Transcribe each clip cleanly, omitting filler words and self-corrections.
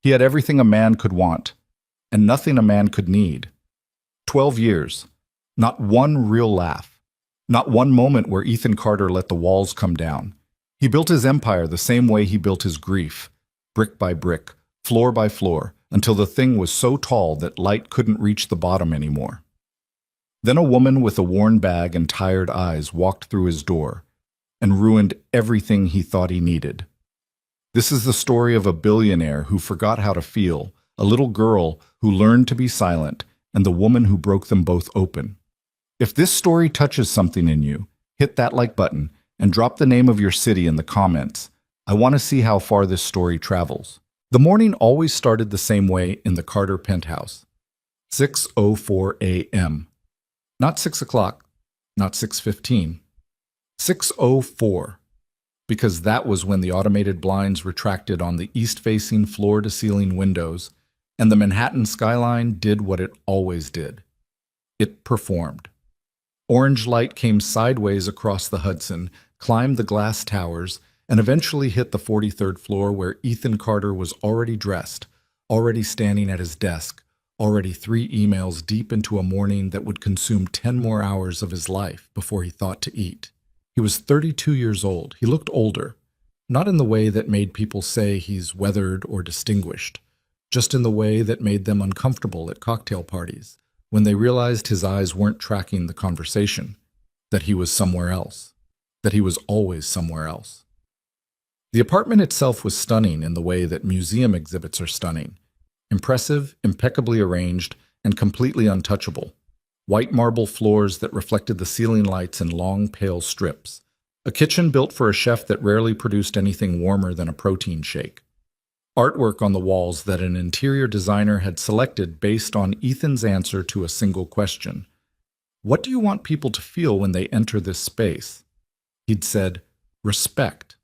He had everything a man could want, and nothing a man could need. 12 years. Not one real laugh. Not one moment where Ethan Carter let the walls come down. He built his empire the same way he built his grief, brick by brick, floor by floor, until the thing was so tall that light couldn't reach the bottom anymore. Then a woman with a worn bag and tired eyes walked through his door and ruined everything he thought he needed. This is the story of a billionaire who forgot how to feel, a little girl who learned to be silent, and the woman who broke them both open. If this story touches something in you, hit that like button and drop the name of your city in the comments. I want to see how far this story travels. The morning always started the same way in the Carter penthouse. 6:04 a.m. Not 6 o'clock, not 6:15. 6:04, because that was when the automated blinds retracted on the east-facing floor-to-ceiling windows, and the Manhattan skyline did what it always did. It performed. Orange light came sideways across the Hudson, climbed the glass towers, and eventually hit the 43rd floor where Ethan Carter was already dressed, already standing at his desk, already 3 emails deep into a morning that would consume 10 more hours of his life before he thought to eat. He was 32 years old. He looked older, not in the way that made people say he's weathered or distinguished, just in the way that made them uncomfortable at cocktail parties, when they realized his eyes weren't tracking the conversation, that he was somewhere else, that he was always somewhere else. The apartment itself was stunning in the way that museum exhibits are stunning. Impressive, impeccably arranged, and completely untouchable. White marble floors that reflected the ceiling lights in long, pale strips. A kitchen built for a chef that rarely produced anything warmer than a protein shake. Artwork on the walls that an interior designer had selected based on Ethan's answer to a single question. What do you want people to feel when they enter this space? He'd said, respect.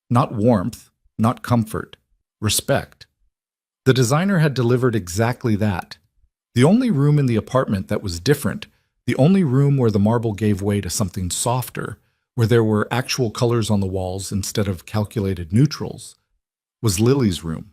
Not warmth, not comfort. Respect. The designer had delivered exactly that. The only room in the apartment that was different, the only room where the marble gave way to something softer, where there were actual colors on the walls instead of calculated neutrals, was Lily's room.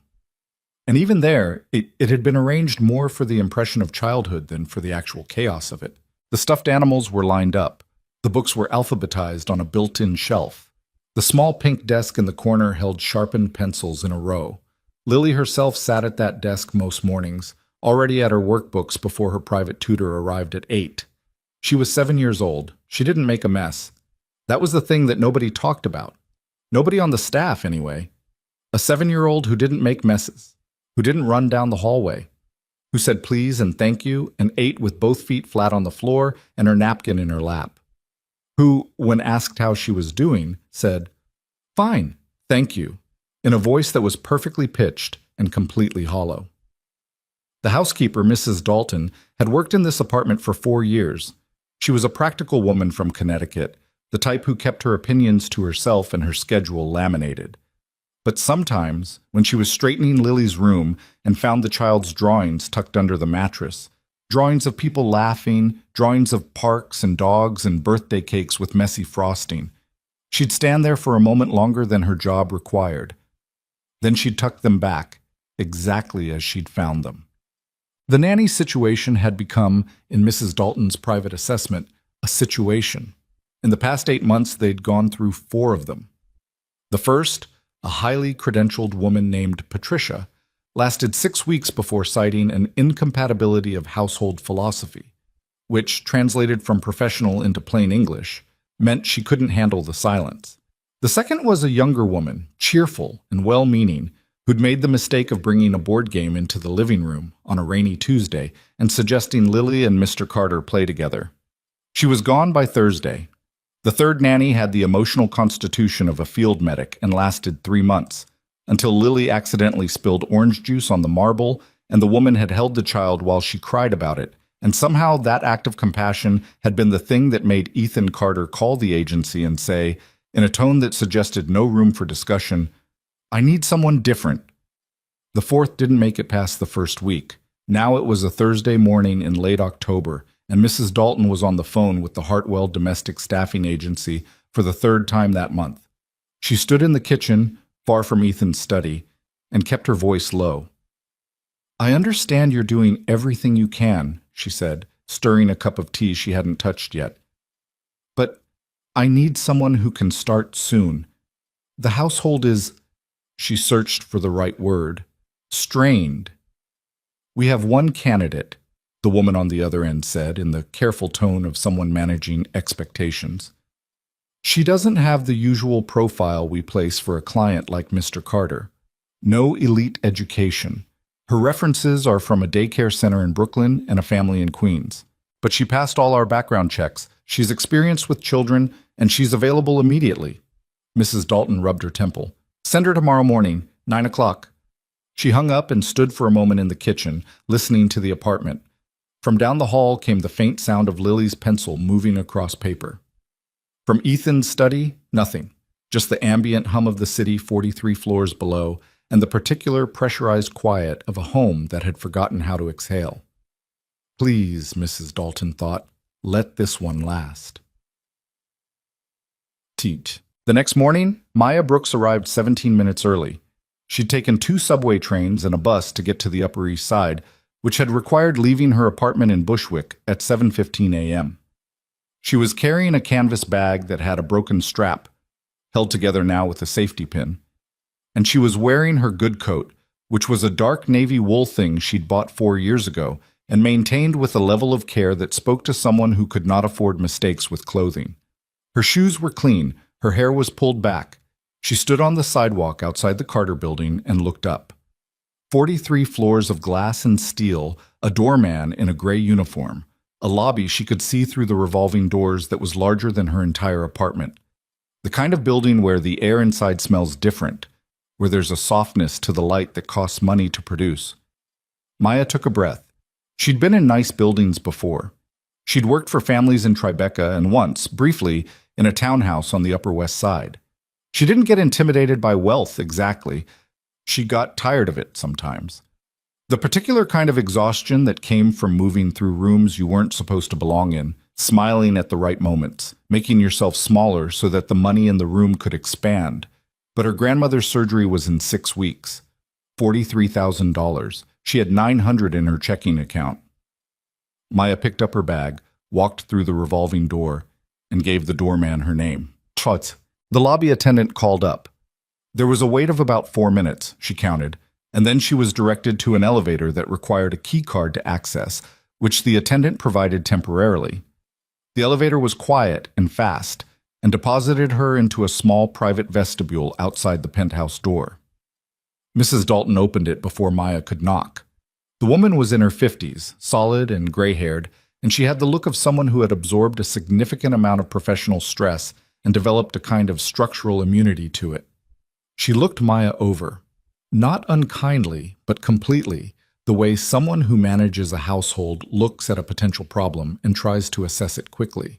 And even there, it had been arranged more for the impression of childhood than for the actual chaos of it. The stuffed animals were lined up. The books were alphabetized on a built-in shelf. The small pink desk in the corner held sharpened pencils in a row. Lily herself sat at that desk most mornings, already at her workbooks before her private tutor arrived at 8. She was 7 years old. She didn't make a mess. That was the thing that nobody talked about. Nobody on the staff, anyway. A 7-year-old who didn't make messes, who didn't run down the hallway, who said please and thank you and ate with both feet flat on the floor and her napkin in her lap, who, when asked how she was doing, said, "Fine, thank you," in a voice that was perfectly pitched and completely hollow. The housekeeper, Mrs. Dalton, had worked in this apartment for 4 years. She was a practical woman from Connecticut, the type who kept her opinions to herself and her schedule laminated. But sometimes, when she was straightening Lily's room and found the child's drawings tucked under the mattress, drawings of people laughing, drawings of parks and dogs and birthday cakes with messy frosting, she'd stand there for a moment longer than her job required. Then she'd tuck them back, exactly as she'd found them. The nanny situation had become, in Mrs. Dalton's private assessment, a situation. In the past 8 months, they'd gone through 4 of them. The first, a highly credentialed woman named Patricia, lasted 6 weeks before citing an incompatibility of household philosophy, which, translated from professional into plain English, meant she couldn't handle the silence. The second was a younger woman, cheerful and well-meaning, who'd made the mistake of bringing a board game into the living room on a rainy Tuesday and suggesting Lily and Mr. Carter play together. She was gone by Thursday. The third nanny had the emotional constitution of a field medic and lasted 3 months, until Lily accidentally spilled orange juice on the marble and the woman had held the child while she cried about it, and somehow that act of compassion had been the thing that made Ethan Carter call the agency and say, in a tone that suggested no room for discussion, "I need someone different." The fourth didn't make it past the first week. Now it was a Thursday morning in late October, and Mrs. Dalton was on the phone with the Hartwell Domestic Staffing Agency for the 3rd time that month. She stood in the kitchen, far from Ethan's study, and kept her voice low. I understand you're doing everything you can, she said, stirring a cup of tea she hadn't touched yet. But I need someone who can start soon. The household is, she searched for the right word, strained. We have one candidate, the woman on the other end said, in the careful tone of someone managing expectations. She doesn't have the usual profile we place for a client like Mr. Carter. No elite education. Her references are from a daycare center in Brooklyn and a family in Queens. But she passed all our background checks. She's experienced with children, and she's available immediately. Mrs. Dalton rubbed her temple. Send her tomorrow morning, 9 o'clock. She hung up and stood for a moment in the kitchen, listening to the apartment. From down the hall came the faint sound of Lily's pencil moving across paper. From Ethan's study, nothing. Just the ambient hum of the city 43 floors below, and the particular pressurized quiet of a home that had forgotten how to exhale. Please, Mrs. Dalton thought, let this one last. Teach. The next morning, Maya Brooks arrived 17 minutes early. She'd taken 2 subway trains and a bus to get to the Upper East Side, which had required leaving her apartment in Bushwick at 7:15 a.m. She was carrying a canvas bag that had a broken strap, held together now with a safety pin. And she was wearing her good coat, which was a dark navy wool thing she'd bought 4 years ago and maintained with a level of care that spoke to someone who could not afford mistakes with clothing. Her shoes were clean, her hair was pulled back. She stood on the sidewalk outside the Carter building and looked up. 43 floors of glass and steel, a doorman in a gray uniform, a lobby she could see through the revolving doors that was larger than her entire apartment. The kind of building where the air inside smells different, where there's a softness to the light that costs money to produce. Maya took a breath. She'd been in nice buildings before. She'd worked for families in Tribeca and once, briefly, in a townhouse on the Upper West Side. She didn't get intimidated by wealth exactly. She got tired of it sometimes. The particular kind of exhaustion that came from moving through rooms you weren't supposed to belong in, smiling at the right moments, making yourself smaller so that the money in the room could expand. But her grandmother's surgery was in 6 weeks. $43,000. She had $900 in her checking account. Maya picked up her bag, walked through the revolving door, and gave the doorman her name. Trot. The lobby attendant called up. There was a wait of about 4 minutes, she counted, and then she was directed to an elevator that required a key card to access, which the attendant provided temporarily. The elevator was quiet and fast, and deposited her into a small private vestibule outside the penthouse door. Mrs. Dalton opened it before Maya could knock. The woman was in her 50s, solid and gray-haired, and she had the look of someone who had absorbed a significant amount of professional stress and developed a kind of structural immunity to it. She looked Maya over, not unkindly, but completely, the way someone who manages a household looks at a potential problem and tries to assess it quickly.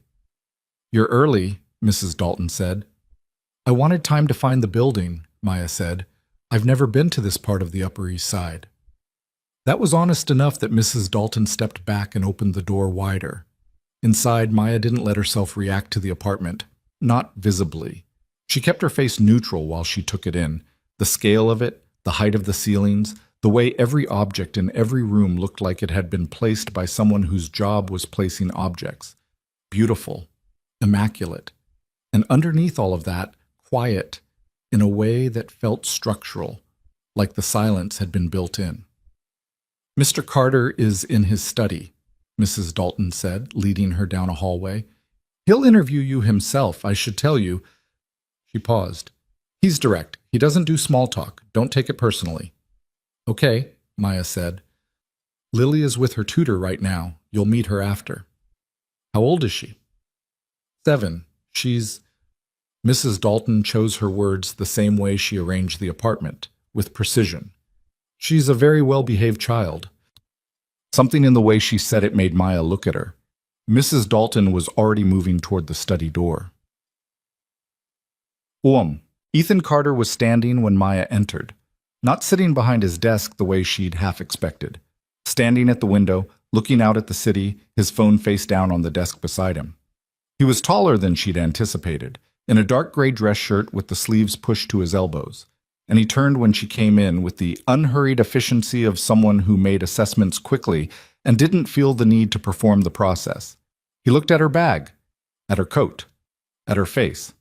"You're early," Mrs. Dalton said. "I wanted time to find the building," Maya said. "I've never been to this part of the Upper East Side." That was honest enough that Mrs. Dalton stepped back and opened the door wider. Inside, Maya didn't let herself react to the apartment, not visibly. She kept her face neutral while she took it in, the scale of it, the height of the ceilings, the way every object in every room looked like it had been placed by someone whose job was placing objects. Beautiful, immaculate, and underneath all of that, quiet, in a way that felt structural, like the silence had been built in. "Mr. Carter is in his study," Mrs. Dalton said, leading her down a hallway. "He'll interview you himself, I should tell you." She paused. "He's direct. He doesn't do small talk. Don't take it personally." "Okay," Maya said. "Lily is with her tutor right now. You'll meet her after." "How old is she?" 7. She's... Mrs. Dalton chose her words the same way she arranged the apartment, with precision. "She's a very well-behaved child." Something in the way she said it made Maya look at her. Mrs. Dalton was already moving toward the study door. Ethan Carter was standing when Maya entered, not sitting behind his desk the way she'd half expected. Standing at the window, looking out at the city, his phone face down on the desk beside him. He was taller than she'd anticipated, in a dark gray dress shirt with the sleeves pushed to his elbows, and he turned when she came in with the unhurried efficiency of someone who made assessments quickly and didn't feel the need to perform the process. He looked at her bag, at her coat, at her face.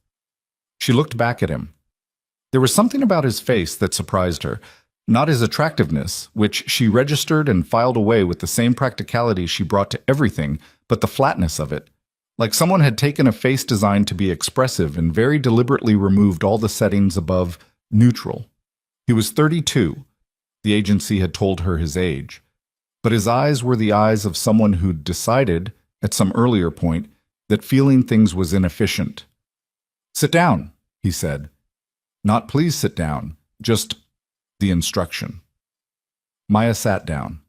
She looked back at him. There was something about his face that surprised her, not his attractiveness, which she registered and filed away with the same practicality she brought to everything, but the flatness of it. Like someone had taken a face designed to be expressive and very deliberately removed all the settings above neutral. He was 32. The agency had told her his age. But his eyes were the eyes of someone who'd decided, at some earlier point, that feeling things was inefficient. "Sit down," he said. Not "please sit down," just the instruction. Maya sat down.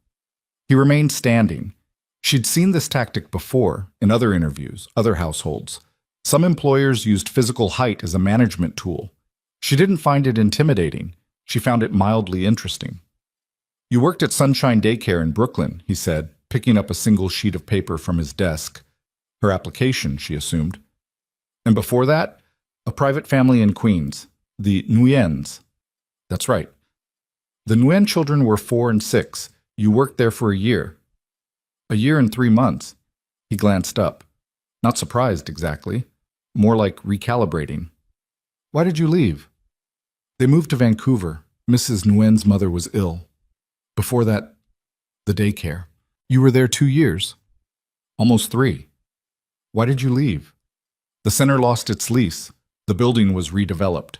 He remained standing. She'd seen this tactic before, in other interviews, other households. Some employers used physical height as a management tool. She didn't find it intimidating. She found it mildly interesting. "You worked at Sunshine Daycare in Brooklyn," he said, picking up a single sheet of paper from his desk. Her application, she assumed. "And before that, a private family in Queens, the Nguyens." "That's right." "The Nguyen children were 4 and 6. You worked there for a year." "A year and 3 months." He glanced up. Not surprised exactly. More like recalibrating. "Why did you leave?" "They moved to Vancouver. Mrs. Nguyen's mother was ill. Before that, the daycare." "You were there 2 years." "Almost 3. "Why did you leave?" "The center lost its lease. The building was redeveloped."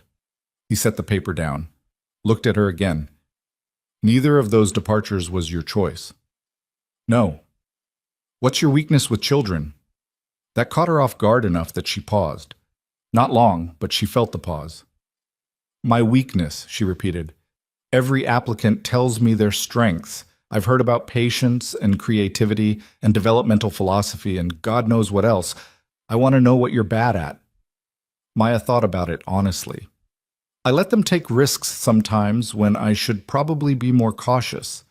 He set the paper down, looked at her again. "Neither of those departures was your choice." "No." "What's your weakness with children?" That caught her off guard enough that she paused. Not long, but she felt the pause. "My weakness," she repeated. "Every applicant tells me their strengths. I've heard about patience and creativity and developmental philosophy and God knows what else. I want to know what you're bad at." Maya thought about it honestly. "I let them take risks sometimes when I should probably be more cautious.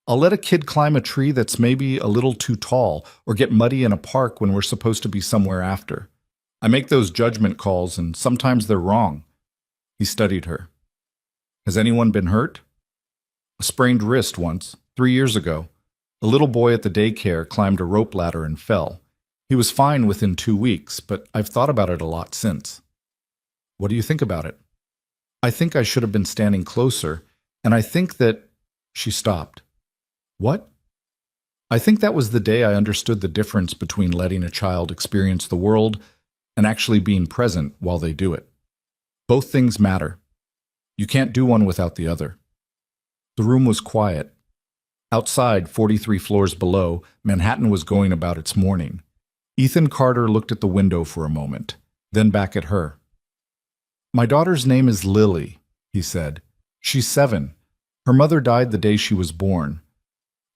I'll let a kid climb a tree that's maybe a little too tall or get muddy in a park when we're supposed to be somewhere after. I make those judgment calls and sometimes they're wrong." He studied her. "Has anyone been hurt?" "A sprained wrist once, 3 years ago. A little boy at the daycare climbed a rope ladder and fell. He was fine within 2 weeks, but I've thought about it a lot since." "What do you think about it?" "I think I should have been standing closer, and I think that—" She stopped. "What?" "I think that was the day I understood the difference between letting a child experience the world and actually being present while they do it. Both things matter. You can't do one without the other." The room was quiet. Outside, 43 floors below, Manhattan was going about its morning. Ethan Carter looked at the window for a moment, then back at her. "My daughter's name is Lily," he said. "She's 7. Her mother died the day she was born.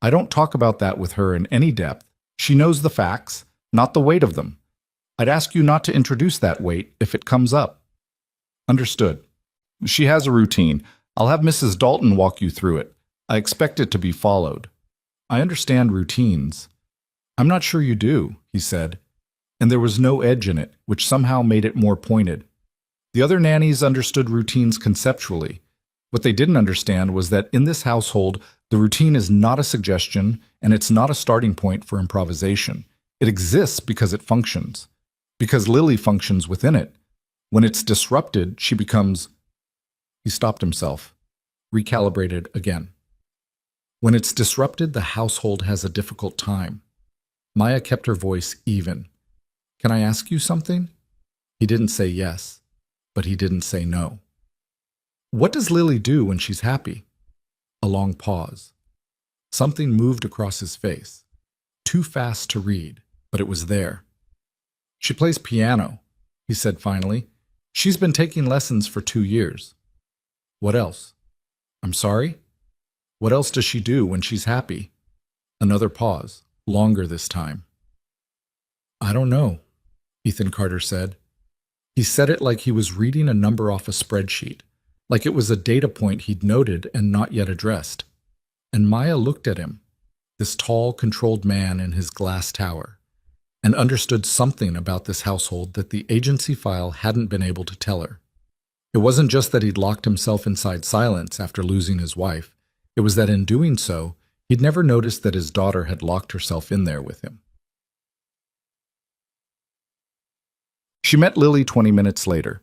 I don't talk about that with her in any depth. She knows the facts, not the weight of them. I'd ask you not to introduce that weight if it comes up." "Understood. She has a routine. I'll have Mrs. Dalton walk you through it. I expect it to be followed." "I understand routines." "I'm not sure you do," he said, and there was no edge in it, which somehow made it more pointed. The other nannies understood routines conceptually. What they didn't understand was that in this household, the routine is not a suggestion, and it's not a starting point for improvisation. It exists because it functions. Because Lily functions within it. When it's disrupted, she becomes... He stopped himself, recalibrated again. When it's disrupted, the household has a difficult time. Maya kept her voice even. "Can I ask you something?" He didn't say yes, but he didn't say no. "What does Lily do when she's happy?" A long pause. Something moved across his face. Too fast to read, but it was there. "She plays piano," he said finally. "She's been taking lessons for 2 years." "What else?" "I'm sorry?" "What else does she do when she's happy?" Another pause, longer this time. "I don't know," Ethan Carter said. He said it like he was reading a number off a spreadsheet, like it was a data point he'd noted and not yet addressed. And Maya looked at him, this tall, controlled man in his glass tower, and understood something about this household that the agency file hadn't been able to tell her. It wasn't just that he'd locked himself inside silence after losing his wife. It was that in doing so, he'd never noticed that his daughter had locked herself in there with him. She met Lily 20 minutes later.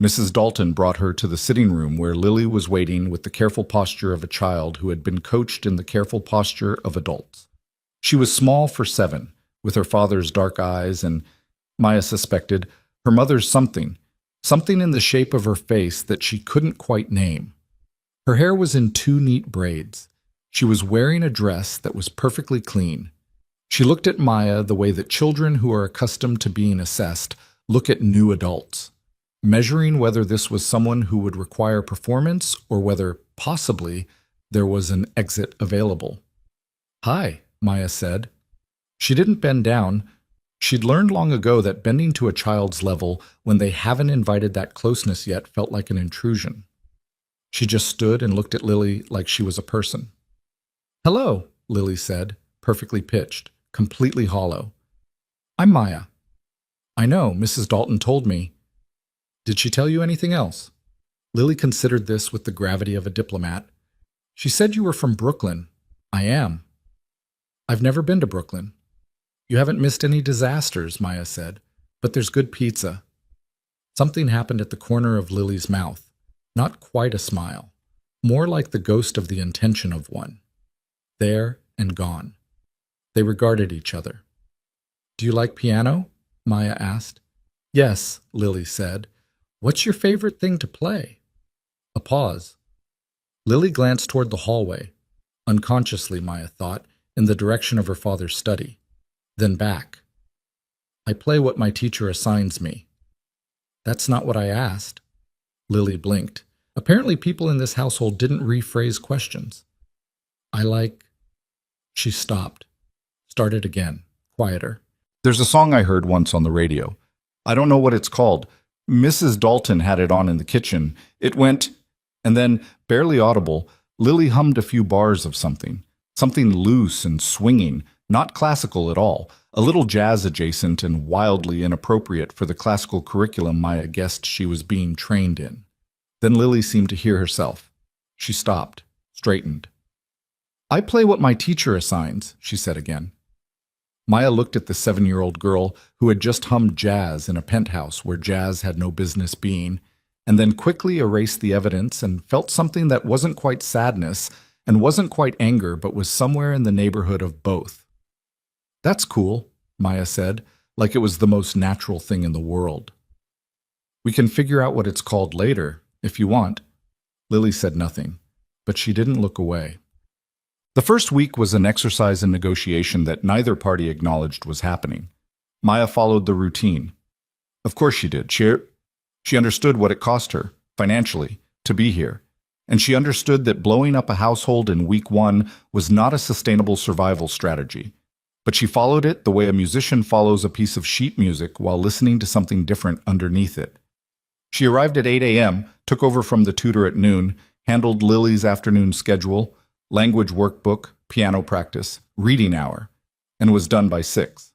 Mrs. Dalton brought her to the sitting room where Lily was waiting with the careful posture of a child who had been coached in the careful posture of adults. She was small for 7, with her father's dark eyes and, Maya suspected, her mother's something in the shape of her face that she couldn't quite name. Her hair was in 2 neat braids. She was wearing a dress that was perfectly clean. She looked at Maya the way that children who are accustomed to being assessed look at new adults, measuring whether this was someone who would require performance or whether, possibly, there was an exit available. "Hi," Maya said. She didn't bend down. She'd learned long ago that bending to a child's level when they haven't invited that closeness yet felt like an intrusion. She just stood and looked at Lily like she was a person. "Hello," Lily said, perfectly pitched, completely hollow. "I'm Maya." "I know, Mrs. Dalton told me." "Did she tell you anything else?" Lily considered this with the gravity of a diplomat. "She said you were from Brooklyn." "I am." "I've never been to Brooklyn." "You haven't missed any disasters," Maya said, "but there's good pizza." Something happened at the corner of Lily's mouth. Not quite a smile, more like the ghost of the intention of one. There and gone. They regarded each other. "Do you like piano?" Maya asked. "Yes," Lily said. "What's your favorite thing to play?" A pause. Lily glanced toward the hallway, unconsciously, Maya thought, in the direction of her father's study. Then back. "I play what my teacher assigns me." "That's not what I asked." Lily blinked. Apparently people in this household didn't rephrase questions. "I like..." She stopped. Started again, quieter. "There's a song I heard once on the radio. I don't know what it's called. Mrs. Dalton had it on in the kitchen. It went..." And then, barely audible, Lily hummed a few bars of something. Something loose and swinging, not classical at all, a little jazz adjacent and wildly inappropriate for the classical curriculum Maya guessed she was being trained in. Then Lily seemed to hear herself. She stopped, straightened. "I play what my teacher assigns," she said again. Maya looked at the 7-year-old girl who had just hummed jazz in a penthouse where jazz had no business being, and then quickly erased the evidence and felt something that wasn't quite sadness and wasn't quite anger but was somewhere in the neighborhood of both. "That's cool," Maya said, like it was the most natural thing in the world. "We can figure out what it's called later, if you want." Lily said nothing, but she didn't look away. The first week was an exercise in negotiation that neither party acknowledged was happening. Maya followed the routine. Of course she did. She understood what it cost her, financially, to be here. And she understood that blowing up a household in week 1 was not a sustainable survival strategy. But she followed it the way a musician follows a piece of sheet music while listening to something different underneath it. She arrived at 8 a.m., took over from the tutor at noon, handled Lily's afternoon schedule, language workbook, piano practice, reading hour, and was done by 6.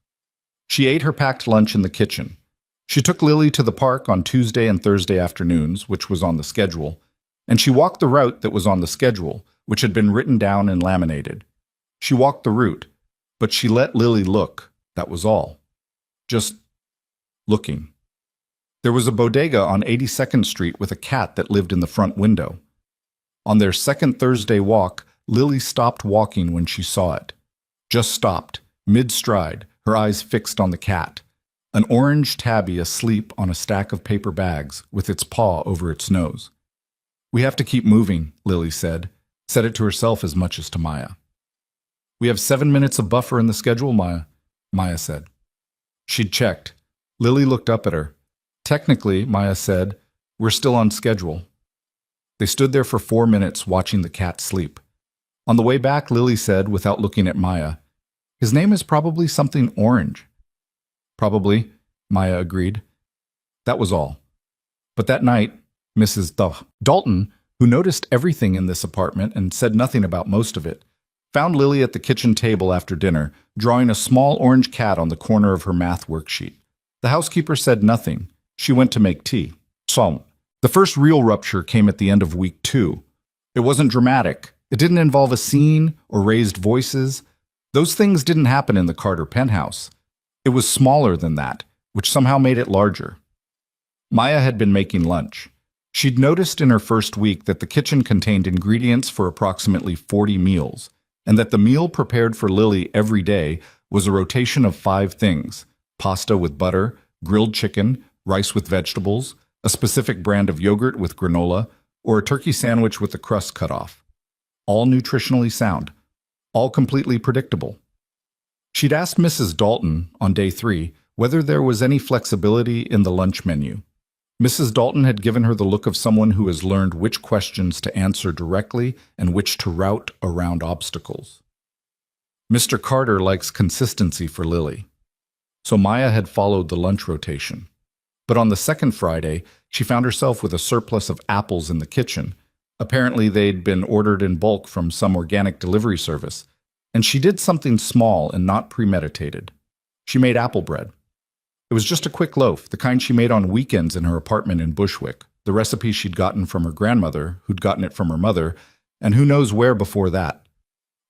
She ate her packed lunch in the kitchen. She took Lily to the park on Tuesday and Thursday afternoons, which was on the schedule, and she walked the route that was on the schedule, which had been written down and laminated. She walked the route, but she let Lily look, that was all. Just looking. There was a bodega on 82nd Street with a cat that lived in the front window. On their second Thursday walk, Lily stopped walking when she saw it. Just stopped, mid-stride, her eyes fixed on the cat. An orange tabby asleep on a stack of paper bags, with its paw over its nose. "We have to keep moving," Lily said it to herself as much as to Maya. "We have 7 minutes of buffer in the schedule, Maya said. She'd checked. Lily looked up at her. "Technically," Maya said, "we're still on schedule." They stood there for 4 minutes watching the cat sleep. On the way back, Lily said, without looking at Maya, "His name is probably something orange." "Probably," Maya agreed. That was all. But that night, Mrs. Dalton, who noticed everything in this apartment and said nothing about most of it, found Lily at the kitchen table after dinner, drawing a small orange cat on the corner of her math worksheet. The housekeeper said nothing. She went to make tea. The first real rupture came at the end of week 2. It wasn't dramatic. It didn't involve a scene or raised voices. Those things didn't happen in the Carter penthouse. It was smaller than that, which somehow made it larger. Maya had been making lunch. She'd noticed in her first week that the kitchen contained ingredients for approximately 40 meals, and that the meal prepared for Lily every day was a rotation of 5 things: pasta with butter, grilled chicken, rice with vegetables, a specific brand of yogurt with granola, or a turkey sandwich with the crust cut off. All nutritionally sound, all completely predictable. She'd asked Mrs. Dalton on day 3 whether there was any flexibility in the lunch menu. Mrs. Dalton had given her the look of someone who has learned which questions to answer directly and which to route around obstacles. Mr. Carter likes consistency for Lily. So Maya had followed the lunch rotation. But on the second Friday, she found herself with a surplus of apples in the kitchen. Apparently they'd been ordered in bulk from some organic delivery service. And she did something small and not premeditated. She made apple bread. It was just a quick loaf, the kind she made on weekends in her apartment in Bushwick, the recipe she'd gotten from her grandmother, who'd gotten it from her mother, and who knows where before that.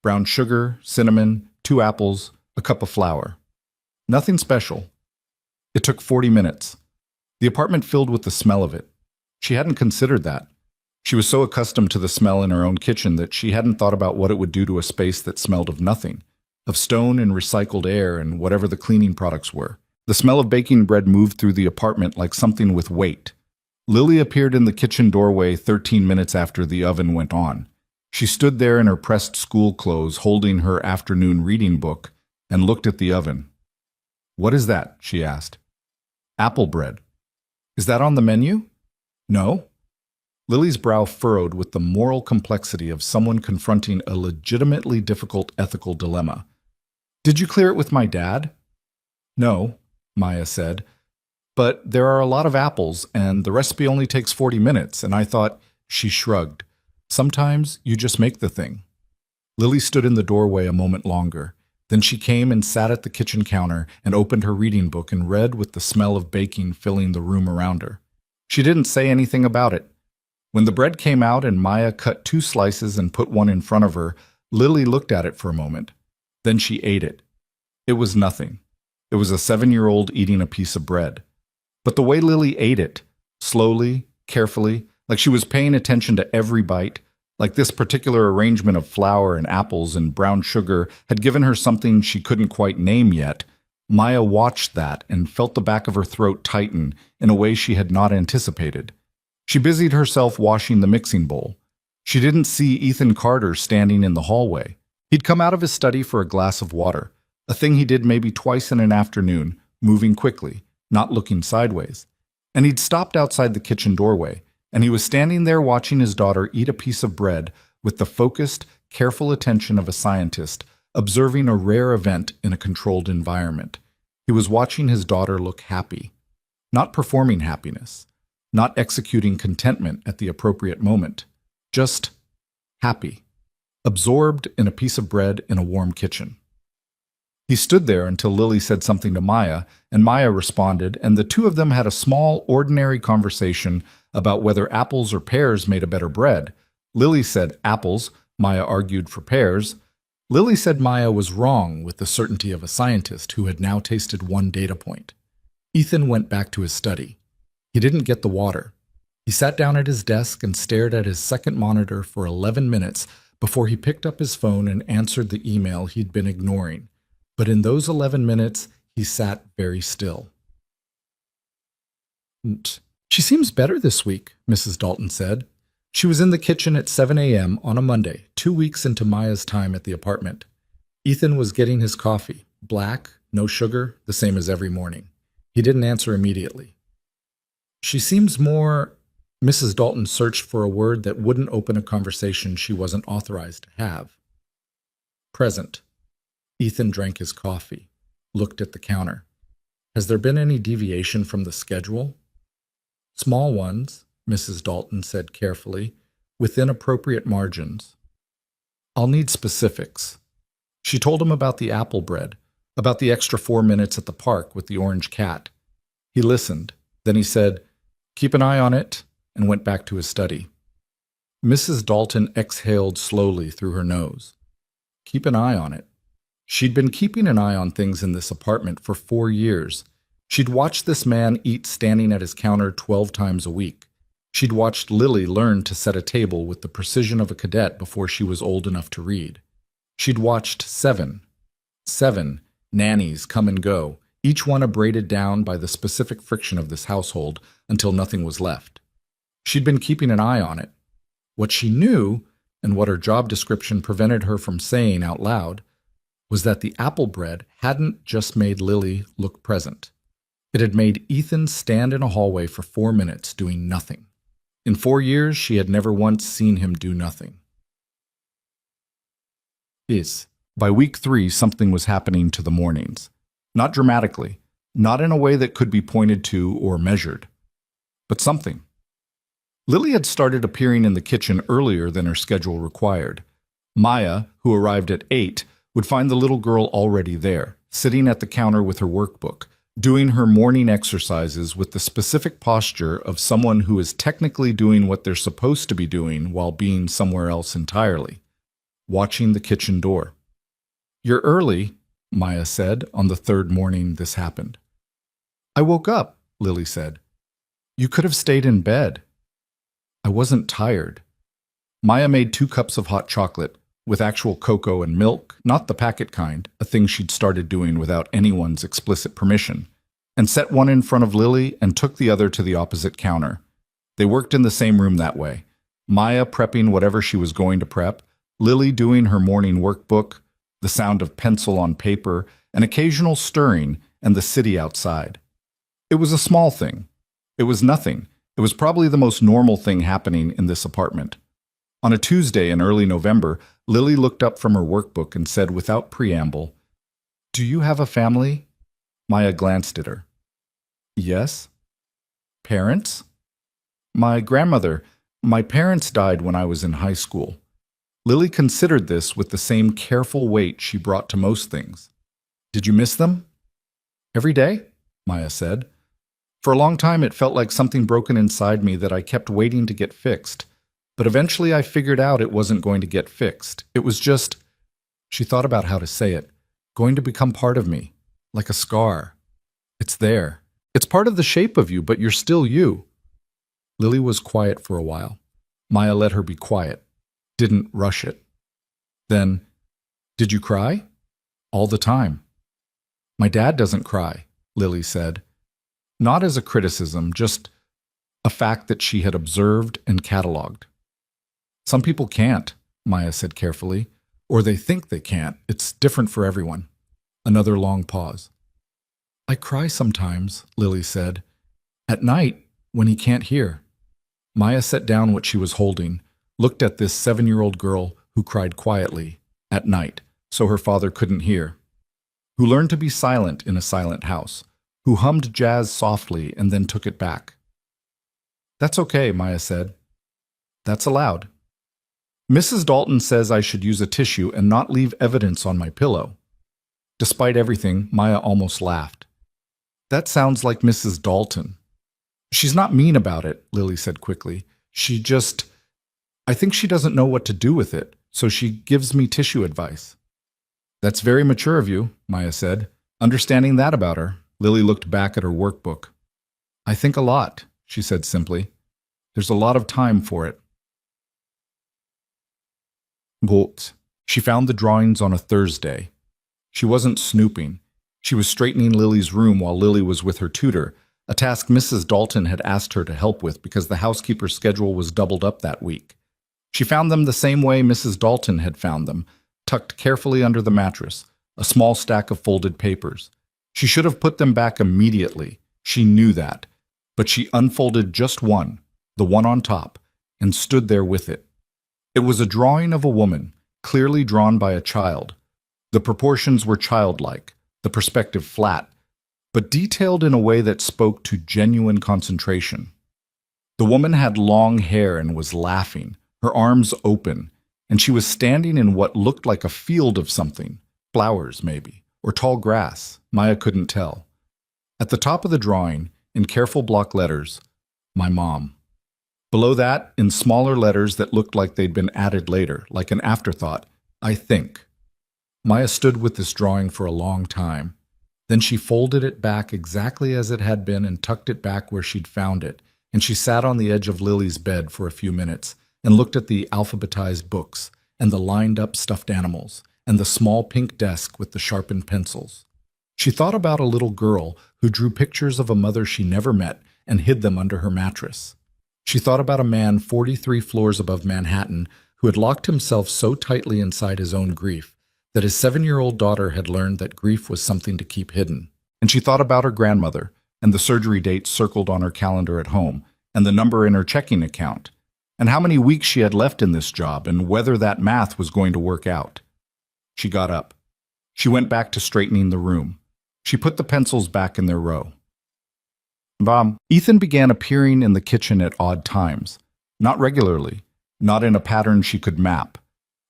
Brown sugar, cinnamon, 2 apples, a cup of flour. Nothing special. It took 40 minutes. The apartment filled with the smell of it. She hadn't considered that. She was so accustomed to the smell in her own kitchen that she hadn't thought about what it would do to a space that smelled of nothing, of stone and recycled air and whatever the cleaning products were. The smell of baking bread moved through the apartment like something with weight. Lily appeared in the kitchen doorway 13 minutes after the oven went on. She stood there in her pressed school clothes, holding her afternoon reading book, and looked at the oven. "What is that?" she asked. "Apple bread." "Is that on the menu?" "No." Lily's brow furrowed with the moral complexity of someone confronting a legitimately difficult ethical dilemma. "Did you clear it with my dad?" "No," Maya said, "but there are a lot of apples, and the recipe only takes 40 minutes, and I thought—" She shrugged. "Sometimes you just make the thing." Lily stood in the doorway a moment longer. Then she came and sat at the kitchen counter and opened her reading book and read with the smell of baking filling the room around her. She didn't say anything about it. When the bread came out and Maya cut 2 slices and put one in front of her, Lily looked at it for a moment. Then she ate it. It was nothing. It was a 7-year-old eating a piece of bread. But the way Lily ate it, slowly, carefully, like she was paying attention to every bite, like this particular arrangement of flour and apples and brown sugar had given her something she couldn't quite name yet, Maya watched that and felt the back of her throat tighten in a way she had not anticipated. She busied herself washing the mixing bowl. She didn't see Ethan Carter standing in the hallway. He'd come out of his study for a glass of water, a thing he did maybe twice in an afternoon, moving quickly, not looking sideways. And he'd stopped outside the kitchen doorway, and he was standing there watching his daughter eat a piece of bread with the focused, careful attention of a scientist, observing a rare event in a controlled environment. He was watching his daughter look happy, not performing happiness, not executing contentment at the appropriate moment, just happy, absorbed in a piece of bread in a warm kitchen. He stood there until Lily said something to Maya, and Maya responded, and the two of them had a small, ordinary conversation about whether apples or pears made a better bread. Lily said apples, Maya argued for pears. Lily said Maya was wrong with the certainty of a scientist who had now tasted one data point. Ethan went back to his study. He didn't get the water. He sat down at his desk and stared at his second monitor for 11 minutes before he picked up his phone and answered the email he'd been ignoring. But in those 11 minutes, he sat very still. "She seems better this week," Mrs. Dalton said. She was in the kitchen at 7 a.m. on a Monday, 2 weeks into Maya's time at the apartment. Ethan was getting his coffee, black, no sugar, the same as every morning. He didn't answer immediately. "She seems more—" Mrs. Dalton searched for a word that wouldn't open a conversation she wasn't authorized to have. "Present." Ethan drank his coffee, looked at the counter. "Has there been any deviation from the schedule?" "Small ones," Mrs. Dalton said carefully, "within appropriate margins." "I'll need specifics." She told him about the apple bread, about the extra 4 minutes at the park with the orange cat. He listened. Then he said, "Keep an eye on it," and went back to his study. Mrs. Dalton exhaled slowly through her nose. Keep an eye on it. She'd been keeping an eye on things in this apartment for 4 years. She'd watched this man eat standing at his counter 12 times a week. She'd watched Lily learn to set a table with the precision of a cadet before she was old enough to read. She'd watched seven nannies come and go, each one abraded down by the specific friction of this household until nothing was left. She'd been keeping an eye on it. What she knew, and what her job description prevented her from saying out loud, was that the apple bread hadn't just made Lily look present. It had made Ethan stand in a hallway for 4 minutes doing nothing. In 4 years, she had never once seen him do nothing. By week 3, something was happening to the mornings. Not dramatically, not in a way that could be pointed to or measured, but something. Lily had started appearing in the kitchen earlier than her schedule required. Maya, who arrived at 8, would find the little girl already there, sitting at the counter with her workbook, doing her morning exercises with the specific posture of someone who is technically doing what they're supposed to be doing while being somewhere else entirely, watching the kitchen door. You're early, Maya said on the 3rd morning this happened. I woke up, Lily said. You could have stayed in bed. I wasn't tired. Maya made 2 cups of hot chocolate, with actual cocoa and milk, not the packet kind, a thing she'd started doing without anyone's explicit permission, and set one in front of Lily and took the other to the opposite counter. They worked in the same room that way, Maya prepping whatever she was going to prep, Lily doing her morning workbook, the sound of pencil on paper, an occasional stirring, and the city outside. It was a small thing. It was nothing. It was probably the most normal thing happening in this apartment. On a Tuesday in early November, Lily looked up from her workbook and said without preamble, Do you have a family? Maya glanced at her. Yes. Parents? My grandmother. My parents died when I was in high school. Lily considered this with the same careful weight she brought to most things. Did you miss them? Every day, Maya said. For a long time it felt like something broken inside me that I kept waiting to get fixed. But eventually I figured out it wasn't going to get fixed. It was just, she thought about how to say it, going to become part of me, like a scar. It's there. It's part of the shape of you, but you're still you. Lily was quiet for a while. Maya let her be quiet. Didn't rush it. Then, did you cry? All the time. My dad doesn't cry, Lily said. Not as a criticism, just a fact that she had observed and cataloged. Some people can't, Maya said carefully, or they think they can't. It's different for everyone. Another long pause. I cry sometimes, Lily said. At night, when he can't hear. Maya set down what she was holding, looked at this 7-year-old girl who cried quietly, at night, so her father couldn't hear, who learned to be silent in a silent house, who hummed jazz softly and then took it back. That's okay, Maya said. That's allowed. Mrs. Dalton says I should use a tissue and not leave evidence on my pillow. Despite everything, Maya almost laughed. That sounds like Mrs. Dalton. She's not mean about it, Lily said quickly. I think she doesn't know what to do with it, so she gives me tissue advice. That's very mature of you, Maya said. Understanding that about her, Lily looked back at her workbook. I think a lot, she said simply. There's a lot of time for it. But she found the drawings on a Thursday. She wasn't snooping. She was straightening Lily's room while Lily was with her tutor, a task Mrs. Dalton had asked her to help with because the housekeeper's schedule was doubled up that week. She found them the same way Mrs. Dalton had found them, tucked carefully under the mattress, a small stack of folded papers. She should have put them back immediately. She knew that. But she unfolded just one, the one on top, and stood there with it. It was a drawing of a woman, clearly drawn by a child. The proportions were childlike, the perspective flat, but detailed in a way that spoke to genuine concentration. The woman had long hair and was laughing, her arms open, and she was standing in what looked like a field of something, flowers maybe, or tall grass, Maya couldn't tell. At the top of the drawing, in careful block letters, my mom. Below that, in smaller letters that looked like they'd been added later, like an afterthought, I think. Maya stood with this drawing for a long time. Then she folded it back exactly as it had been and tucked it back where she'd found it, and she sat on the edge of Lily's bed for a few minutes and looked at the alphabetized books and the lined-up stuffed animals and the small pink desk with the sharpened pencils. She thought about a little girl who drew pictures of a mother she never met and hid them under her mattress. She thought about a man 43 floors above Manhattan who had locked himself so tightly inside his own grief that his 7-year-old daughter had learned that grief was something to keep hidden. And she thought about her grandmother and the surgery date circled on her calendar at home and the number in her checking account and how many weeks she had left in this job and whether that math was going to work out. She got up. She went back to straightening the room. She put the pencils back in their row. Ethan began appearing in the kitchen at odd times. Not regularly, not in a pattern she could map.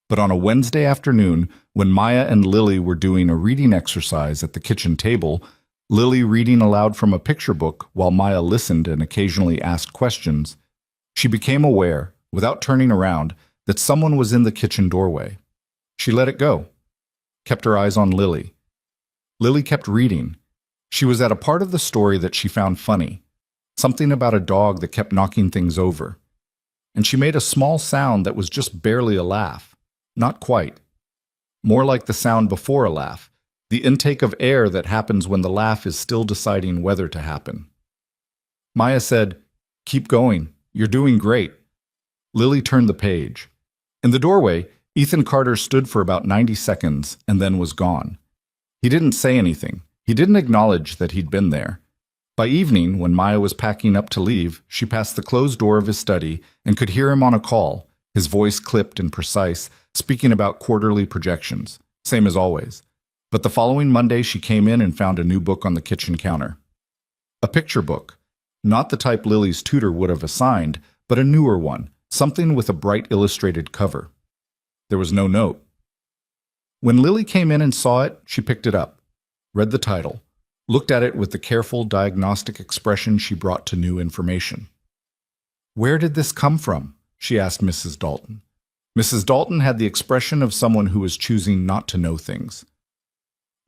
But on a Wednesday afternoon, when Maya and Lily were doing a reading exercise at the kitchen table, Lily reading aloud from a picture book while Maya listened and occasionally asked questions, she became aware, without turning around, that someone was in the kitchen doorway. She let it go, kept her eyes on Lily. Lily kept reading. She was at a part of the story that she found funny, something about a dog that kept knocking things over. And she made a small sound that was just barely a laugh. Not quite. More like the sound before a laugh, the intake of air that happens when the laugh is still deciding whether to happen. Maya said, "Keep going. You're doing great." Lily turned the page. In the doorway, Ethan Carter stood for about 90 seconds and then was gone. He didn't say anything. He didn't acknowledge that he'd been there. By evening, when Maya was packing up to leave, she passed the closed door of his study and could hear him on a call, his voice clipped and precise, speaking about quarterly projections, same as always. But the following Monday, she came in and found a new book on the kitchen counter. A picture book. Not the type Lily's tutor would have assigned, but a newer one, something with a bright illustrated cover. There was no note. When Lily came in and saw it, she picked it up, read the title, looked at it with the careful diagnostic expression she brought to new information. "Where did this come from?" she asked Mrs. Dalton. Mrs. Dalton had the expression of someone who was choosing not to know things.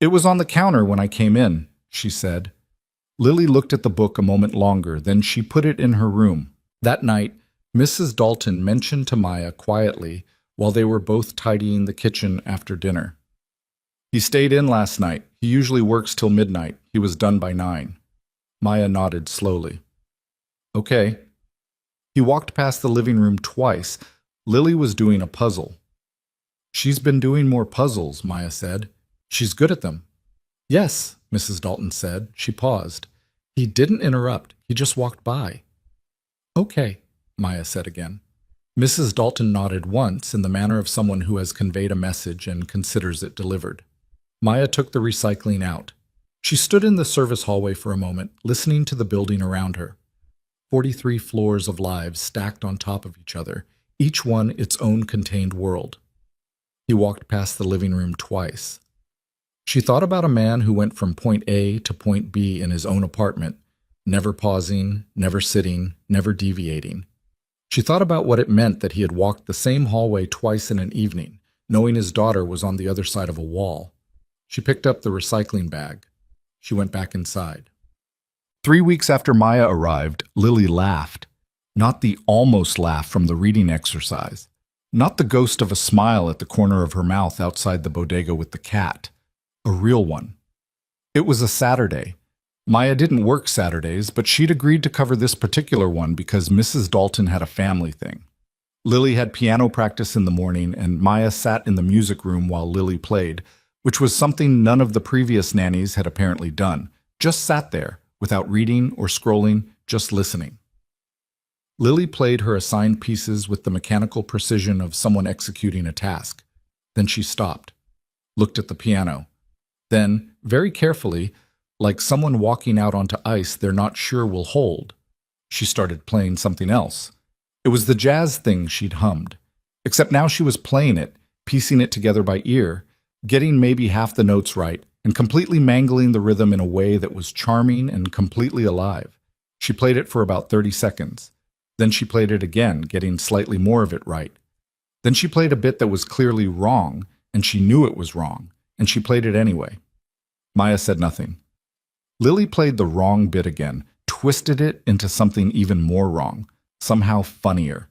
"It was on the counter when I came in," she said. Lily looked at the book a moment longer, then she put it in her room. That night, Mrs. Dalton mentioned to Maya quietly while they were both tidying the kitchen after dinner. "He stayed in last night. He usually works till midnight. He was done by 9. Maya nodded slowly. "Okay." He walked past the living room twice. Lily was doing a puzzle. "She's been doing more puzzles," Maya said. "She's good at them." "Yes," Mrs. Dalton said. She paused. He didn't interrupt. He just walked by. "Okay," Maya said again. Mrs. Dalton nodded once in the manner of someone who has conveyed a message and considers it delivered. Maya took the recycling out. She stood in the service hallway for a moment, listening to the building around her. 43 floors of lives stacked on top of each other, each one its own contained world. He walked past the living room twice. She thought about a man who went from point A to point B in his own apartment, never pausing, never sitting, never deviating. She thought about what it meant that he had walked the same hallway twice in an evening, knowing his daughter was on the other side of a wall. She picked up the recycling bag. She went back inside. 3 weeks after Maya arrived, Lily laughed. Not the almost laugh from the reading exercise. Not the ghost of a smile at the corner of her mouth outside the bodega with the cat. A real one. It was a Saturday. Maya didn't work Saturdays, but she'd agreed to cover this particular one because Mrs. Dalton had a family thing. Lily had piano practice in the morning, and Maya sat in the music room while Lily played, which was something none of the previous nannies had apparently done. Just sat there, without reading or scrolling, just listening. Lily played her assigned pieces with the mechanical precision of someone executing a task. Then she stopped, looked at the piano. Then, very carefully, like someone walking out onto ice they're not sure will hold, she started playing something else. It was the jazz thing she'd hummed, except now she was playing it, piecing it together by ear, getting maybe half the notes right, and completely mangling the rhythm in a way that was charming and completely alive. She played it for about 30 seconds. Then she played it again, getting slightly more of it right. Then she played a bit that was clearly wrong, and she knew it was wrong, and she played it anyway. Maya said nothing. Lily played the wrong bit again, twisted it into something even more wrong, somehow funnier.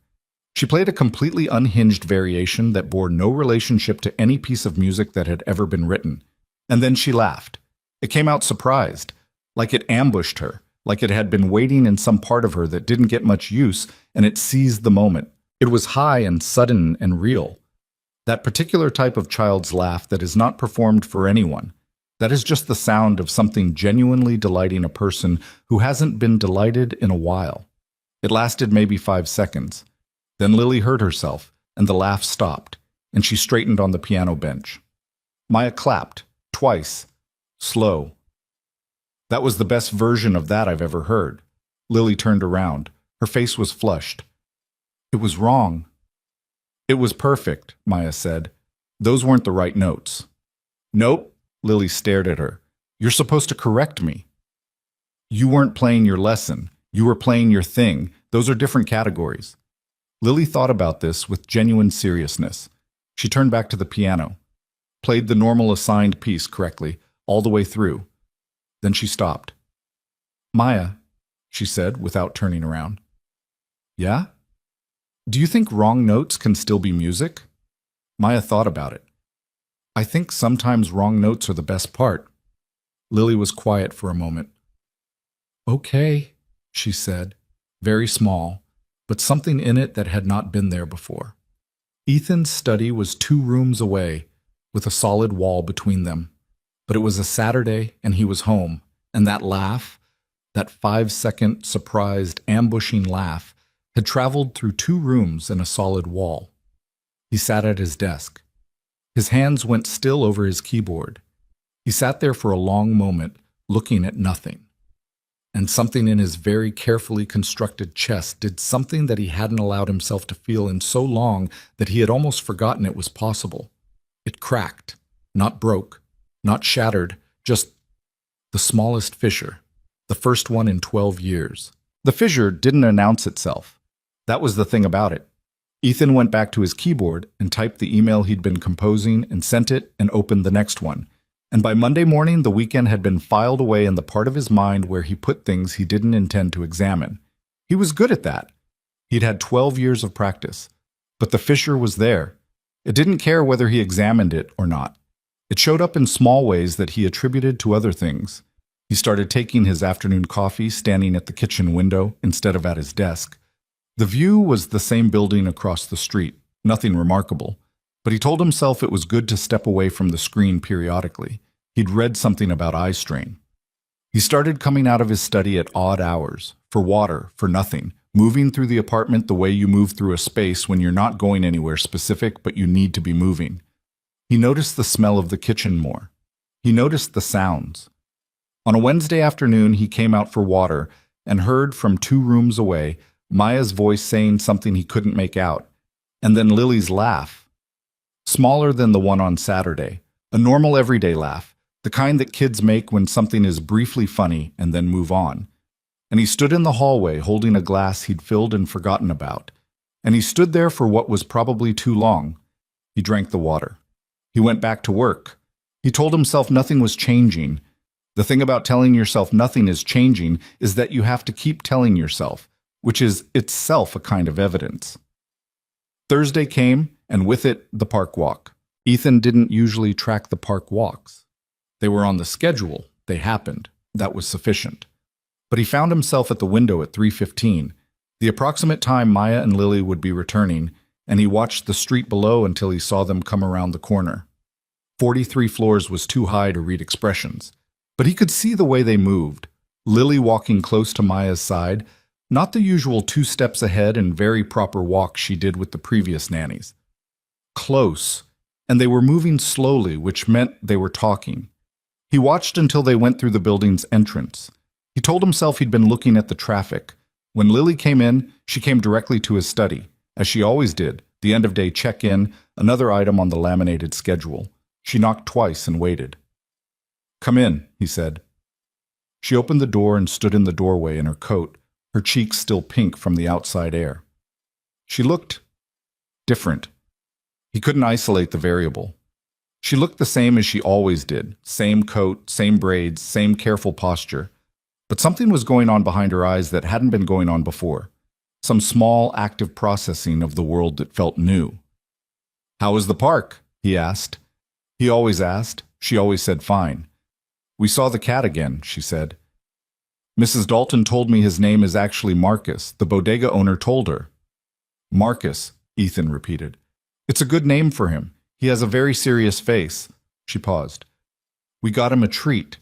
She played a completely unhinged variation that bore no relationship to any piece of music that had ever been written. And then she laughed. It came out surprised, like it ambushed her, like it had been waiting in some part of her that didn't get much use, and it seized the moment. It was high and sudden and real. That particular type of child's laugh that is not performed for anyone. That is just the sound of something genuinely delighting a person who hasn't been delighted in a while. It lasted maybe 5 seconds. Then Lily heard herself, and the laugh stopped, and she straightened on the piano bench. Maya clapped, twice, slow. That was the best version of that I've ever heard. Lily turned around. Her face was flushed. It was wrong. It was perfect, Maya said. Those weren't the right notes. Nope, Lily stared at her. You're supposed to correct me. You weren't playing your lesson. You were playing your thing. Those are different categories. Lily thought about this with genuine seriousness. She turned back to the piano, played the normal assigned piece correctly, all the way through. Then she stopped. Maya, she said without turning around. Yeah? Do you think wrong notes can still be music? Maya thought about it. I think sometimes wrong notes are the best part. Lily was quiet for a moment. Okay, she said, very small, but something in it that had not been there before. Ethan's study was 2 rooms away, with a solid wall between them. But it was a Saturday, and he was home, and that laugh, that 5-second, surprised, ambushing laugh, had traveled through 2 rooms and a solid wall. He sat at his desk. His hands went still over his keyboard. He sat there for a long moment, looking at nothing. And something in his very carefully constructed chest did something that he hadn't allowed himself to feel in so long that he had almost forgotten it was possible. It cracked, not broke, not shattered, just the smallest fissure, the first one in 12 years. The fissure didn't announce itself. That was the thing about it. Ethan went back to his keyboard and typed the email he'd been composing and sent it and opened the next one. And by Monday morning, the weekend had been filed away in the part of his mind where he put things he didn't intend to examine. He was good at that. He'd had 12 years of practice. But the fissure was there. It didn't care whether he examined it or not. It showed up in small ways that he attributed to other things. He started taking his afternoon coffee standing at the kitchen window instead of at his desk. The view was the same building across the street, nothing remarkable. But he told himself it was good to step away from the screen periodically. He'd read something about eye strain. He started coming out of his study at odd hours, for water, for nothing, moving through the apartment the way you move through a space when you're not going anywhere specific but you need to be moving. He noticed the smell of the kitchen more. He noticed the sounds. On a Wednesday afternoon, he came out for water and heard from 2 rooms away Maya's voice saying something he couldn't make out, and then Lily's laugh. Smaller than the one on Saturday, a normal everyday laugh, the kind that kids make when something is briefly funny and then move on. And he stood in the hallway holding a glass he'd filled and forgotten about. And he stood there for what was probably too long. He drank the water. He went back to work. He told himself nothing was changing. The thing about telling yourself nothing is changing is that you have to keep telling yourself, which is itself a kind of evidence. Thursday came, and with it, the park walk. Ethan didn't usually track the park walks. They were on the schedule. They happened. That was sufficient. But he found himself at the window at 3:15, the approximate time Maya and Lily would be returning, and he watched the street below until he saw them come around the corner. 43 floors was too high to read expressions, but he could see the way they moved, Lily walking close to Maya's side, not the usual 2 steps ahead and very proper walk she did with the previous nannies. Close, and they were moving slowly, which meant they were talking. He watched until they went through the building's entrance. He told himself he'd been looking at the traffic. When Lily came in, she came directly to his study, as she always did, the end-of-day check-in, another item on the laminated schedule. She knocked twice and waited. "Come in," he said. She opened the door and stood in the doorway in her coat, her cheeks still pink from the outside air. She looked different. He couldn't isolate the variable. She looked the same as she always did, same coat, same braids, same careful posture. But something was going on behind her eyes that hadn't been going on before. Some small, active processing of the world that felt new. "How was the park?" he asked. He always asked. She always said fine. "We saw the cat again," she said. "Mrs. Dalton told me his name is actually Marcus. The bodega owner told her." "Marcus," Ethan repeated. "It's a good name for him. He has a very serious face." She paused. "We got him a treat.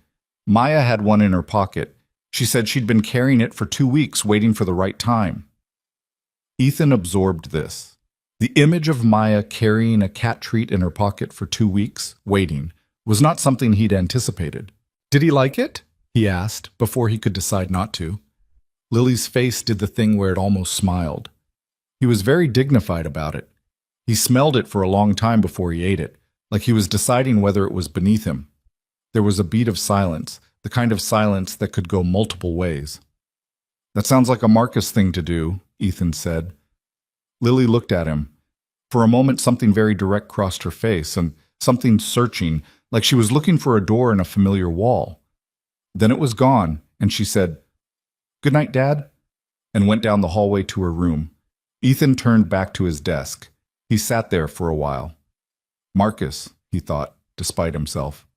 Maya had one in her pocket. She said she'd been carrying it for 2 weeks, waiting for the right time." Ethan absorbed this. The image of Maya carrying a cat treat in her pocket for 2 weeks, waiting, was not something he'd anticipated. "Did he like it?" he asked, before he could decide not to. Lily's face did the thing where it almost smiled. He was very dignified about it. He smelled it for a long time before he ate it, like he was deciding whether it was beneath him. There was a beat of silence, the kind of silence that could go multiple ways. "That sounds like a Marcus thing to do," Ethan said. Lily looked at him. For a moment something very direct crossed her face, and something searching, like she was looking for a door in a familiar wall. Then it was gone, and she said, "Good night, Dad," and went down the hallway to her room. Ethan turned back to his desk. He sat there for a while. Marcus, he thought, despite himself.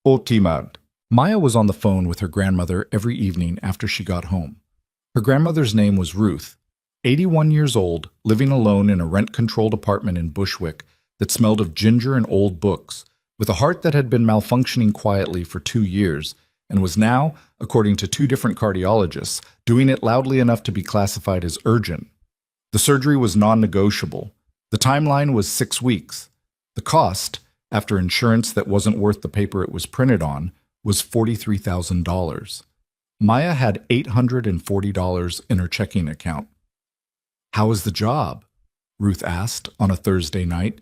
Timad. Maya was on the phone with her grandmother every evening after she got home. Her grandmother's name was Ruth, 81 years old, living alone in a rent-controlled apartment in Bushwick that smelled of ginger and old books, with a heart that had been malfunctioning quietly for 2 years and was now, according to 2 different cardiologists, doing it loudly enough to be classified as urgent. The surgery was non-negotiable. The timeline was 6 weeks. The cost, after insurance that wasn't worth the paper it was printed on, was $43,000. Maya had $840 in her checking account. "How is the job?" Ruth asked on a Thursday night.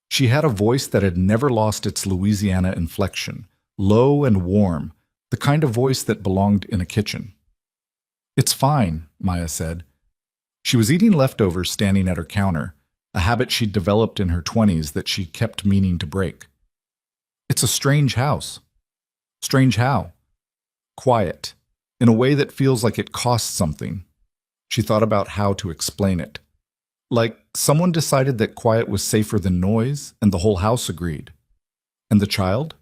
She had a voice that had never lost its Louisiana inflection, low and warm, the kind of voice that belonged in a kitchen. "It's fine," Maya said. She was eating leftovers standing at her counter, a habit she'd developed in her 20s that she kept meaning to break. "It's a strange house." "Strange how?" "Quiet, in a way that feels like it costs something." She thought about how to explain it. Like someone decided that quiet was safer than noise, and the whole house agreed. "And the child?"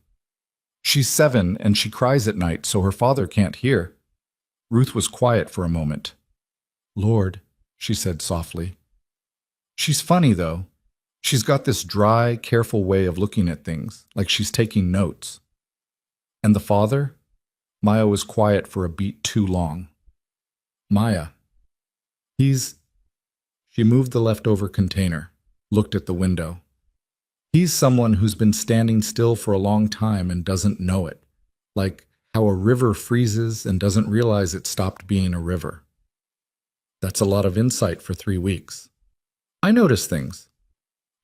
"She's 7, and she cries at night, so her father can't hear." Ruth was quiet for a moment. "Lord," she said softly. "She's funny, though. She's got this dry, careful way of looking at things, like she's taking notes." "And the father?" Maya was quiet for a beat too long. "Maya. He's..." She moved the leftover container, looked at the window. "He's someone who's been standing still for a long time and doesn't know it, like how a river freezes and doesn't realize it stopped being a river." "That's a lot of insight for 3 weeks." "I notice things."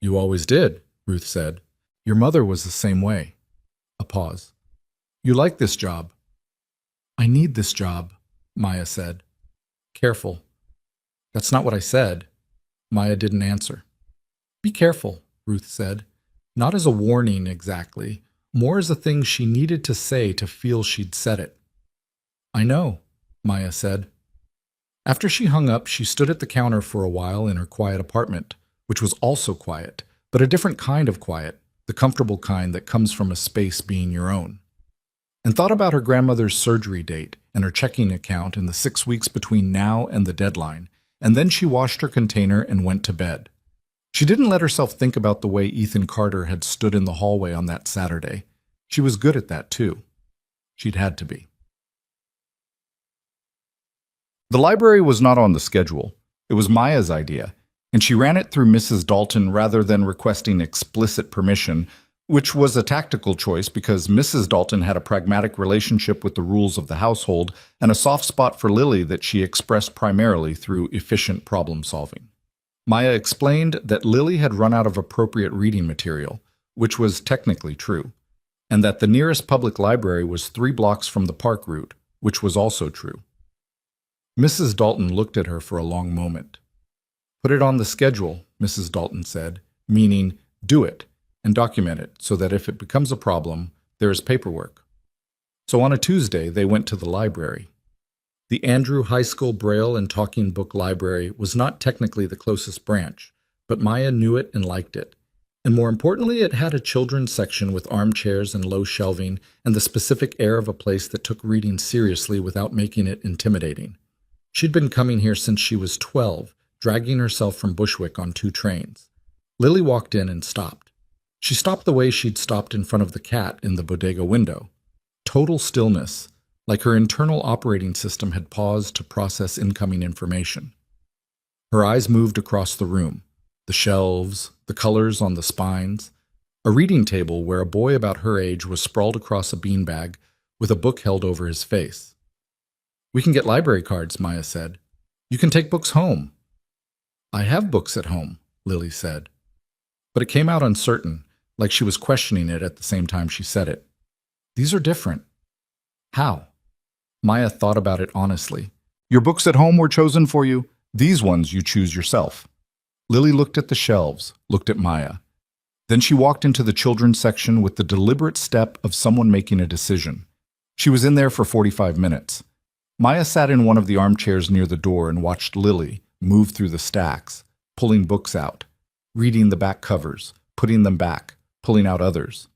"You always did," Ruth said. "Your mother was the same way." A pause. "You like this job?" "I need this job," Maya said. "Careful." "That's not what I said." Maya didn't answer. "Be careful," Ruth said. Not as a warning exactly, more as a thing she needed to say to feel she'd said it. "I know," Maya said. After she hung up, she stood at the counter for a while in her quiet apartment, which was also quiet, but a different kind of quiet, the comfortable kind that comes from a space being your own. And thought about her grandmother's surgery date and her checking account in the 6 weeks between now and the deadline, and then she washed her container and went to bed. She didn't let herself think about the way Ethan Carter had stood in the hallway on that Saturday. She was good at that, too. She'd had to be. The library was not on the schedule. It was Maya's idea, and she ran it through Mrs. Dalton rather than requesting explicit permission, which was a tactical choice because Mrs. Dalton had a pragmatic relationship with the rules of the household and a soft spot for Lily that she expressed primarily through efficient problem-solving. Maya explained that Lily had run out of appropriate reading material, which was technically true, and that the nearest public library was 3 blocks from the park route, which was also true. Mrs. Dalton looked at her for a long moment. "Put it on the schedule," Mrs. Dalton said, meaning do it and document it so that if it becomes a problem, there is paperwork. So on a Tuesday, they went to the library. The Andrew High School Braille and Talking Book Library was not technically the closest branch, but Maya knew it and liked it. And more importantly, it had a children's section with armchairs and low shelving and the specific air of a place that took reading seriously without making it intimidating. She'd been coming here since she was 12, dragging herself from Bushwick on 2 trains. Lily walked in and stopped. She stopped the way she'd stopped in front of the cat in the bodega window. Total stillness, like her internal operating system had paused to process incoming information. Her eyes moved across the room, the shelves, the colors on the spines, a reading table where a boy about her age was sprawled across a beanbag with a book held over his face. "We can get library cards," Maya said. "You can take books home." "I have books at home," Lily said. But it came out uncertain, like she was questioning it at the same time she said it. "These are different." "How?" Maya thought about it honestly. "Your books at home were chosen for you. These ones you choose yourself." Lily looked at the shelves, looked at Maya. Then she walked into the children's section with the deliberate step of someone making a decision. She was in there for 45 minutes. Maya sat in one of the armchairs near the door and watched Lily move through the stacks, pulling books out, reading the back covers, putting them back, pulling out others.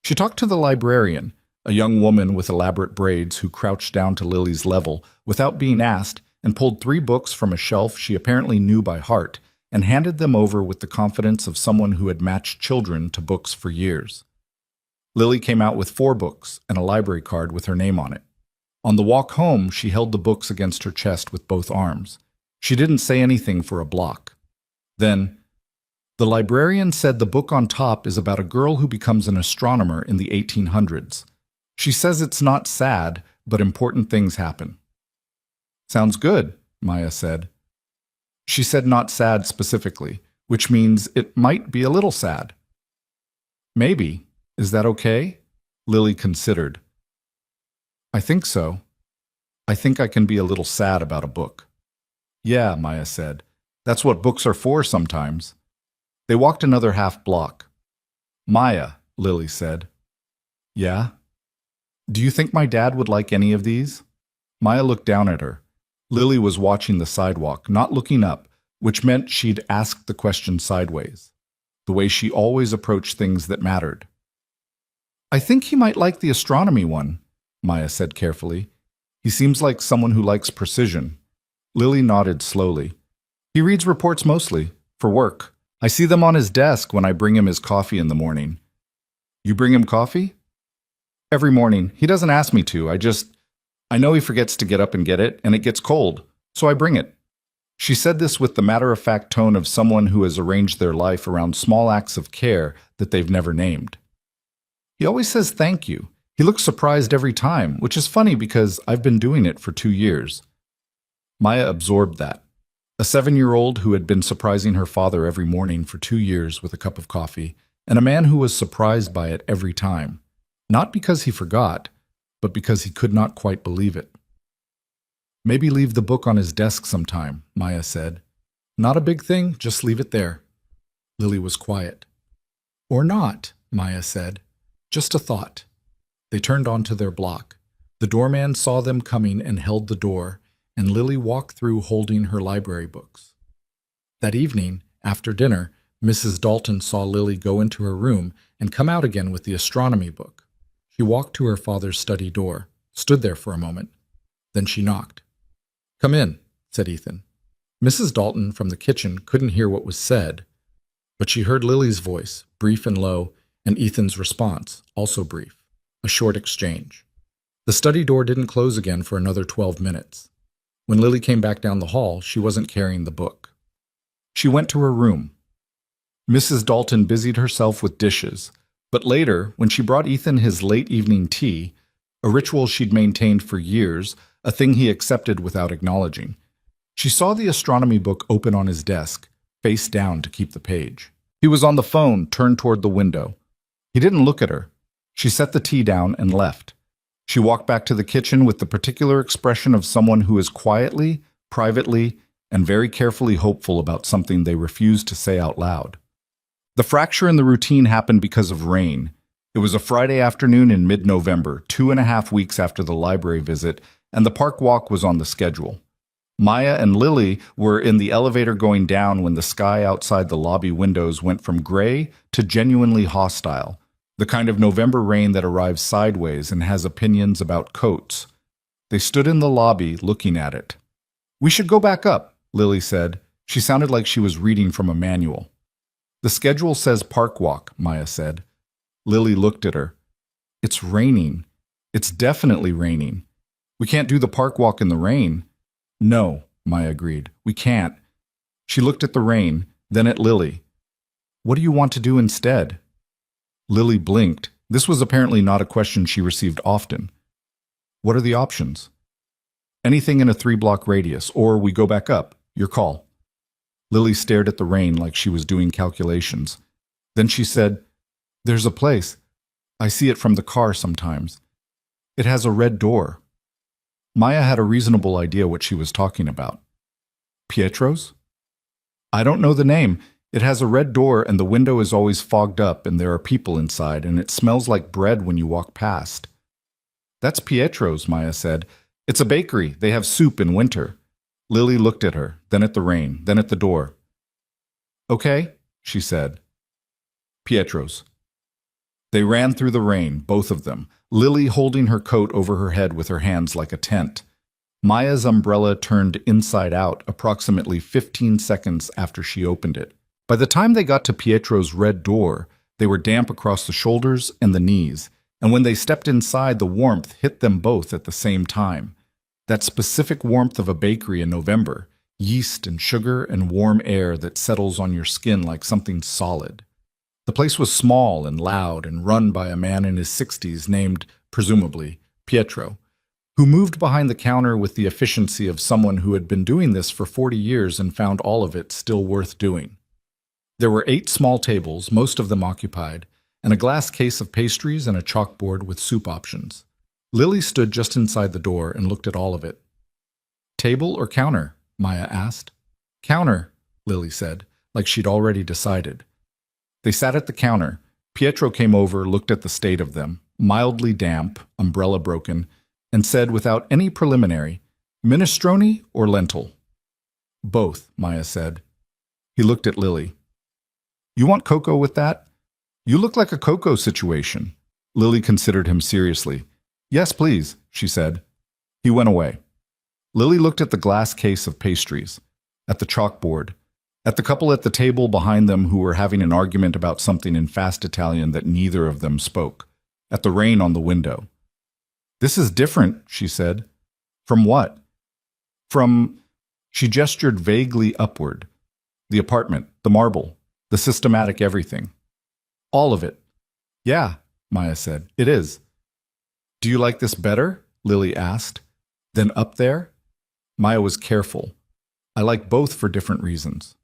She talked to the librarian, a young woman with elaborate braids who crouched down to Lily's level without being asked and pulled 3 books from a shelf she apparently knew by heart and handed them over with the confidence of someone who had matched children to books for years. Lily came out with 4 books and a library card with her name on it. On the walk home, she held the books against her chest with both arms. She didn't say anything for a block. Then, "The librarian said the book on top is about a girl who becomes an astronomer in the 1800s. She says it's not sad, but important things happen." "Sounds good," Maya said. She said not sad specifically, which means it might be a little sad. "Maybe. Is that okay?" Lily considered. "I think so. I think I can be a little sad about a book." "Yeah," Maya said. "That's what books are for sometimes." They walked another half block. "Maya," Lily said. "Yeah?" "Do you think my dad would like any of these?" Maya looked down at her. Lily was watching the sidewalk, not looking up, which meant she'd asked the question sideways, the way she always approached things that mattered. "I think he might like the astronomy one," Maya said carefully. "He seems like someone who likes precision." Lily nodded slowly. "He reads reports mostly, for work. I see them on his desk when I bring him his coffee in the morning." "You bring him coffee?" "Every morning. He doesn't ask me to. I know he forgets to get up and get it, and it gets cold, so I bring it." She said this with the matter-of-fact tone of someone who has arranged their life around small acts of care that they've never named. "He always says thank you. He looks surprised every time, which is funny because I've been doing it for 2 years. Maya absorbed that. A 7-year-old who had been surprising her father every morning for 2 years with a cup of coffee, and a man who was surprised by it every time. Not because he forgot, but because he could not quite believe it. "Maybe leave the book on his desk sometime," Maya said. "Not a big thing, just leave it there." Lily was quiet. "Or not," Maya said. "Just a thought." They turned onto their block. The doorman saw them coming and held the door, and Lily walked through holding her library books. That evening, after dinner, Mrs. Dalton saw Lily go into her room and come out again with the astronomy book. She walked to her father's study door, stood there for a moment. Then she knocked. "Come in," said Ethan. Mrs. Dalton from the kitchen couldn't hear what was said, but she heard Lily's voice, brief and low, and Ethan's response, also brief, a short exchange. The study door didn't close again for another 12 minutes. When Lily came back down the hall, she wasn't carrying the book. She went to her room. Mrs. Dalton busied herself with dishes, but later, when she brought Ethan his late evening tea, a ritual she'd maintained for years, a thing he accepted without acknowledging, she saw the astronomy book open on his desk, face down to keep the page. He was on the phone, turned toward the window. He didn't look at her. She set the tea down and left. She walked back to the kitchen with the particular expression of someone who is quietly, privately, and very carefully hopeful about something they refuse to say out loud. The fracture in the routine happened because of rain. It was a Friday afternoon in mid-November, 2.5 weeks after the library visit, and the park walk was on the schedule. Maya and Lily were in the elevator going down when the sky outside the lobby windows went from gray to genuinely hostile, the kind of November rain that arrives sideways and has opinions about coats. They stood in the lobby looking at it. "We should go back up," Lily said. She sounded like she was reading from a manual. "The schedule says park walk," Maya said. Lily looked at her. "It's raining. It's definitely raining. We can't do the park walk in the rain." "No," Maya agreed. "We can't." She looked at the rain, then at Lily. "What do you want to do instead?" Lily blinked. This was apparently not a question she received often. "What are the options?" "Anything in a 3-block radius, or we go back up. Your call." Lily stared at the rain like she was doing calculations. Then she said, "There's a place. I see it from the car sometimes. It has a red door." Maya had a reasonable idea what she was talking about. "Pietro's?" "I don't know the name. It has a red door and the window is always fogged up and there are people inside and it smells like bread when you walk past." "That's Pietro's," Maya said. "It's a bakery. They have soup in winter." Lily looked at her, then at the rain, then at the door. "Okay," she said. "Pietro's." They ran through the rain, both of them, Lily holding her coat over her head with her hands like a tent. Maya's umbrella turned inside out approximately 15 seconds after she opened it. By the time they got to Pietro's red door, they were damp across the shoulders and the knees, and when they stepped inside, the warmth hit them both at the same time. That specific warmth of a bakery in November, yeast and sugar and warm air that settles on your skin like something solid. The place was small and loud and run by a man in his 60s named, presumably, Pietro, who moved behind the counter with the efficiency of someone who had been doing this for 40 years and found all of it still worth doing. There were 8 small tables, most of them occupied, and a glass case of pastries and a chalkboard with soup options. Lily stood just inside the door and looked at all of it. "Table or counter?" Maya asked. "Counter," Lily said, like she'd already decided. They sat at the counter. Pietro came over, looked at the state of them, mildly damp, umbrella broken, and said without any preliminary, "Minestrone or lentil?" "Both," Maya said. He looked at Lily. "You want cocoa with that?" "You look like a cocoa situation." Lily considered him seriously. "Yes, please," she said. He went away. Lily looked at the glass case of pastries, at the chalkboard, at the couple at the table behind them who were having an argument about something in fast Italian that neither of them spoke, at the rain on the window. "This is different," she said. "From what?" "From—" She gestured vaguely upward. "The apartment, the marble, the systematic everything." "All of it." "Yeah," Maya said, "it is." "Do you like this better?" Lily asked. "Than up there?" Maya was careful. "I like both for different reasons."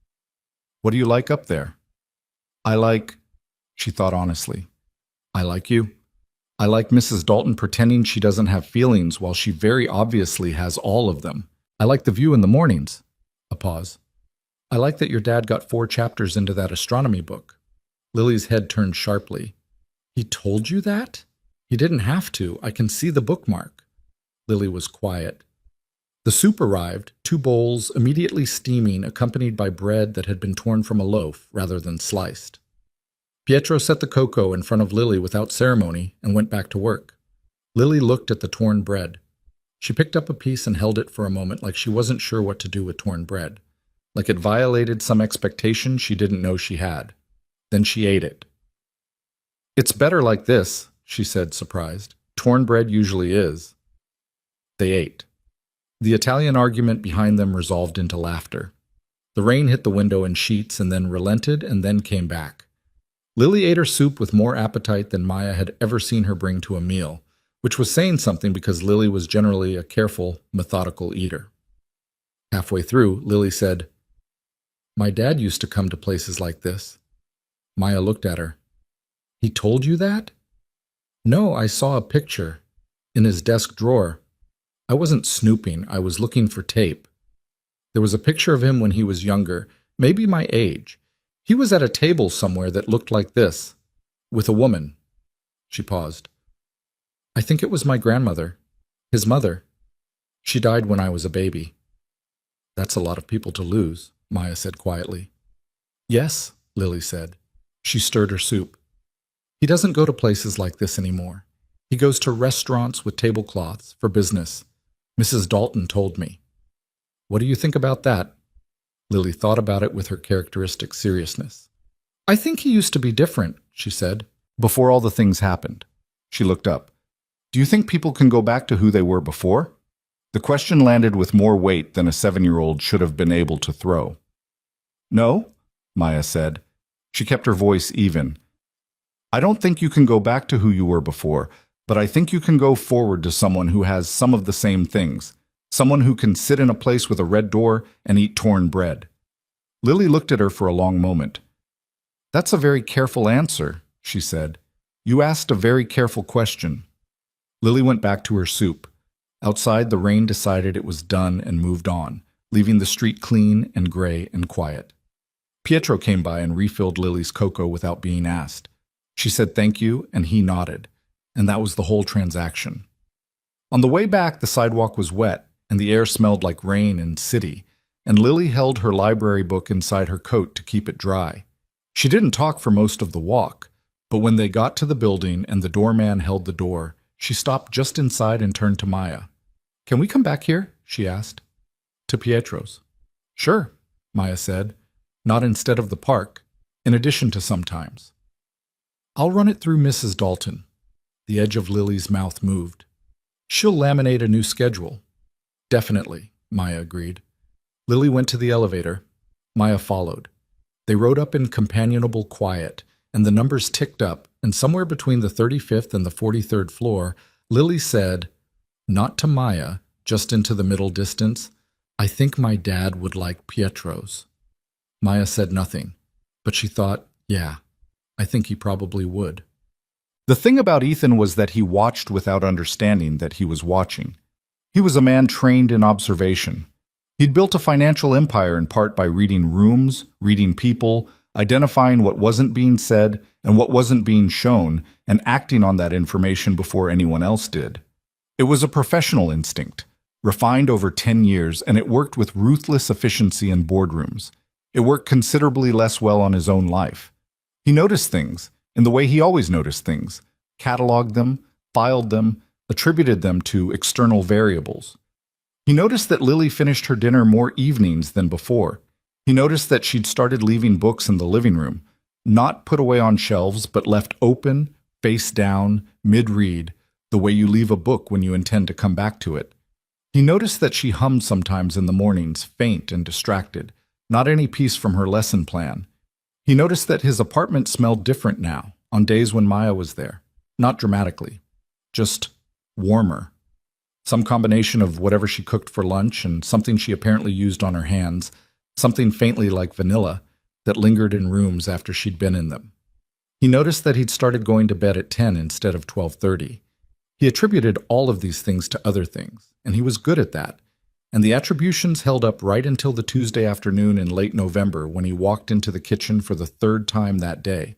"What do you like up there?" "I like—" She thought honestly. "I like you. I like Mrs. Dalton pretending she doesn't have feelings while she very obviously has all of them. I like the view in the mornings." A pause. "I like that your dad got 4 chapters into that astronomy book." Lily's head turned sharply. "He told you that?" "He didn't have to. I can see the bookmark." Lily was quiet. The soup arrived, 2 bowls immediately steaming, accompanied by bread that had been torn from a loaf rather than sliced. Pietro set the cocoa in front of Lily without ceremony and went back to work. Lily looked at the torn bread. She picked up a piece and held it for a moment like she wasn't sure what to do with torn bread, like it violated some expectation she didn't know she had. Then she ate it. "It's better like this," she said, surprised. "Torn bread usually is." They ate. The Italian argument behind them resolved into laughter. The rain hit the window in sheets and then relented and then came back. Lily ate her soup with more appetite than Maya had ever seen her bring to a meal, which was saying something because Lily was generally a careful, methodical eater. Halfway through, Lily said, "My dad used to come to places like this." Maya looked at her. "He told you that?" "No, I saw a picture." In his desk drawer. I wasn't snooping, I was looking for tape. There was a picture of him when he was younger, maybe my age. He was at a table somewhere that looked like this, with a woman. She paused. I think it was my grandmother, his mother. She died when I was a baby. That's a lot of people to lose, Maya said quietly. Yes, Lily said. She stirred her soup. He doesn't go to places like this anymore. He goes to restaurants with tablecloths for business. Mrs. Dalton told me. What do you think about that? Lily thought about it with her characteristic seriousness. I think he used to be different, she said, before all the things happened. She looked up. Do you think people can go back to who they were before? The question landed with more weight than a 7-year-old should have been able to throw. No, Maya said. She kept her voice even. I don't think you can go back to who you were before, but I think you can go forward to someone who has some of the same things. Someone who can sit in a place with a red door and eat torn bread. Lily looked at her for a long moment. That's a very careful answer, she said. You asked a very careful question. Lily went back to her soup. Outside, the rain decided it was done and moved on, leaving the street clean and gray and quiet. Pietro came by and refilled Lily's cocoa without being asked. She said thank you, and he nodded, and that was the whole transaction. On the way back, the sidewalk was wet, and the air smelled like rain and city, and Lily held her library book inside her coat to keep it dry. She didn't talk for most of the walk, but when they got to the building and the doorman held the door, she stopped just inside and turned to Maya. Can we come back here? She asked. To Pietro's. Sure, Maya said. Not instead of the park, in addition to sometimes. I'll run it through Mrs. Dalton. The edge of Lily's mouth moved. She'll laminate a new schedule. Definitely, Maya agreed. Lily went to the elevator. Maya followed. They rode up in companionable quiet, and the numbers ticked up, and somewhere between the 35th and the 43rd floor, Lily said, not to Maya, just into the middle distance, I think my dad would like Pietro's. Maya said nothing, but she thought, yeah, I think he probably would. The thing about Ethan was that he watched without understanding that he was watching. He was a man trained in observation. He'd built a financial empire in part by reading rooms, reading people, identifying what wasn't being said and what wasn't being shown, and acting on that information before anyone else did. It was a professional instinct, refined over 10 years, and it worked with ruthless efficiency in boardrooms. It worked considerably less well on his own life. He noticed things, in the way he always noticed things, cataloged them, filed them, attributed them to external variables. He noticed that Lily finished her dinner more evenings than before. He noticed that she'd started leaving books in the living room, not put away on shelves, but left open, face down, mid-read, the way you leave a book when you intend to come back to it. He noticed that she hummed sometimes in the mornings, faint and distracted, not any piece from her lesson plan. He noticed that his apartment smelled different now, on days when Maya was there. Not dramatically, just warmer. Some combination of whatever she cooked for lunch and something she apparently used on her hands, something faintly like vanilla, that lingered in rooms after she'd been in them. He noticed that he'd started going to bed at 10 instead of 12:30. He attributed all of these things to other things, and he was good at that. And the attributions held up right until the Tuesday afternoon in late November when he walked into the kitchen for the 3rd time that day.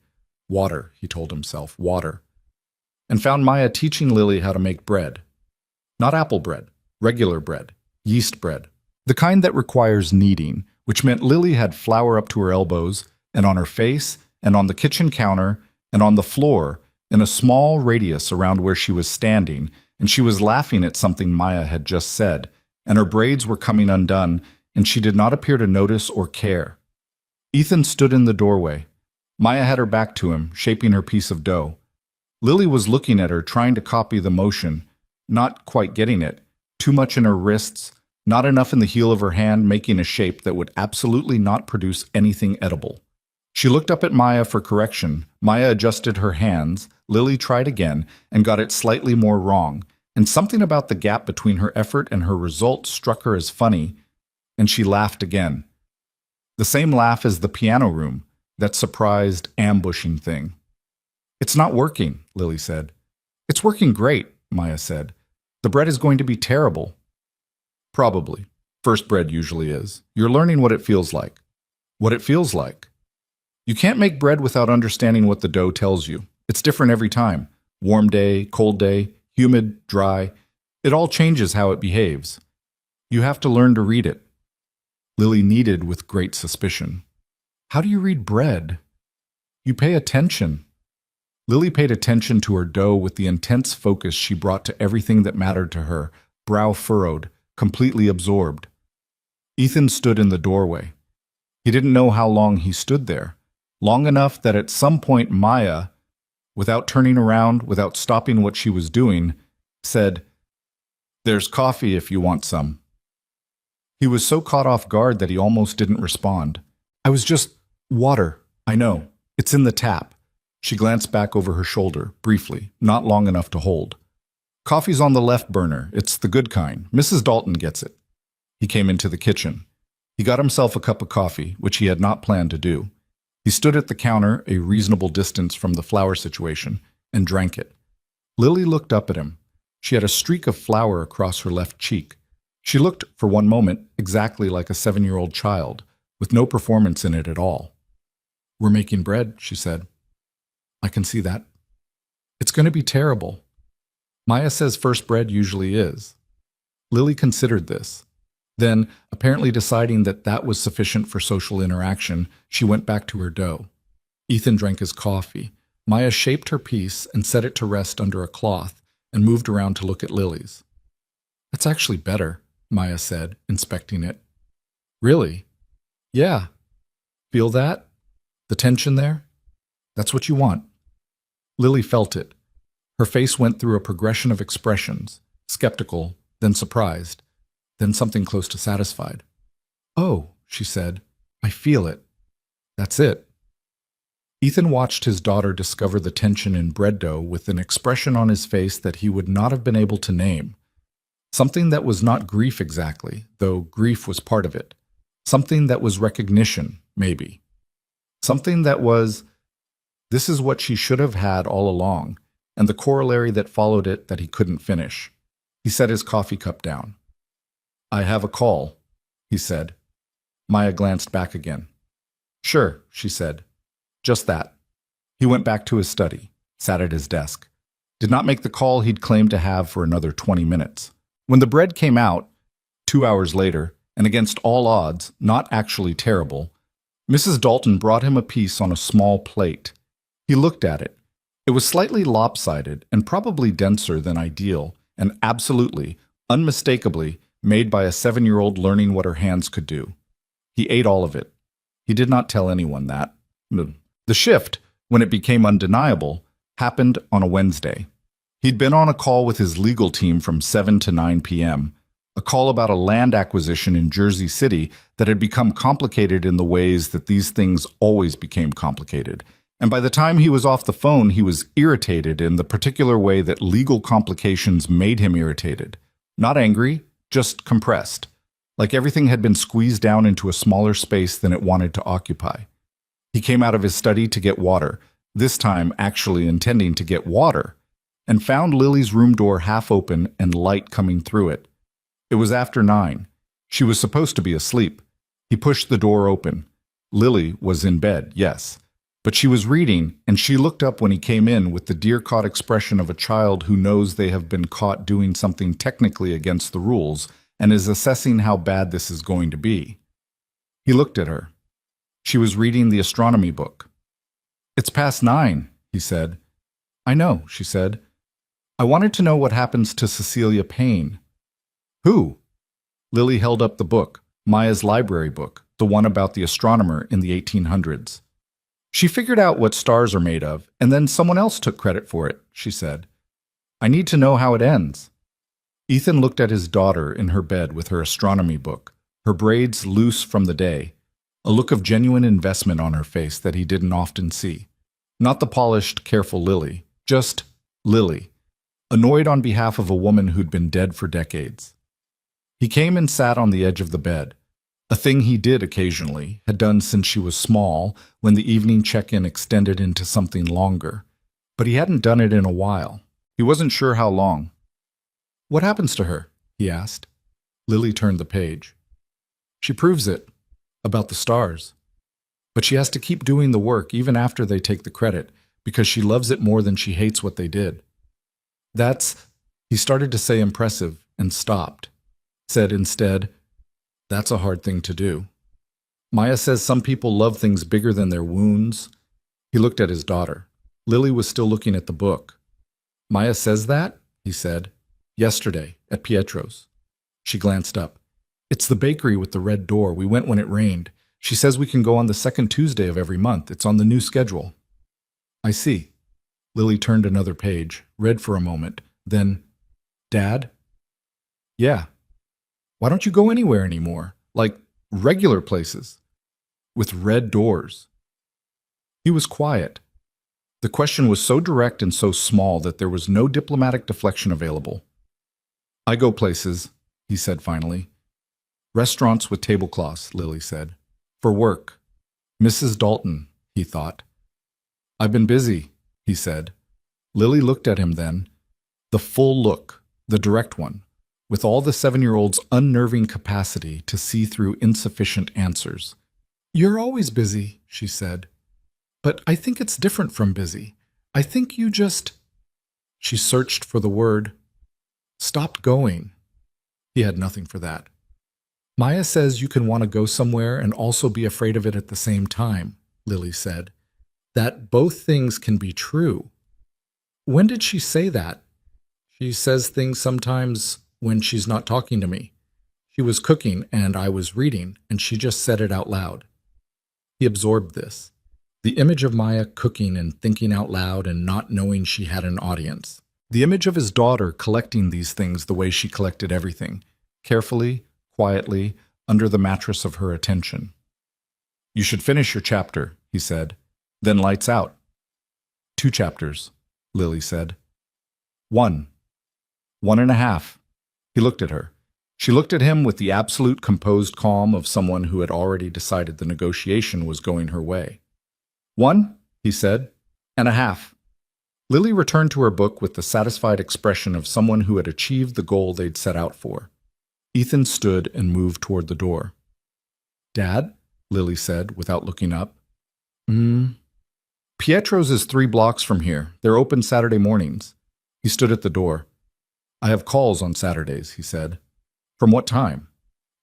Water, he told himself, water. And found Maya teaching Lily how to make bread. Not apple bread, regular bread, yeast bread. The kind that requires kneading, which meant Lily had flour up to her elbows, and on her face, and on the kitchen counter, and on the floor, in a small radius around where she was standing, and she was laughing at something Maya had just said, and her braids were coming undone, and she did not appear to notice or care. Ethan stood in the doorway. Maya had her back to him, shaping her piece of dough. Lily was looking at her, trying to copy the motion, not quite getting it, too much in her wrists, not enough in the heel of her hand, making a shape that would absolutely not produce anything edible. She looked up at Maya for correction. Maya adjusted her hands. Lily tried again and got it slightly more wrong, and something about the gap between her effort and her result struck her as funny, and she laughed again. The same laugh as the piano room, that surprised, ambushing thing. It's not working, Lily said. It's working great, Maya said. The bread is going to be terrible. Probably. First bread usually is. You're learning what it feels like. What it feels like. You can't make bread without understanding what the dough tells you. It's different every time. Warm day, cold day, humid, dry. It all changes how it behaves. You have to learn to read it. Lily kneaded with great suspicion. How do you read bread? You pay attention. Lily paid attention to her dough with the intense focus she brought to everything that mattered to her, brow furrowed, completely absorbed. Ethan stood in the doorway. He didn't know how long he stood there. Long enough that at some point Maya, without turning around, without stopping what she was doing, said, "There's coffee if you want some." He was so caught off guard that he almost didn't respond. "I was just water. I know. It's in the tap." She glanced back over her shoulder, briefly, not long enough to hold. "Coffee's on the left burner. It's the good kind. Mrs. Dalton gets it." He came into the kitchen. He got himself a cup of coffee, which he had not planned to do. He stood at the counter, a reasonable distance from the flour situation, and drank it. Lily looked up at him. She had a streak of flour across her left cheek. She looked, for one moment, exactly like a 7-year-old child, with no performance in it at all. "We're making bread," she said. "I can see that." "It's going to be terrible." Maya says first bread usually is. Lily considered this. Then, apparently deciding that that was sufficient for social interaction, she went back to her dough. Ethan drank his coffee. Maya shaped her piece and set it to rest under a cloth and moved around to look at Lily's. "That's actually better," Maya said, inspecting it. "Really?" "Yeah. Feel that? The tension there? That's what you want." Lily felt it. Her face went through a progression of expressions, skeptical, then surprised, then something close to satisfied. "Oh," she said, "I feel it. That's it." Ethan watched his daughter discover the tension in bread dough with an expression on his face that he would not have been able to name. Something that was not grief exactly, though grief was part of it. Something that was recognition, maybe. Something that was, this is what she should have had all along, and the corollary that followed it that he couldn't finish. He set his coffee cup down. "I have a call," he said. Maya glanced back again. "Sure," she said. Just that. He went back to his study, sat at his desk. Did not make the call he'd claimed to have for another 20 minutes. When the bread came out, 2 hours later, and against all odds, not actually terrible, Mrs. Dalton brought him a piece on a small plate. He looked at it. It was slightly lopsided and probably denser than ideal, and absolutely, unmistakably, made by a 7-year-old learning what her hands could do. He ate all of it. He did not tell anyone that. The shift, when it became undeniable, happened on a Wednesday. He'd been on a call with his legal team from 7 to 9 p.m., a call about a land acquisition in Jersey City that had become complicated in the ways that these things always became complicated. And by the time he was off the phone, he was irritated in the particular way that legal complications made him irritated. Not angry, just compressed, like everything had been squeezed down into a smaller space than it wanted to occupy. He came out of his study to get water, this time actually intending to get water, and found Lily's room door half open and light coming through it. It was after 9. She was supposed to be asleep. He pushed the door open. Lily was in bed, yes, but she was reading, and she looked up when he came in with the deer-caught expression of a child who knows they have been caught doing something technically against the rules and is assessing how bad this is going to be. He looked at her. She was reading the astronomy book. "It's past 9, he said. "I know," she said. "I wanted to know what happens to Cecilia Payne." "Who?" Lily held up the book, Maya's library book, the one about the astronomer in the 1800s. "She figured out what stars are made of, and then someone else took credit for it," she said. "I need to know how it ends." Ethan looked at his daughter in her bed with her astronomy book, her braids loose from the day, a look of genuine investment on her face that he didn't often see. Not the polished, careful Lily, just Lily, annoyed on behalf of a woman who'd been dead for decades. He came and sat on the edge of the bed, a thing he did occasionally, had done since she was small, when the evening check-in extended into something longer. But he hadn't done it in a while. He wasn't sure how long. What happens to her? He asked. Lily turned the page. She proves it. About the stars. But she has to keep doing the work even after they take the credit, because she loves it more than she hates what they did. He started to say impressive and stopped. Said instead, that's a hard thing to do. Maya says some people love things bigger than their wounds. He looked at his daughter. Lily was still looking at the book. Maya says that? He said. Yesterday, at Pietro's. She glanced up. It's the bakery with the red door. We went when it rained. She says we can go on the second Tuesday of every month. It's on the new schedule. I see. Lily turned another page, read for a moment, then, Dad? Yeah. Why don't you go anywhere anymore? Like regular places. With red doors. He was quiet. The question was so direct and so small that there was no diplomatic deflection available. I go places, he said finally. Restaurants with tablecloths, Lily said. For work. Mrs. Dalton, he thought. I've been busy, he said. Lily looked at him then. The full look, the direct one, with all the 7-year-old's unnerving capacity to see through insufficient answers. You're always busy, she said. But I think it's different from busy. I think you just... She searched for the word. Stopped going. He had nothing for that. Maya says you can want to go somewhere and also be afraid of it at the same time, Lily said. That both things can be true. When did she say that? She says things sometimes when she's not talking to me. She was cooking and I was reading, and she just said it out loud. He absorbed this. The image of Maya cooking and thinking out loud and not knowing she had an audience. The image of his daughter collecting these things the way she collected everything, carefully, quietly, under the mattress of her attention. You should finish your chapter, he said. Then lights out. 2 chapters, Lily said. 1. 1.5. He looked at her. She looked at him with the absolute composed calm of someone who had already decided the negotiation was going her way. 1, he said, and a half. Lily returned to her book with the satisfied expression of someone who had achieved the goal they'd set out for. Ethan stood and moved toward the door. Dad? Lily said, without looking up. Pietro's is 3 blocks from here. They're open Saturday mornings. He stood at the door. I have calls on Saturdays, he said. From what time?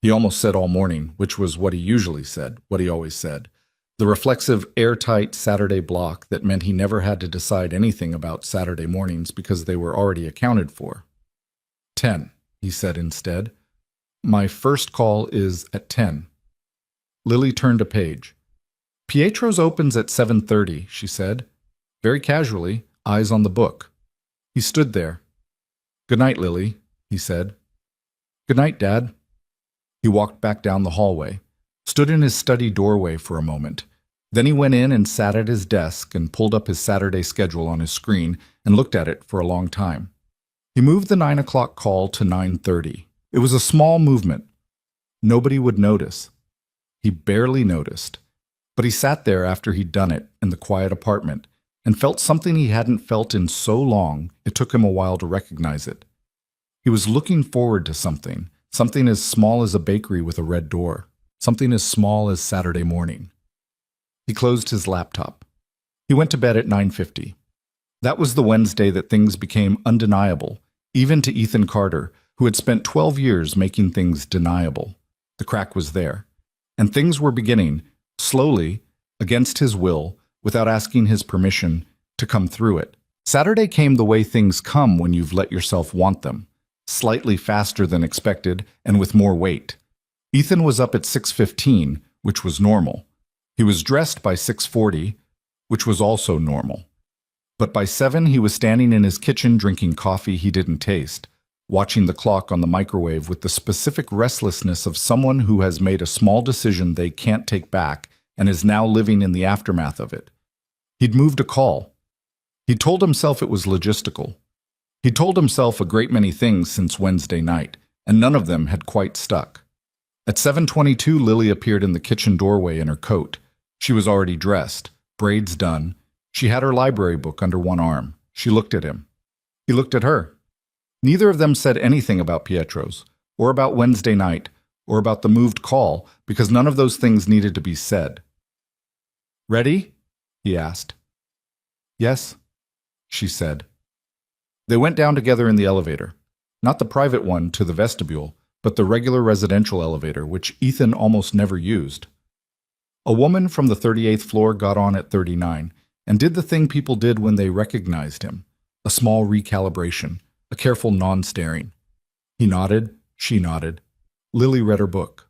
He almost said all morning, which was what he usually said, what he always said. The reflexive, airtight Saturday block that meant he never had to decide anything about Saturday mornings because they were already accounted for. 10, he said instead. My first call is at 10. Lily turned a page. Pietro's opens at 7:30, she said. Very casually, eyes on the book. He stood there. Good night, Lily, he said. Good night, Dad. He walked back down the hallway, stood in his study doorway for a moment. Then he went in and sat at his desk and pulled up his Saturday schedule on his screen and looked at it for a long time. He moved the 9 o'clock call to 9:30. It was a small movement. Nobody would notice. He barely noticed. But he sat there after he'd done it in the quiet apartment and felt something he hadn't felt in so long it took him a while to recognize it. He was looking forward to something as small as a bakery with a red door, something as small as Saturday morning. He closed his laptop. He went to bed at 9:50. That was the Wednesday that things became undeniable, even to Ethan Carter, who had spent 12 years making things deniable. The crack was there, and things were beginning, slowly, against his will, without asking his permission, to come through it. Saturday came the way things come when you've let yourself want them, slightly faster than expected and with more weight. Ethan was up at 6:15, which was normal. He was dressed by 6:40, which was also normal. But by 7, he was standing in his kitchen drinking coffee he didn't taste, watching the clock on the microwave with the specific restlessness of someone who has made a small decision they can't take back and is now living in the aftermath of it. He'd moved a call. He'd told himself it was logistical. He'd told himself a great many things since Wednesday night, and none of them had quite stuck. At 7:22, Lily appeared in the kitchen doorway in her coat. She was already dressed, braids done. She had her library book under one arm. She looked at him. He looked at her. Neither of them said anything about Pietro's, or about Wednesday night, or about the moved call, because none of those things needed to be said. "Ready?" he asked. "Yes," she said. They went down together in the elevator, not the private one to the vestibule, but the regular residential elevator, which Ethan almost never used. A woman from the 38th floor got on at 39 and did the thing people did when they recognized him, a small recalibration, a careful non-staring. He nodded, she nodded. Lily read her book.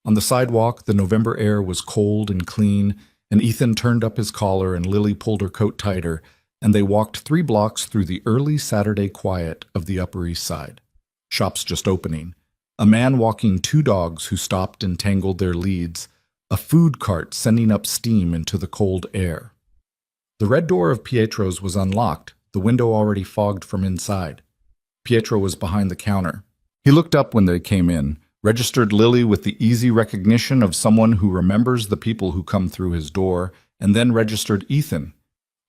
On the sidewalk, the November air was cold and clean, and Ethan turned up his collar and Lily pulled her coat tighter, and they walked 3 blocks through the early Saturday quiet of the Upper East Side. Shops just opening. A man walking 2 dogs who stopped and tangled their leads. A food cart sending up steam into the cold air. The red door of Pietro's was unlocked, the window already fogged from inside. Pietro was behind the counter. He looked up when they came in, registered Lily with the easy recognition of someone who remembers the people who come through his door, and then registered Ethan,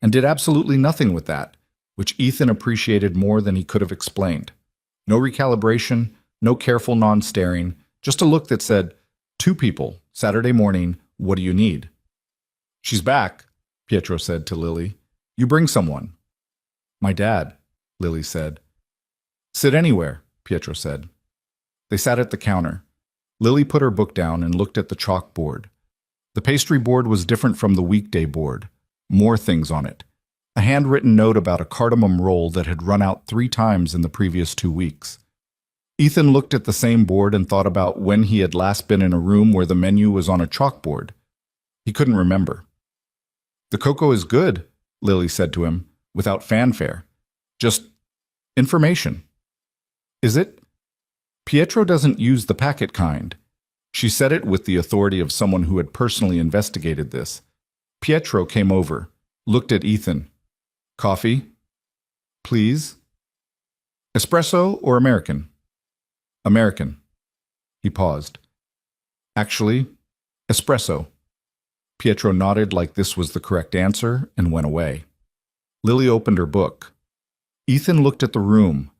and did absolutely nothing with that, which Ethan appreciated more than he could have explained. No recalibration, no careful non-staring, just a look that said, 2 people, Saturday morning, what do you need? "She's back," Pietro said to Lily. "You bring someone." "My dad," Lily said. "Sit anywhere," Pietro said. They sat at the counter. Lily put her book down and looked at the chalkboard. The pastry board was different from the weekday board. More things on it. A handwritten note about a cardamom roll that had run out 3 times in the previous 2 weeks. Ethan looked at the same board and thought about when he had last been in a room where the menu was on a chalkboard. He couldn't remember. "The cocoa is good," Lily said to him, without fanfare. "Just information." "Is it?" "Pietro doesn't use the packet kind." She said it with the authority of someone who had personally investigated this. Pietro came over, looked at Ethan. "Coffee?" "Please." "Espresso or American?" "American." He paused. "Actually, espresso." Pietro nodded like this was the correct answer and went away. Lily opened her book. Ethan looked at the room.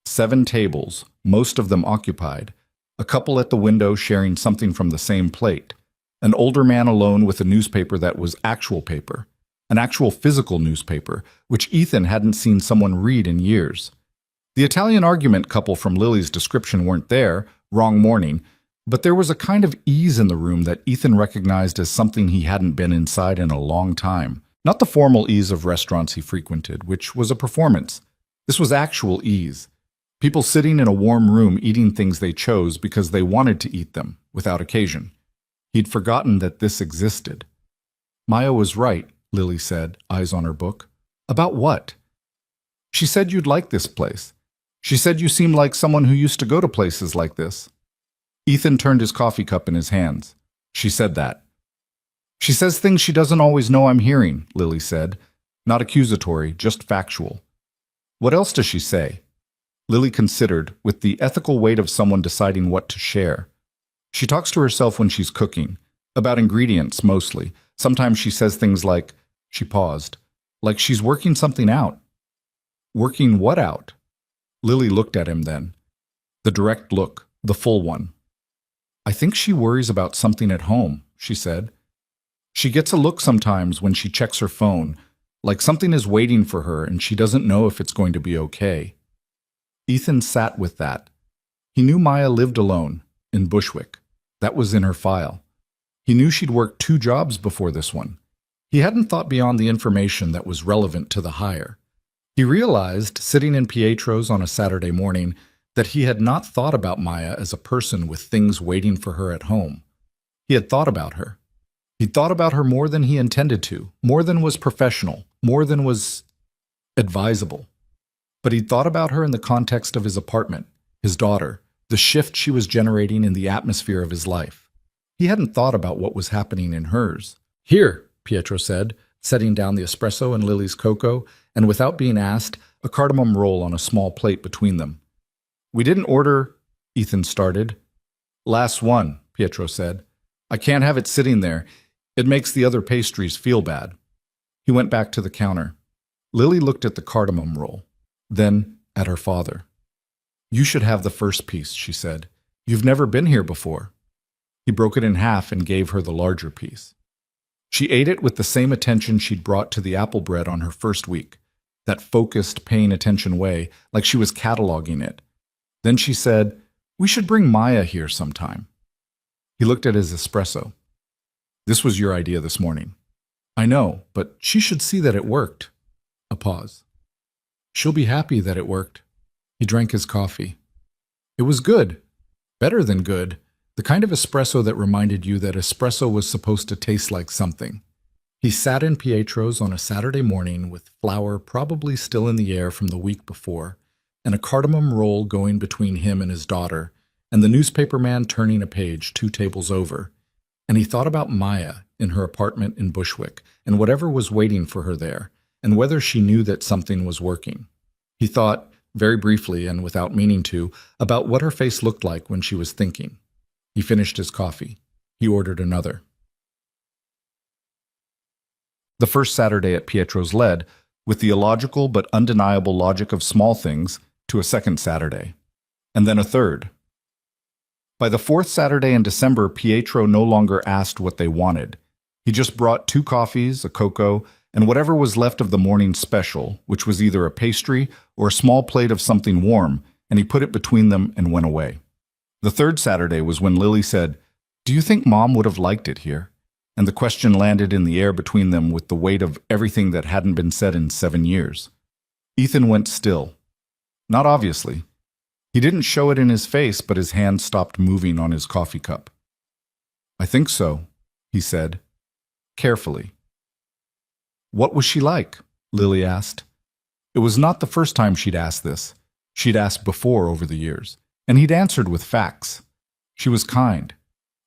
7 tables, most of them occupied. A couple at the window sharing something from the same plate. An older man alone with a newspaper that was actual paper. An actual physical newspaper, which Ethan hadn't seen someone read in years. The Italian argument couple from Lily's description weren't there, wrong morning, but there was a kind of ease in the room that Ethan recognized as something he hadn't been inside in a long time. Not the formal ease of restaurants he frequented, which was a performance. This was actual ease. People sitting in a warm room eating things they chose because they wanted to eat them, without occasion. He'd forgotten that this existed. "Maya was right," Lily said, eyes on her book. "About what?" "She said you'd like this place. She said you seem like someone who used to go to places like this." Ethan turned his coffee cup in his hands. "She said that." "She says things she doesn't always know I'm hearing," Lily said. Not accusatory, just factual. "What else does she say?" Lily considered, with the ethical weight of someone deciding what to share. "She talks to herself when she's cooking, about ingredients mostly. Sometimes she says things like," she paused, "like she's working something out." "Working what out?" Lily looked at him then. The direct look, the full one. "I think she worries about something at home," she said. "She gets a look sometimes when she checks her phone, like something is waiting for her and she doesn't know if it's going to be okay." Ethan sat with that. He knew Maya lived alone, in Bushwick. That was in her file. He knew she'd worked 2 jobs before this one. He hadn't thought beyond the information that was relevant to the hire. He realized, sitting in Pietro's on a Saturday morning, that he had not thought about Maya as a person with things waiting for her at home. He had thought about her. He'd thought about her more than he intended to, more than was professional, more than was advisable. But he'd thought about her in the context of his apartment, his daughter, the shift she was generating in the atmosphere of his life. He hadn't thought about what was happening in hers. "Here," Pietro said, setting down the espresso and Lily's cocoa, and without being asked, a cardamom roll on a small plate between them. "We didn't order," Ethan started. "Last one," Pietro said. "I can't have it sitting there. It makes the other pastries feel bad." He went back to the counter. Lily looked at the cardamom roll, then at her father. You should have the first piece, she said. You've never been here before. He broke it in half and gave her the larger piece. She ate it with the same attention she'd brought to the apple bread on her first week, that focused, paying attention way, like she was cataloging it. Then she said, "We should bring Maya here sometime." He looked at his espresso. "This was your idea this morning." "I know, but she should see that it worked." A pause. "She'll be happy that it worked." He drank his coffee. "It was good. Better than good. The kind of espresso that reminded you that espresso was supposed to taste like something." He sat in Pietro's on a Saturday morning with flour probably still in the air from the week before, and a cardamom roll going between him and his daughter, and the newspaper man turning a page 2 tables over. And he thought about Maya in her apartment in Bushwick, and whatever was waiting for her there, and whether she knew that something was working. He thought, very briefly and without meaning to, about what her face looked like when she was thinking. He finished his coffee. He ordered another. The first Saturday at Pietro's led, with the illogical but undeniable logic of small things, to a second Saturday, and then a third. By the fourth Saturday in December, Pietro no longer asked what they wanted. He just brought 2 coffees, a cocoa, and whatever was left of the morning special, which was either a pastry or a small plate of something warm, and he put it between them and went away. The third Saturday was when Lily said, "Do you think Mom would have liked it here?" And the question landed in the air between them with the weight of everything that hadn't been said in 7 years. Ethan went still. Not obviously. He didn't show it in his face, but his hand stopped moving on his coffee cup. "I think so," he said, carefully. "What was she like?" Lily asked. It was not the first time she'd asked this. She'd asked before over the years, and he'd answered with facts. She was kind.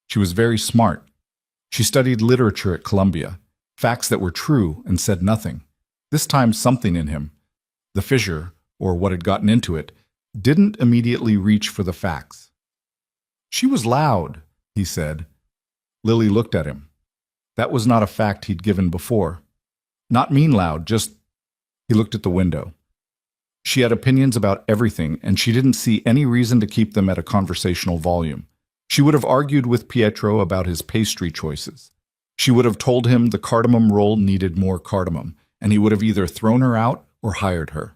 She was very smart. She studied literature at Columbia, facts that were true and said nothing. This time something in him, the fissure, or what had gotten into it, didn't immediately reach for the facts. "She was loud," he said. Lily looked at him. That was not a fact he'd given before. Not mean loud, just... He looked at the window. She had opinions about everything, and she didn't see any reason to keep them at a conversational volume. She would have argued with Pietro about his pastry choices. She would have told him the cardamom roll needed more cardamom, and he would have either thrown her out or hired her.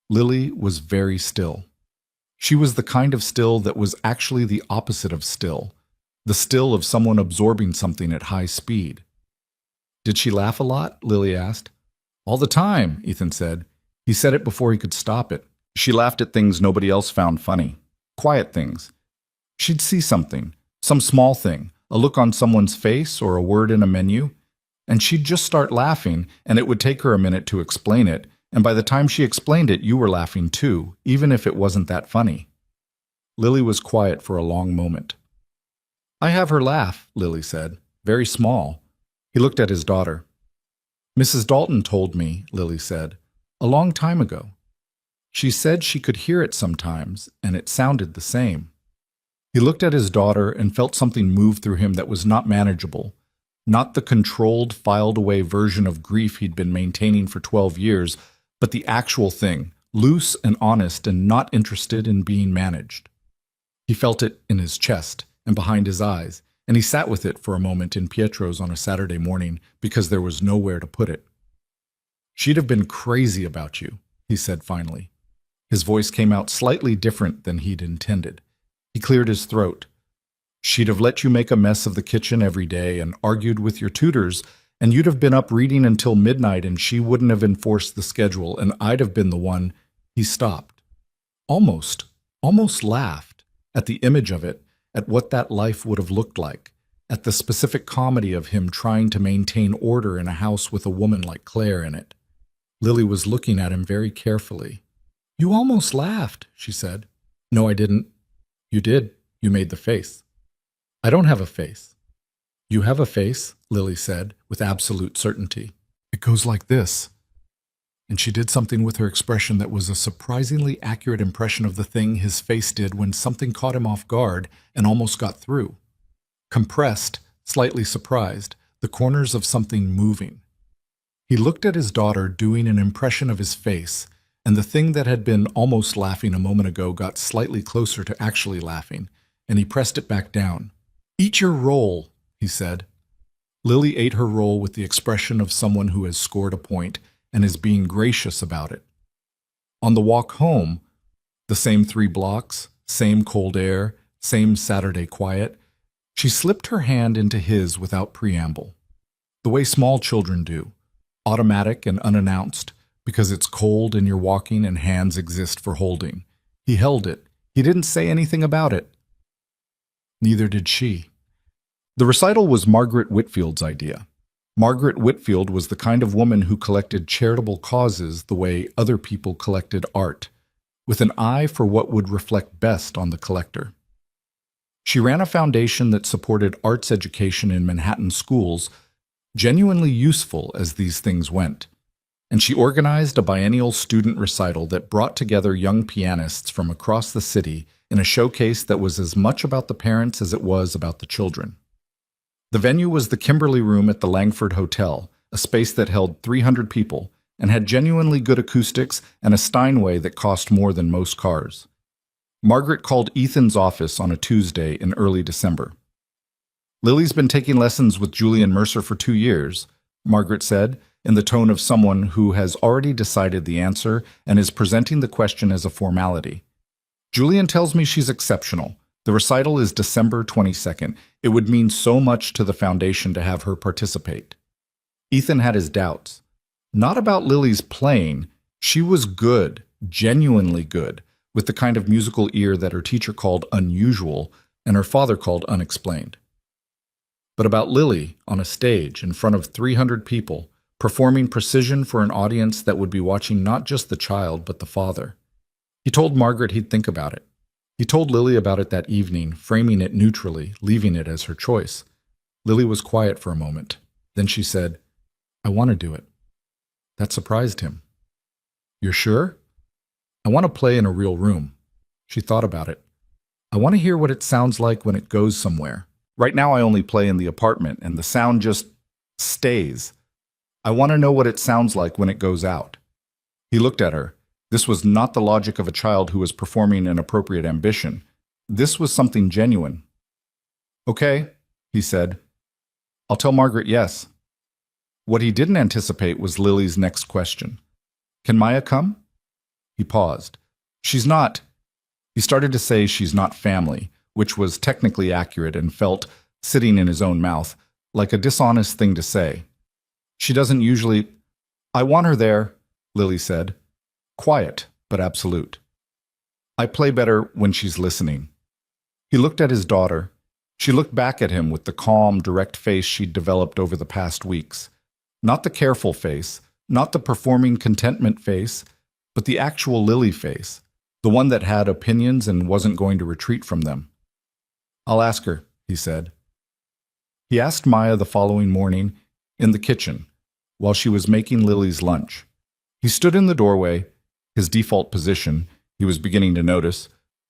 Lily was very still. She was the kind of still that was actually the opposite of still, the still of someone absorbing something at high speed. "Did she laugh a lot?" Lily asked. "All the time," Ethan said. He said it before he could stop it. She laughed at things nobody else found funny. Quiet things. She'd see something, some small thing, a look on someone's face or a word in a menu, and she'd just start laughing, and it would take her a minute to explain it, and by the time she explained it, you were laughing too, even if it wasn't that funny. Lily was quiet for a long moment. "I have her laugh," Lily said, "very small." He looked at his daughter. "Mrs. Dalton told me," Lily said, "a long time ago. She said she could hear it sometimes, and it sounded the same." He looked at his daughter and felt something move through him that was not manageable, not the controlled, filed-away version of grief he'd been maintaining for 12 years, but the actual thing, loose and honest and not interested in being managed. He felt it in his chest and behind his eyes, and he sat with it for a moment in Pietro's on a Saturday morning because there was nowhere to put it. "She'd have been crazy about you," he said finally. His voice came out slightly different than he'd intended. He cleared his throat. "She'd have let you make a mess of the kitchen every day and argued with your tutors, and you'd have been up reading until midnight and she wouldn't have enforced the schedule, and I'd have been the one." He stopped. Almost laughed at the image of it, at what that life would have looked like, at the specific comedy of him trying to maintain order in a house with a woman like Claire in it. Lily was looking at him very carefully. "You almost laughed," she said. "No, I didn't." "You did. You made the face." "I don't have a face." "You have a face," Lily said, with absolute certainty. "It goes like this." And she did something with her expression that was a surprisingly accurate impression of the thing his face did when something caught him off guard and almost got through. Compressed, slightly surprised, the corners of something moving. He looked at his daughter doing an impression of his face, and the thing that had been almost laughing a moment ago got slightly closer to actually laughing, and he pressed it back down. "Eat your roll," he said. Lily ate her roll with the expression of someone who has scored a point and is being gracious about it. On the walk home, the same 3 blocks, same cold air, same Saturday quiet, she slipped her hand into his without preamble. The way small children do, automatic and unannounced, because it's cold and you're walking and hands exist for holding. He held it. He didn't say anything about it. Neither did she. The recital was Margaret Whitfield's idea. Margaret Whitfield was the kind of woman who collected charitable causes the way other people collected art, with an eye for what would reflect best on the collector. She ran a foundation that supported arts education in Manhattan schools, genuinely useful as these things went. And she organized a biennial student recital that brought together young pianists from across the city in a showcase that was as much about the parents as it was about the children. The venue was the Kimberly Room at the Langford Hotel, a space that held 300 people and had genuinely good acoustics and a Steinway that cost more than most cars. Margaret called Ethan's office on a Tuesday in early December. "Lily's been taking lessons with Julian Mercer for 2 years, Margaret said, in the tone of someone who has already decided the answer and is presenting the question as a formality. "Julian tells me she's exceptional. The recital is December 22nd. It would mean so much to the foundation to have her participate." Ethan had his doubts. Not about Lily's playing. She was good, genuinely good, with the kind of musical ear that her teacher called unusual and her father called unexplained. But about Lily on a stage in front of 300 people, performing precision for an audience that would be watching not just the child, but the father. He told Margaret he'd think about it. He told Lily about it that evening, framing it neutrally, leaving it as her choice. Lily was quiet for a moment. Then she said, "I want to do it." That surprised him. "You're sure?" "I want to play in a real room." She thought about it. "I want to hear what it sounds like when it goes somewhere. Right now I only play in the apartment, and the sound just stays. I want to know what it sounds like when it goes out." He looked at her. This was not the logic of a child who was performing an appropriate ambition. This was something genuine. "Okay," he said. "I'll tell Margaret yes." What he didn't anticipate was Lily's next question. "Can Maya come?" He paused. "She's not—" He started to say she's not family, which was technically accurate and felt, sitting in his own mouth, like a dishonest thing to say. "She doesn't usually—" "I want her there," Lily said. Quiet, but absolute. "I play better when she's listening." He looked at his daughter. She looked back at him with the calm, direct face she'd developed over the past weeks. Not the careful face, not the performing contentment face, but the actual Lily face, the one that had opinions and wasn't going to retreat from them. "I'll ask her," he said. He asked Maya the following morning, in the kitchen, while she was making Lily's lunch. He stood in the doorway, his default position, he was beginning to notice,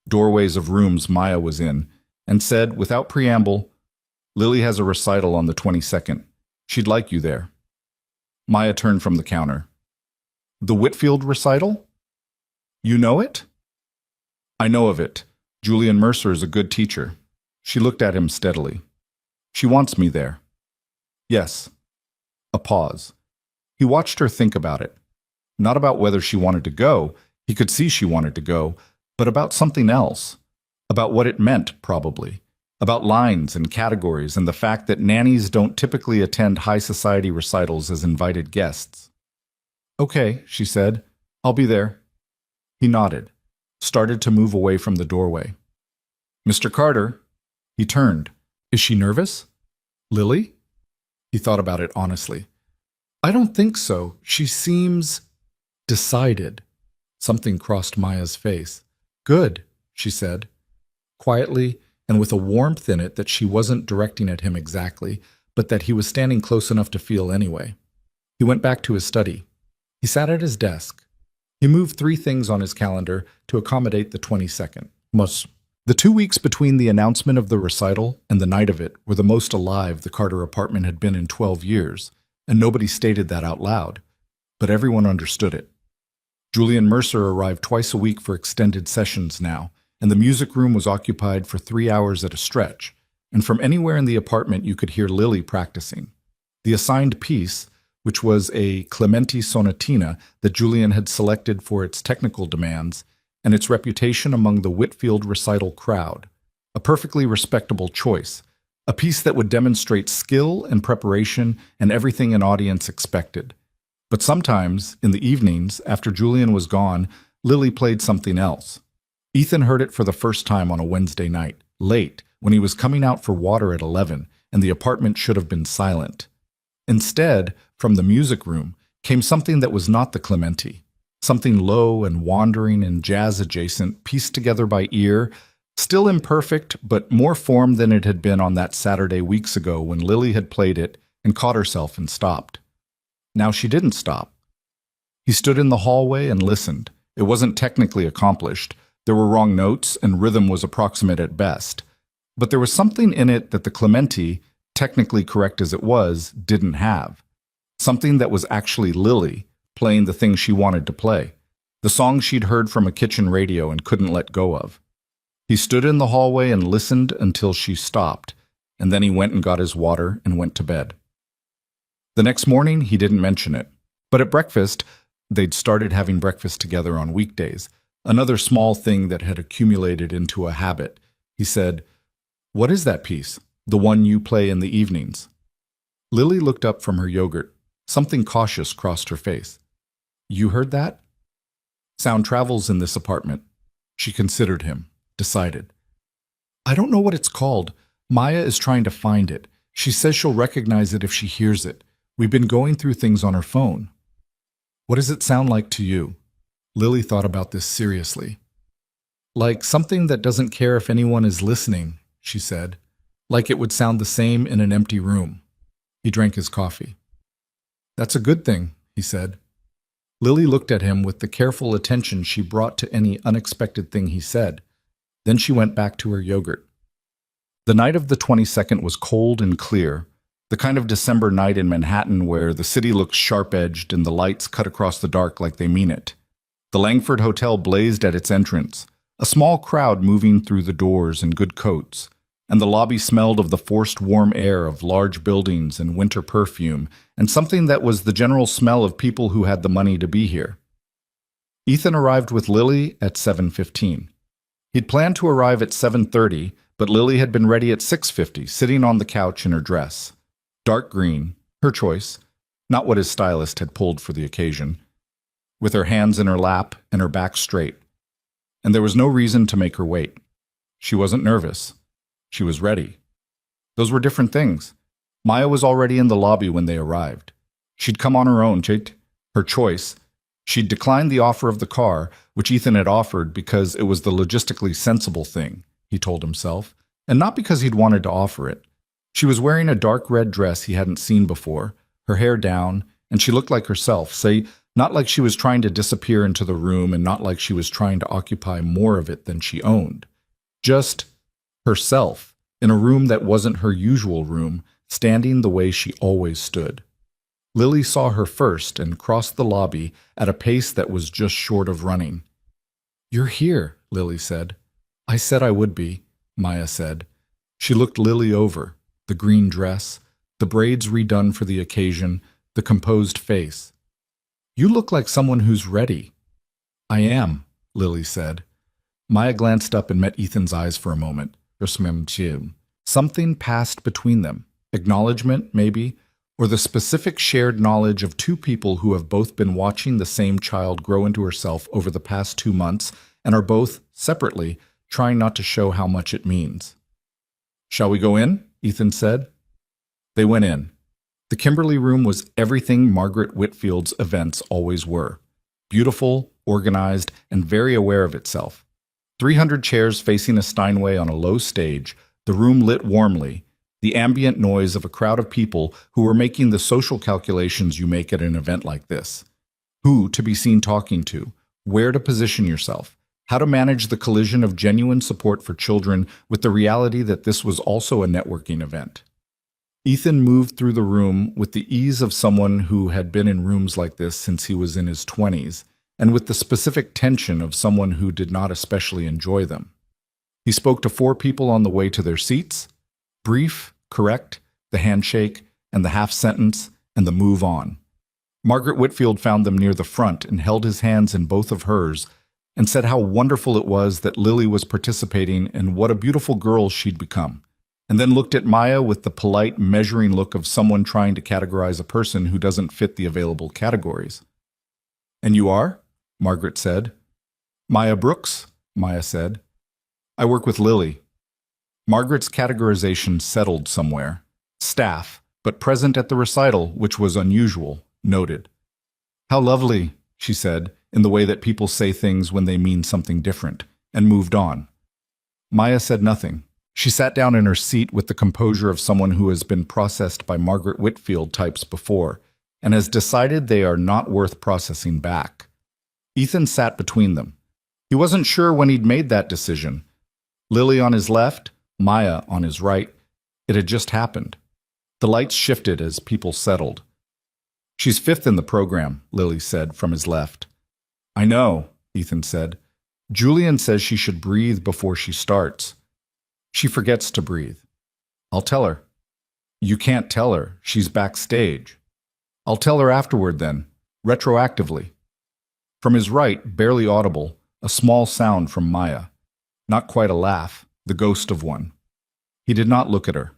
doorways of rooms Maya was in, and said, without preamble, "Lily has a recital on the 22nd. She'd like you there." Maya turned from the counter. "The Whitfield recital? You know it?" "I know of it. Julian Mercer is a good teacher." She looked at him steadily. "She wants me there." "Yes." A pause. He watched her think about it. Not about whether she wanted to go, he could see she wanted to go, but about something else. About what it meant, probably. About lines and categories and the fact that nannies don't typically attend high society recitals as invited guests. "Okay," she said. "I'll be there." He nodded, started to move away from the doorway. "Mr. Carter." He turned. "Is she nervous?" "Lily?" He thought about it honestly. "I don't think so. She seems decided." Something crossed Maya's face. "Good," she said, quietly and with a warmth in it that she wasn't directing at him exactly, but that he was standing close enough to feel anyway. He went back to his study. He sat at his desk. He moved 3 things on his calendar to accommodate the 22nd. The 2 weeks between the announcement of the recital and the night of it were the most alive the Carter apartment had been in 12 years, and nobody stated that out loud, but everyone understood it. Julian Mercer arrived twice a week for extended sessions now, and the music room was occupied for 3 hours at a stretch, and from anywhere in the apartment you could hear Lily practicing. The assigned piece, which was a Clementi sonatina that Julian had selected for its technical demands and its reputation among the Whitfield recital crowd, a perfectly respectable choice, a piece that would demonstrate skill and preparation and everything an audience expected. But sometimes, in the evenings, after Julian was gone, Lily played something else. Ethan heard it for the first time on a Wednesday night, late, when he was coming out for water at 11, and the apartment should have been silent. Instead, from the music room, came something that was not the Clementi, something low and wandering and jazz-adjacent, pieced together by ear, still imperfect, but more formed than it had been on that Saturday weeks ago when Lily had played it and caught herself and stopped. Now she didn't stop. He stood in the hallway and listened. It wasn't technically accomplished. There were wrong notes, and rhythm was approximate at best. But there was something in it that the Clementi, technically correct as it was, didn't have. Something that was actually Lily, playing the thing she wanted to play, the song she'd heard from a kitchen radio and couldn't let go of. He stood in the hallway and listened until she stopped, and then he went and got his water and went to bed. The next morning, he didn't mention it. But at breakfast, they'd started having breakfast together on weekdays, another small thing that had accumulated into a habit. He said, "What is that piece? The one you play in the evenings?" Lily looked up from her yogurt. Something cautious crossed her face. "You heard that?" "Sound travels in this apartment." She considered him, decided. "I don't know what it's called. Maya is trying to find it. She says she'll recognize it if she hears it. We've been going through things on her phone." "What does it sound like to you?" Lily thought about this seriously. "Like something that doesn't care if anyone is listening," she said. "Like it would sound the same in an empty room." He drank his coffee. "That's a good thing," he said. Lily looked at him with the careful attention she brought to any unexpected thing he said. Then she went back to her yogurt. The night of the 22nd was cold and clear, the kind of December night in Manhattan where the city looks sharp-edged and the lights cut across the dark like they mean it. The Langford Hotel blazed at its entrance, a small crowd moving through the doors in good coats, and the lobby smelled of the forced warm air of large buildings and winter perfume, and something that was the general smell of people who had the money to be here. Ethan arrived with Lily at 7:15. He'd planned to arrive at 7:30, but Lily had been ready at 6:50, sitting on the couch in her dress. Dark green, her choice, not what his stylist had pulled for the occasion, with her hands in her lap and her back straight. And there was no reason to make her wait. She wasn't nervous. She was ready. Those were different things. Maya was already in the lobby when they arrived. She'd come on her own, her choice. She'd declined the offer of the car, which Ethan had offered because it was the logistically sensible thing, he told himself, and not because he'd wanted to offer it. She was wearing a dark red dress he hadn't seen before, her hair down, and she looked like herself, say, not like she was trying to disappear into the room and not like she was trying to occupy more of it than she owned. Just herself, in a room that wasn't her usual room, standing the way she always stood. Lily saw her first and crossed the lobby at a pace that was just short of running. "You're here," Lily said. "I said I would be," Maya said. She looked Lily over, the green dress, the braids redone for the occasion, the composed face. "You look like someone who's ready." "I am," Lily said. Maya glanced up and met Ethan's eyes for a moment. Something passed between them. Acknowledgement, maybe, or the specific shared knowledge of two people who have both been watching the same child grow into herself over the past 2 months and are both, separately, trying not to show how much it means. "Shall we go in?" Ethan said. They went in. The Kimberly room was everything Margaret Whitfield's events always were. Beautiful, organized, and very aware of itself. 300 chairs facing a Steinway on a low stage, the room lit warmly, the ambient noise of a crowd of people who were making the social calculations you make at an event like this. Who to be seen talking to, where to position yourself, how to manage the collision of genuine support for children with the reality that this was also a networking event. Ethan moved through the room with the ease of someone who had been in rooms like this since he was in his 20s, and with the specific tension of someone who did not especially enjoy them. He spoke to 4 people on the way to their seats: brief, correct, the handshake, and the half sentence, and the move on. Margaret Whitfield found them near the front and held his hands in both of hers and said how wonderful it was that Lily was participating and what a beautiful girl she'd become, and then looked at Maya with the polite, measuring look of someone trying to categorize a person who doesn't fit the available categories. "And you are?" Margaret said. "Maya Brooks," Maya said. "I work with Lily." Margaret's categorization settled somewhere. Staff, but present at the recital, which was unusual, noted. "How lovely," she said, in the way that people say things when they mean something different, and moved on. Maya said nothing. She sat down in her seat with the composure of someone who has been processed by Margaret Whitfield types before, and has decided they are not worth processing back. Ethan sat between them. He wasn't sure when he'd made that decision. Lily on his left, Maya on his right. It had just happened. The lights shifted as people settled. "She's 5th in the program," Lily said from his left. "I know," Ethan said. "Julian says she should breathe before she starts. She forgets to breathe. I'll tell her." "You can't tell her. She's backstage." "I'll tell her afterward then, retroactively." From his right, barely audible, a small sound from Maya. Not quite a laugh, the ghost of one. He did not look at her.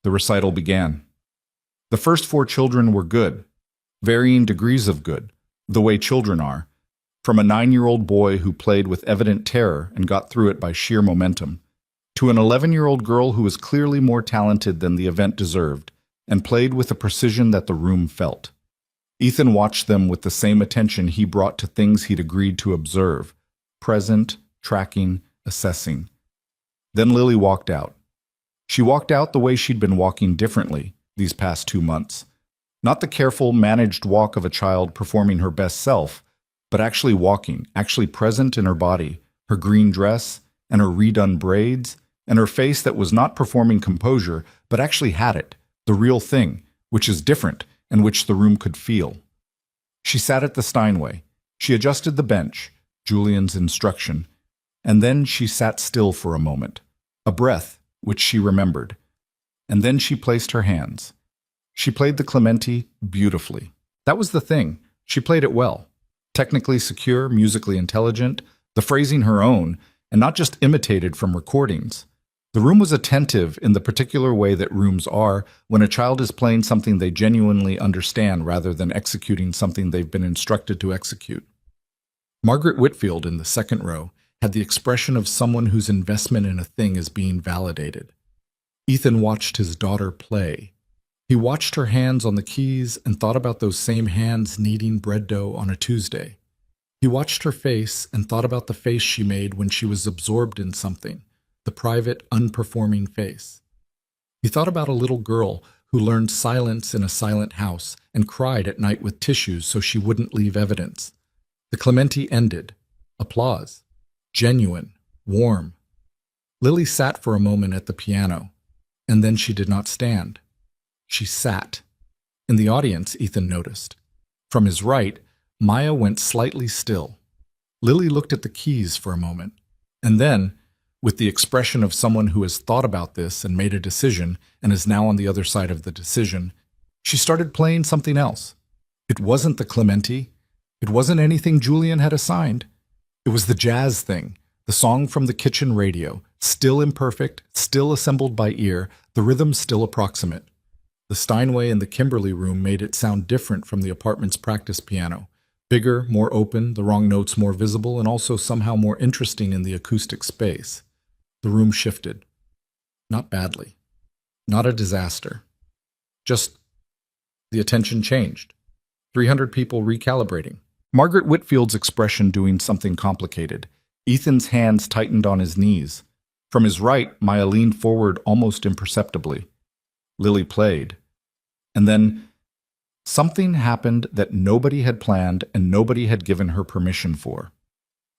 The recital began. The first 4 children were good, varying degrees of good, the way children are, from a 9-year-old boy who played with evident terror and got through it by sheer momentum, to an 11-year-old girl who was clearly more talented than the event deserved and played with a precision that the room felt. Ethan watched them with the same attention he brought to things he'd agreed to observe, present, tracking, assessing. Then Lily walked out. She walked out the way she'd been walking differently these past 2 months. Not the careful, managed walk of a child performing her best self, but actually walking, actually present in her body, her green dress, and her redone braids, and her face that was not performing composure, but actually had it, the real thing, which is different, and which the room could feel. She sat at the Steinway. She adjusted the bench, Julian's instruction, and then she sat still for a moment, a breath, which she remembered. And then she placed her hands. She played the Clementi beautifully. That was the thing. She played it well. Technically secure, musically intelligent, the phrasing her own, and not just imitated from recordings. The room was attentive in the particular way that rooms are when a child is playing something they genuinely understand rather than executing something they've been instructed to execute. Margaret Whitfield in the second row had the expression of someone whose investment in a thing is being validated. Ethan watched his daughter play. He watched her hands on the keys and thought about those same hands kneading bread dough on a Tuesday. He watched her face and thought about the face she made when she was absorbed in something, the private, unperforming face. He thought about a little girl who learned silence in a silent house and cried at night with tissues so she wouldn't leave evidence. The Clementi ended. Applause. Genuine. Warm. Lily sat for a moment at the piano, and then she did not stand. She sat. In the audience, Ethan noticed. From his right, Maya went slightly still. Lily looked at the keys for a moment, and then, with the expression of someone who has thought about this and made a decision and is now on the other side of the decision, she started playing something else. It wasn't the Clementi. It wasn't anything Julian had assigned. It was the jazz thing, the song from the kitchen radio, still imperfect, still assembled by ear, the rhythm still approximate. The Steinway in the Kimberly room made it sound different from the apartment's practice piano. Bigger, more open, the wrong notes more visible, and also somehow more interesting in the acoustic space. The room shifted. Not badly. Not a disaster. Just the attention changed. 300 people recalibrating. Margaret Whitfield's expression doing something complicated. Ethan's hands tightened on his knees. From his right, Maya leaned forward almost imperceptibly. Lily played. And then something happened that nobody had planned and nobody had given her permission for.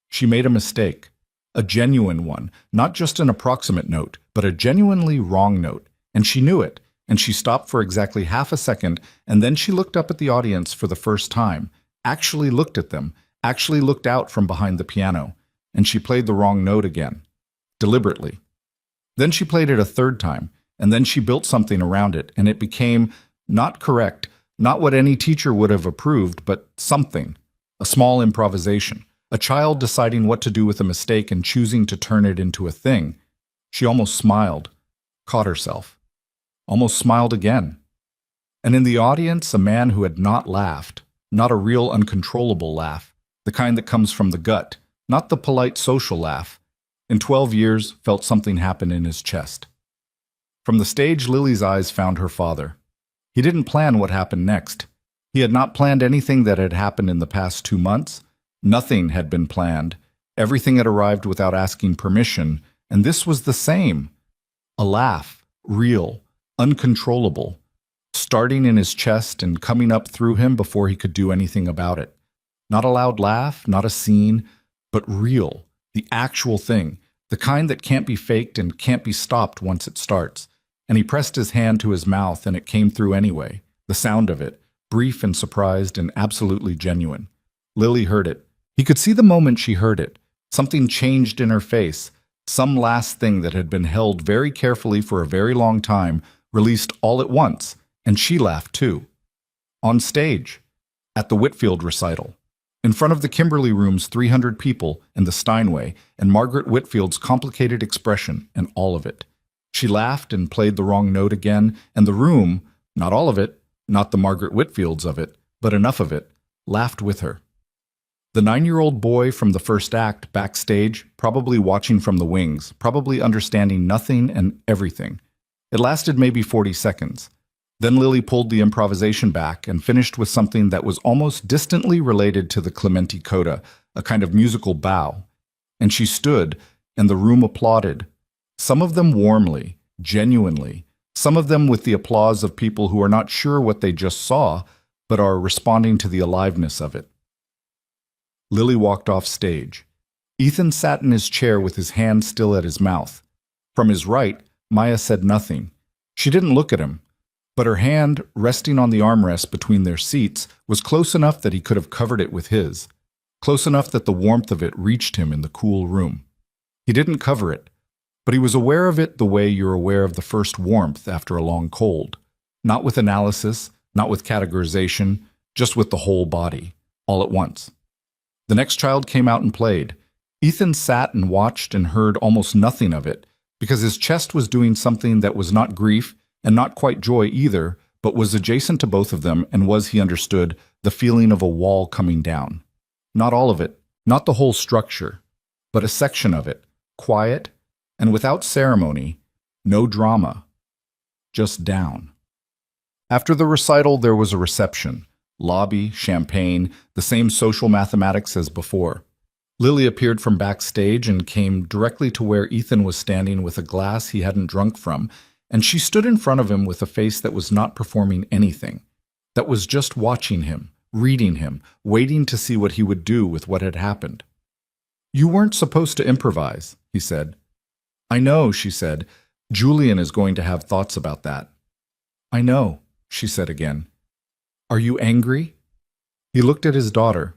She made a mistake. A genuine one, not just an approximate note, but a genuinely wrong note, and she knew it, and she stopped for exactly half a second, and then she looked up at the audience for the first time, actually looked at them, actually looked out from behind the piano, and she played the wrong note again, deliberately. Then she played it a third time, and then she built something around it, and it became not correct, not what any teacher would have approved, but something, a small improvisation, a child deciding what to do with a mistake and choosing to turn it into a thing. She almost smiled, caught herself, almost smiled again. And in the audience, a man who had not laughed, not a real uncontrollable laugh, the kind that comes from the gut, not the polite social laugh, in 12 years felt something happen in his chest. From the stage, Lily's eyes found her father. He didn't plan what happened next. He had not planned anything that had happened in the past 2 months. Nothing had been planned. Everything had arrived without asking permission, and this was the same. A laugh, real, uncontrollable, starting in his chest and coming up through him before he could do anything about it. Not a loud laugh, not a scene, but real, the actual thing, the kind that can't be faked and can't be stopped once it starts. And he pressed his hand to his mouth and it came through anyway, the sound of it, brief and surprised and absolutely genuine. Lily heard it. He could see the moment she heard it. Something changed in her face. Some last thing that had been held very carefully for a very long time released all at once, and she laughed too. On stage, at the Whitfield recital, in front of the Kimberly Room's 300 people and the Steinway, and Margaret Whitfield's complicated expression and all of it. She laughed and played the wrong note again, and the room, not all of it, not the Margaret Whitfields of it, but enough of it, laughed with her. The 9-year-old boy from the first act, backstage, probably watching from the wings, probably understanding nothing and everything. It lasted maybe 40 seconds. Then Lily pulled the improvisation back and finished with something that was almost distantly related to the Clementi coda, a kind of musical bow. And she stood, and the room applauded. Some of them warmly, genuinely, some of them with the applause of people who are not sure what they just saw, but are responding to the aliveness of it. Lily walked off stage. Ethan sat in his chair with his hand still at his mouth. From his right, Maya said nothing. She didn't look at him, but her hand, resting on the armrest between their seats, was close enough that he could have covered it with his, close enough that the warmth of it reached him in the cool room. He didn't cover it, but he was aware of it the way you're aware of the first warmth after a long cold, not with analysis, not with categorization, just with the whole body, all at once. The next child came out and played. Ethan sat and watched and heard almost nothing of it, because his chest was doing something that was not grief and not quite joy either, but was adjacent to both of them and was, he understood, the feeling of a wall coming down. Not all of it, not the whole structure, but a section of it, quiet and without ceremony, no drama, just down. After the recital, there was a reception. Lobby, champagne, the same social mathematics as before. Lily appeared from backstage and came directly to where Ethan was standing with a glass he hadn't drunk from, and she stood in front of him with a face that was not performing anything, that was just watching him, reading him, waiting to see what he would do with what had happened. "You weren't supposed to improvise," he said. "I know," she said. "Julian is going to have thoughts about that." "I know," she said again. "Are you angry?" He looked at his daughter,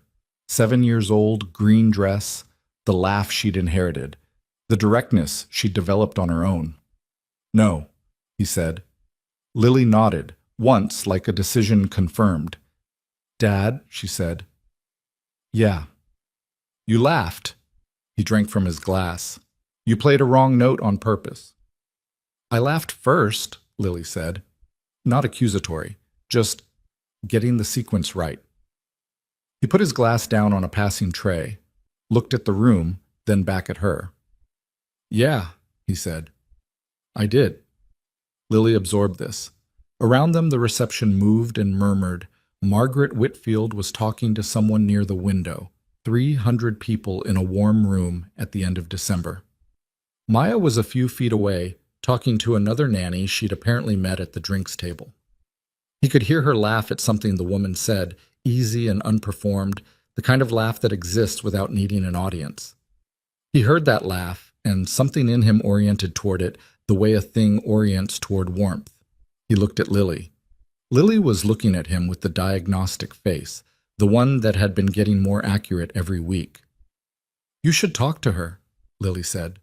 7 years old, green dress, the laugh she'd inherited, the directness she'd developed on her own. "No," he said. Lily nodded, once like a decision confirmed. "Dad," she said. "Yeah." "You laughed." He drank from his glass. "You played a wrong note on purpose." "I laughed first," Lily said. Not accusatory, just getting the sequence right. He put his glass down on a passing tray, looked at the room, then back at her. "Yeah," he said. "I did." Lily absorbed this. Around them the reception moved and murmured. Margaret Whitfield was talking to someone near the window. 300 people in a warm room at the end of December. Maya was a few feet away, talking to another nanny she'd apparently met at the drinks table. He could hear her laugh at something the woman said, easy and unperformed, the kind of laugh that exists without needing an audience. He heard that laugh, and something in him oriented toward it the way a thing orients toward warmth. He looked at Lily. Lily was looking at him with the diagnostic face, the one that had been getting more accurate every week. "You should talk to her," Lily said.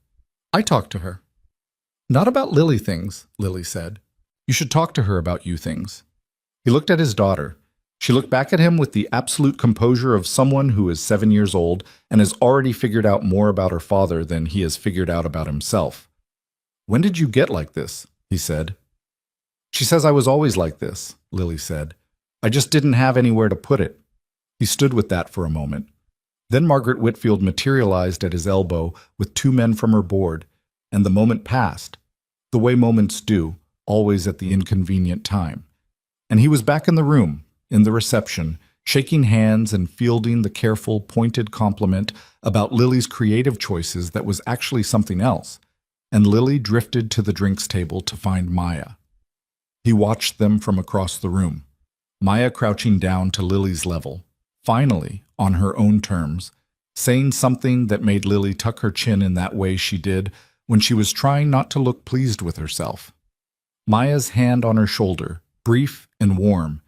"I talked to her." "Not about Lily things," Lily said. "You should talk to her about you things." He looked at his daughter. She looked back at him with the absolute composure of someone who is 7 years old and has already figured out more about her father than he has figured out about himself. "When did you get like this?" he said. "She says I was always like this," Lily said. "I just didn't have anywhere to put it." He stood with that for a moment. Then Margaret Whitfield materialized at his elbow with 2 men from her board, and the moment passed, the way moments do, always at the inconvenient time. And he was back in the room, in the reception, shaking hands and fielding the careful, pointed compliment about Lily's creative choices that was actually something else, and Lily drifted to the drinks table to find Maya. He watched them from across the room, Maya crouching down to Lily's level, finally, on her own terms, saying something that made Lily tuck her chin in that way she did when she was trying not to look pleased with herself. Maya's hand on her shoulder, brief and warm,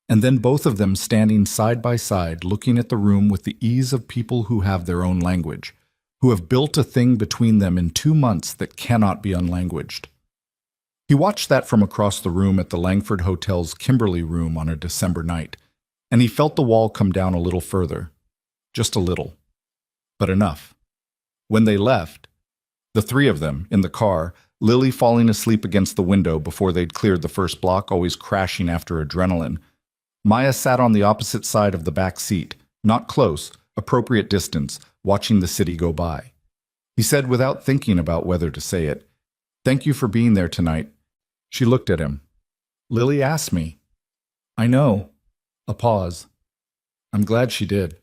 and then both of them standing side by side looking at the room with the ease of people who have their own language, who have built a thing between them in 2 months that cannot be unlanguaged. He watched that from across the room at the Langford Hotel's Kimberley room on a December night, and he felt the wall come down a little further. Just a little. But enough. When they left, the 3 of them, in the car, Lily falling asleep against the window before they'd cleared the first block, always crashing after adrenaline, Maya sat on the opposite side of the back seat, not close, appropriate distance, watching the city go by. He said without thinking about whether to say it, "Thank you for being there tonight." She looked at him. "Lily asked me." "I know." A pause. "I'm glad she did."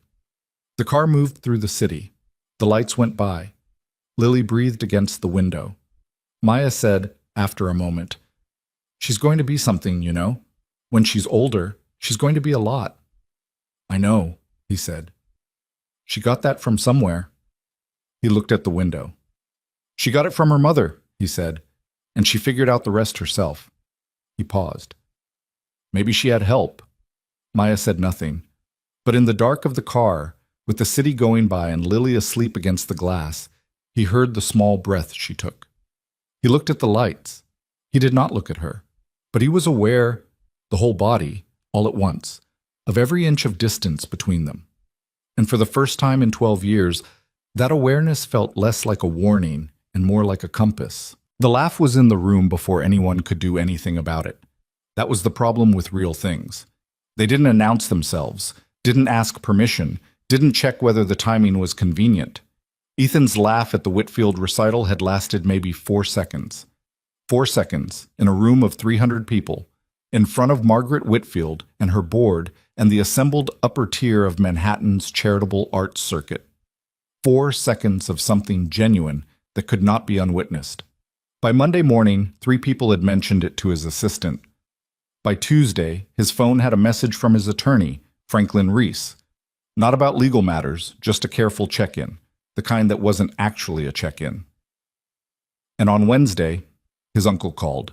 The car moved through the city. The lights went by. Lily breathed against the window. Maya said, after a moment, "She's going to be something, you know. When she's older, she's going to be a lot." "I know," he said. "She got that from somewhere." He looked at the window. "She got it from her mother," he said, "and she figured out the rest herself." He paused. "Maybe she had help." Maya said nothing, but in the dark of the car, with the city going by and Lily asleep against the glass, he heard the small breath she took. He looked at the lights. He did not look at her, but he was aware, the whole body, all at once, of every inch of distance between them. And for the first time in 12 years, that awareness felt less like a warning and more like a compass. The laugh was in the room before anyone could do anything about it. That was the problem with real things. They didn't announce themselves, didn't ask permission, didn't check whether the timing was convenient. Ethan's laugh at the Whitfield recital had lasted maybe 4 seconds. 4 seconds, in a room of 300 people, in front of Margaret Whitfield and her board and the assembled upper tier of Manhattan's charitable arts circuit. 4 seconds of something genuine that could not be unwitnessed. By Monday morning, 3 people had mentioned it to his assistant. By Tuesday, his phone had a message from his attorney, Franklin Reese. Not about legal matters, just a careful check-in, the kind that wasn't actually a check-in. And on Wednesday, his uncle called.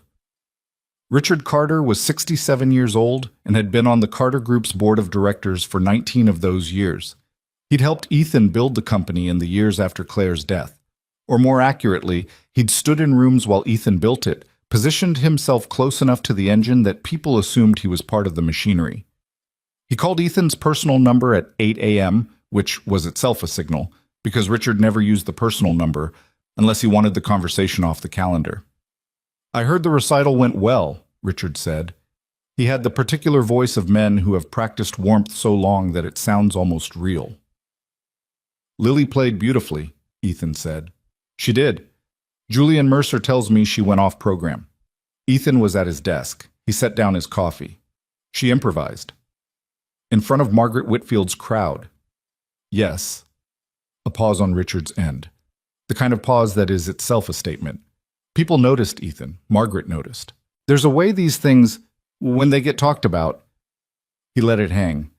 Richard Carter was 67 years old and had been on the Carter Group's board of directors for 19 of those years. He'd helped Ethan build the company in the years after Claire's death. Or more accurately, he'd stood in rooms while Ethan built it, positioned himself close enough to the engine that people assumed he was part of the machinery. He called Ethan's personal number at 8 a.m., which was itself a signal, because Richard never used the personal number unless he wanted the conversation off the calendar. "I heard the recital went well," Richard said. He had the particular voice of men who have practiced warmth so long that it sounds almost real. "Lily played beautifully," Ethan said. "She did. Julian Mercer tells me she went off program." Ethan was at his desk. He set down his coffee. "She improvised." "In front of Margaret Whitfield's crowd." "Yes." A pause on Richard's end. The kind of pause that is itself a statement. People noticed Ethan. Margaret noticed. There's a way these things, when they get talked about. He let it hang.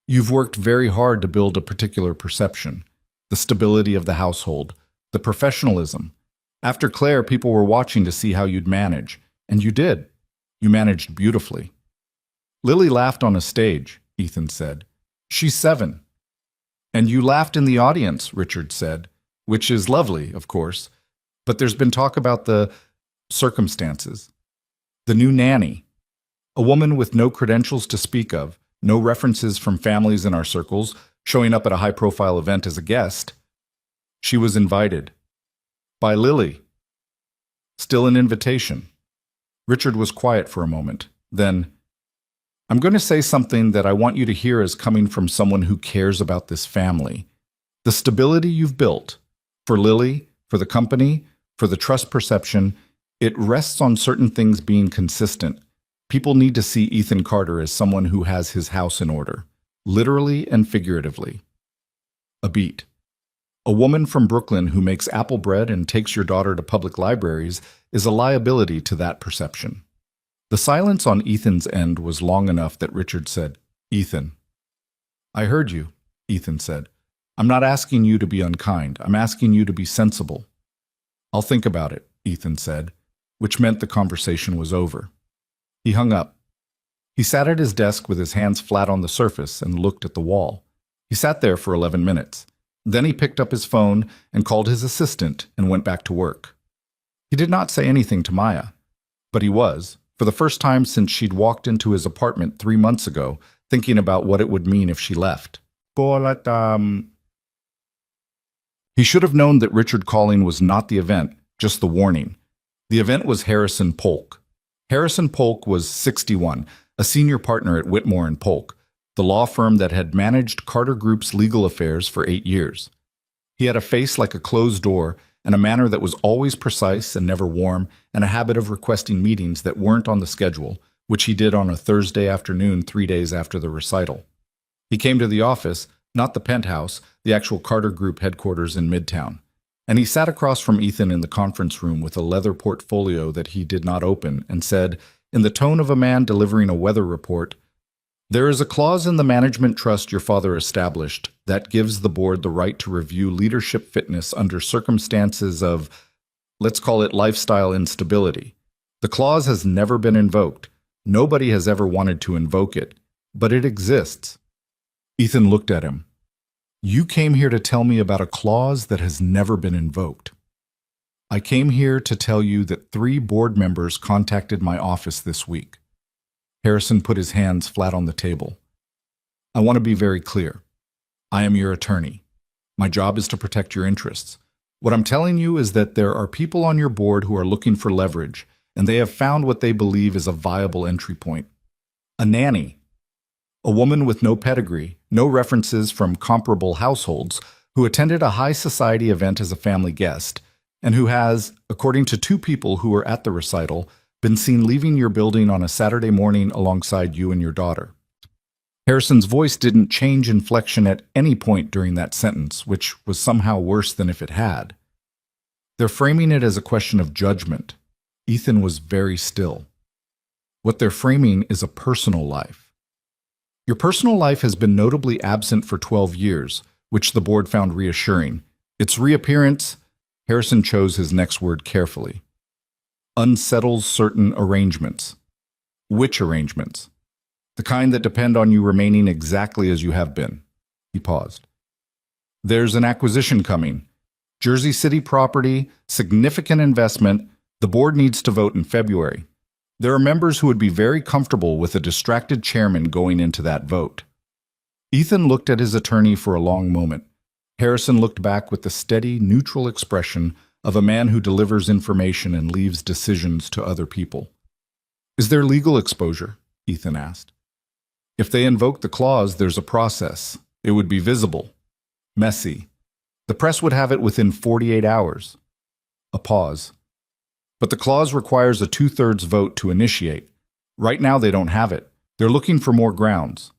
"You've worked very hard to build a particular perception. The stability of the household. The professionalism. After Claire, people were watching to see how you'd manage. And you did. You managed beautifully." "Lily laughed on a stage," Ethan said. She's 7. And you laughed in the audience, Richard said, which is lovely, of course, but there's been talk about the circumstances. The new nanny, a woman with no credentials to speak of, no references from families in our circles, showing up at a high-profile event as a guest. She was invited. By Lily. Still an invitation. Richard was quiet for a moment. Then, I'm going to say something that I want you to hear as coming from someone who cares about this family. The stability you've built, for Lily, for the company, for the trust perception, it rests on certain things being consistent. People need to see Ethan Carter as someone who has his house in order, literally and figuratively. A beat. A woman from Brooklyn who makes apple bread and takes your daughter to public libraries is a liability to that perception. The silence on Ethan's end was long enough that Richard said, "Ethan." "I heard you," Ethan said. "I'm not asking you to be unkind. I'm asking you to be sensible." "I'll think about it," Ethan said, which meant the conversation was over. He hung up. He sat at his desk with his hands flat on the surface and looked at the wall. He sat there for 11 minutes. Then he picked up his phone and called his assistant and went back to work. He did not say anything to Maya, but he was, for the first time since she'd walked into his apartment 3 months ago, thinking about what it would mean if she left. He should have known that Richard calling was not the event, just the warning. The event was Harrison Polk. Harrison Polk was 61, a senior partner at Whitmore and Polk, the law firm that had managed Carter Group's legal affairs for 8 years. He had a face like a closed door and a manner that was always precise and never warm, and a habit of requesting meetings that weren't on the schedule, which he did on a Thursday afternoon 3 days after the recital. He came to the office, not the penthouse, the actual Carter Group headquarters in Midtown, and he sat across from Ethan in the conference room with a leather portfolio that he did not open and said, in the tone of a man delivering a weather report, "There is a clause in the management trust your father established that gives the board the right to review leadership fitness under circumstances of, let's call it lifestyle instability. The clause has never been invoked. Nobody has ever wanted to invoke it, but it exists." Ethan looked at him. "You came here to tell me about a clause that has never been invoked." "I came here to tell you that 3 board members contacted my office this week." Harrison put his hands flat on the table. "I want to be very clear. I am your attorney. My job is to protect your interests. What I'm telling you is that there are people on your board who are looking for leverage, and they have found what they believe is a viable entry point. A nanny. A woman with no pedigree, no references from comparable households, who attended a high society event as a family guest, and who has, according to 2 people who were at the recital, been seen leaving your building on a Saturday morning alongside you and your daughter." Harrison's voice didn't change inflection at any point during that sentence, which was somehow worse than if it had. They're framing it as a question of judgment. Ethan was very still. What they're framing is a personal life. Your personal life has been notably absent for 12 years, which the board found reassuring. Its reappearance, Harrison chose his next word carefully, unsettles certain arrangements. Which arrangements? The kind that depend on you remaining exactly as you have been. He paused. There's an acquisition coming. Jersey City property, significant investment. The board needs to vote in February. There are members who would be very comfortable with a distracted chairman going into that vote. Ethan looked at his attorney for a long moment. Harrison looked back with the steady, neutral expression of a man who delivers information and leaves decisions to other people. "Is there legal exposure?" Ethan asked. "If they invoke the clause, there's a process. It would be visible. Messy. The press would have it within 48 hours. A pause. But the clause requires a 2/3 vote to initiate. Right now they don't have it. They're looking for more grounds."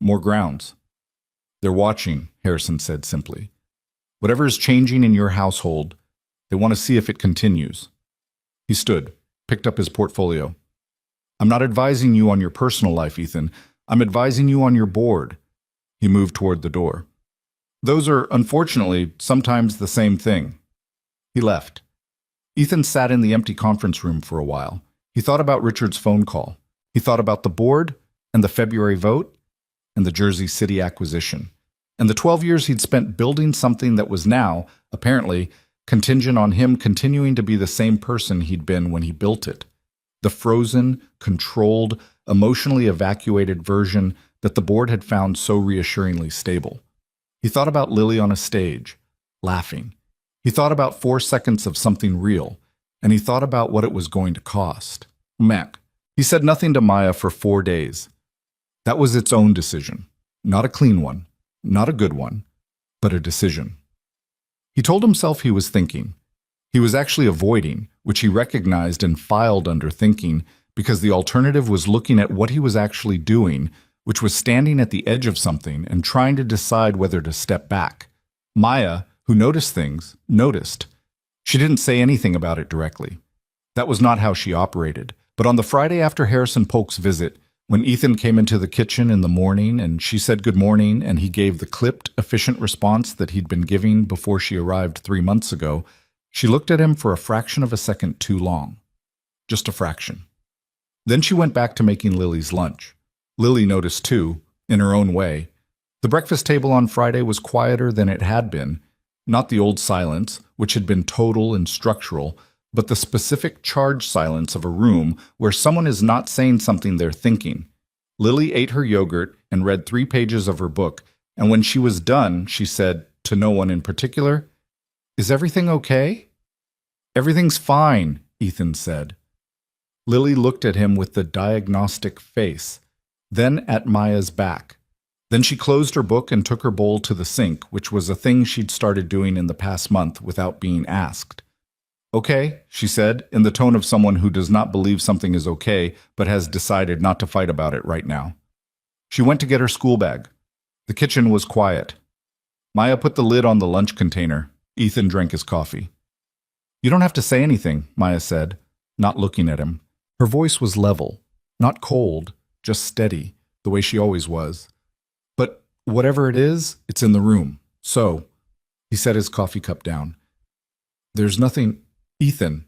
"More grounds." "They're watching," Harrison said simply. "Whatever is changing in your household, they want to see if it continues." He stood, picked up his portfolio. "I'm not advising you on your personal life, Ethan. I'm advising you on your board." He moved toward the door. "Those are, unfortunately, sometimes the same thing." He left. Ethan sat in the empty conference room for a while. He thought about Richard's phone call. He thought about the board and the February vote, and the Jersey City acquisition, and the 12 years he'd spent building something that was now, apparently, contingent on him continuing to be the same person he'd been when he built it. The frozen, controlled, emotionally evacuated version that the board had found so reassuringly stable. He thought about Lily on a stage, laughing. He thought about 4 seconds of something real, and he thought about what it was going to cost. Mac. He said nothing to Maya for 4 days. That was its own decision. Not a clean one, not a good one, but a decision. He told himself he was thinking. He was actually avoiding, which he recognized and filed under thinking, because the alternative was looking at what he was actually doing, which was standing at the edge of something and trying to decide whether to step back. Maya, who noticed things, noticed. She didn't say anything about it directly. That was not how she operated. But on the Friday after Harrison Polk's visit, when Ethan came into the kitchen in the morning and she said good morning and he gave the clipped, efficient response that he'd been giving before she arrived 3 months ago, she looked at him for a fraction of a second too long. Just a fraction. Then she went back to making Lily's lunch. Lily noticed too, in her own way. The breakfast table on Friday was quieter than it had been, not the old silence, which had been total and structural, but the specific charged silence of a room where someone is not saying something they're thinking. Lily ate her yogurt and read 3 pages of her book, and when she was done, she said, to no one in particular, "Is everything okay?" "Everything's fine," Ethan said. Lily looked at him with the diagnostic face, then at Maya's back. Then she closed her book and took her bowl to the sink, which was a thing she'd started doing in the past month without being asked. "Okay," she said, in the tone of someone who does not believe something is okay, but has decided not to fight about it right now. She went to get her school bag. The kitchen was quiet. Maya put the lid on the lunch container. Ethan drank his coffee. "You don't have to say anything," Maya said, not looking at him. Her voice was level, not cold, just steady, the way she always was. "But whatever it is, it's in the room. So," he set his coffee cup down. "There's nothing..." "Ethan."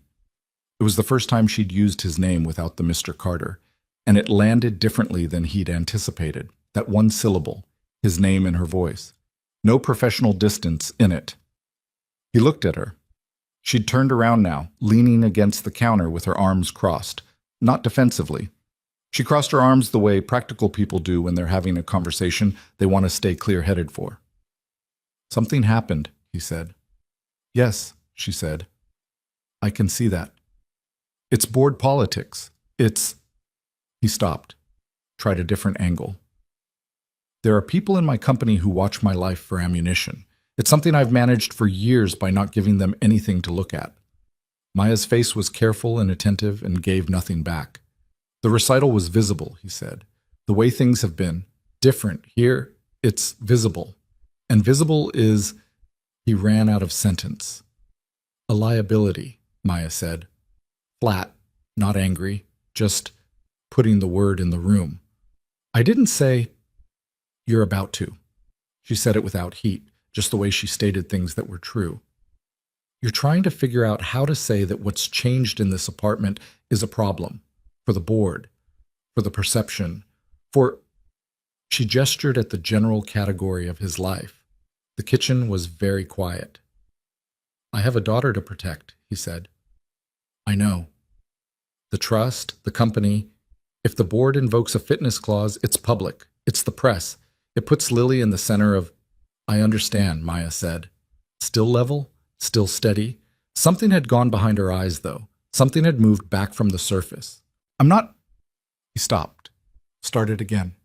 It was the first time she'd used his name without the Mr. Carter, and it landed differently than he'd anticipated. That one syllable, his name in her voice. No professional distance in it. He looked at her. She'd turned around now, leaning against the counter with her arms crossed, not defensively. She crossed her arms the way practical people do when they're having a conversation they want to stay clear-headed for. "Something happened," he said. "Yes," she said. "I can see that. It's board politics. It's..." He stopped, tried a different angle. "There are people in my company who watch my life for ammunition. It's something I've managed for years by not giving them anything to look at." Maya's face was careful and attentive and gave nothing back. "The recital was visible," he said. "The way things have been. Different. Here, it's visible. And visible is..." He ran out of sentence. "A liability," Maya said. Flat, not angry, just putting the word in the room. "I didn't say..." "You're about to." She said it without heat, just the way she stated things that were true. "You're trying to figure out how to say that what's changed in this apartment is a problem. For the board. For the perception. For..." She gestured at the general category of his life. The kitchen was very quiet. "I have a daughter to protect," he said. "I know. The trust, the company. If the board invokes a fitness clause, it's public. It's the press. It puts Lily in the center of..." "I understand," Maya said. Still level, still steady. Something had gone behind her eyes, though. Something had moved back from the surface. "I'm not..." He stopped. Started again.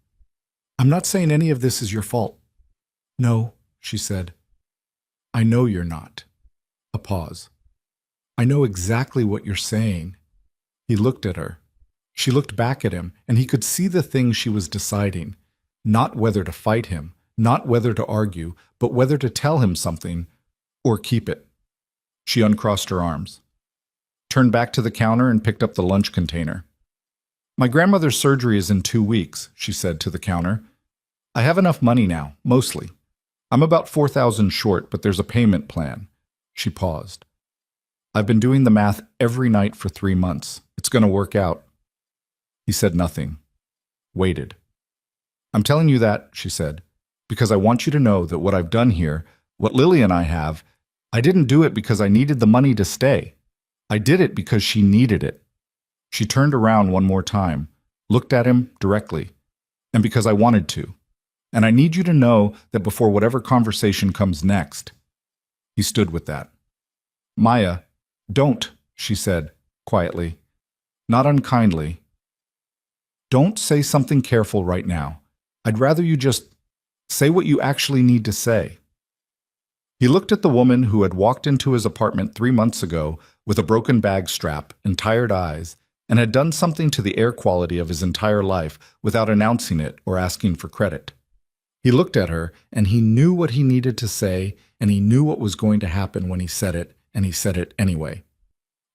"I'm not saying any of this is your fault." "No," she said. "I know you're not." A pause. "I know exactly what you're saying." He looked at her. She looked back at him, and he could see the thing she was deciding. Not whether to fight him, not whether to argue, but whether to tell him something or keep it. She uncrossed her arms, turned back to the counter and picked up the lunch container. "My grandmother's surgery is in 2 weeks," she said to the counter. "I have enough money now, mostly. I'm about 4,000 short, but there's a payment plan." She paused. "I've been doing the math every night for 3 months. It's going to work out." He said nothing. Waited. I'm telling you that, she said, because I want you to know that what I've done here, what Lily and I have, I didn't do it because I needed the money to stay. I did it because she needed it. She turned around one more time, looked at him directly, and because I wanted to. And I need you to know that before whatever conversation comes next. He stood with that. Maya, don't, she said, quietly, not unkindly. Don't say something careful right now. I'd rather you just say what you actually need to say. He looked at the woman who had walked into his apartment 3 months ago with a broken bag strap and tired eyes, and had done something to the air quality of his entire life without announcing it or asking for credit. He looked at her, and he knew what he needed to say, and he knew what was going to happen when he said it, and he said it anyway.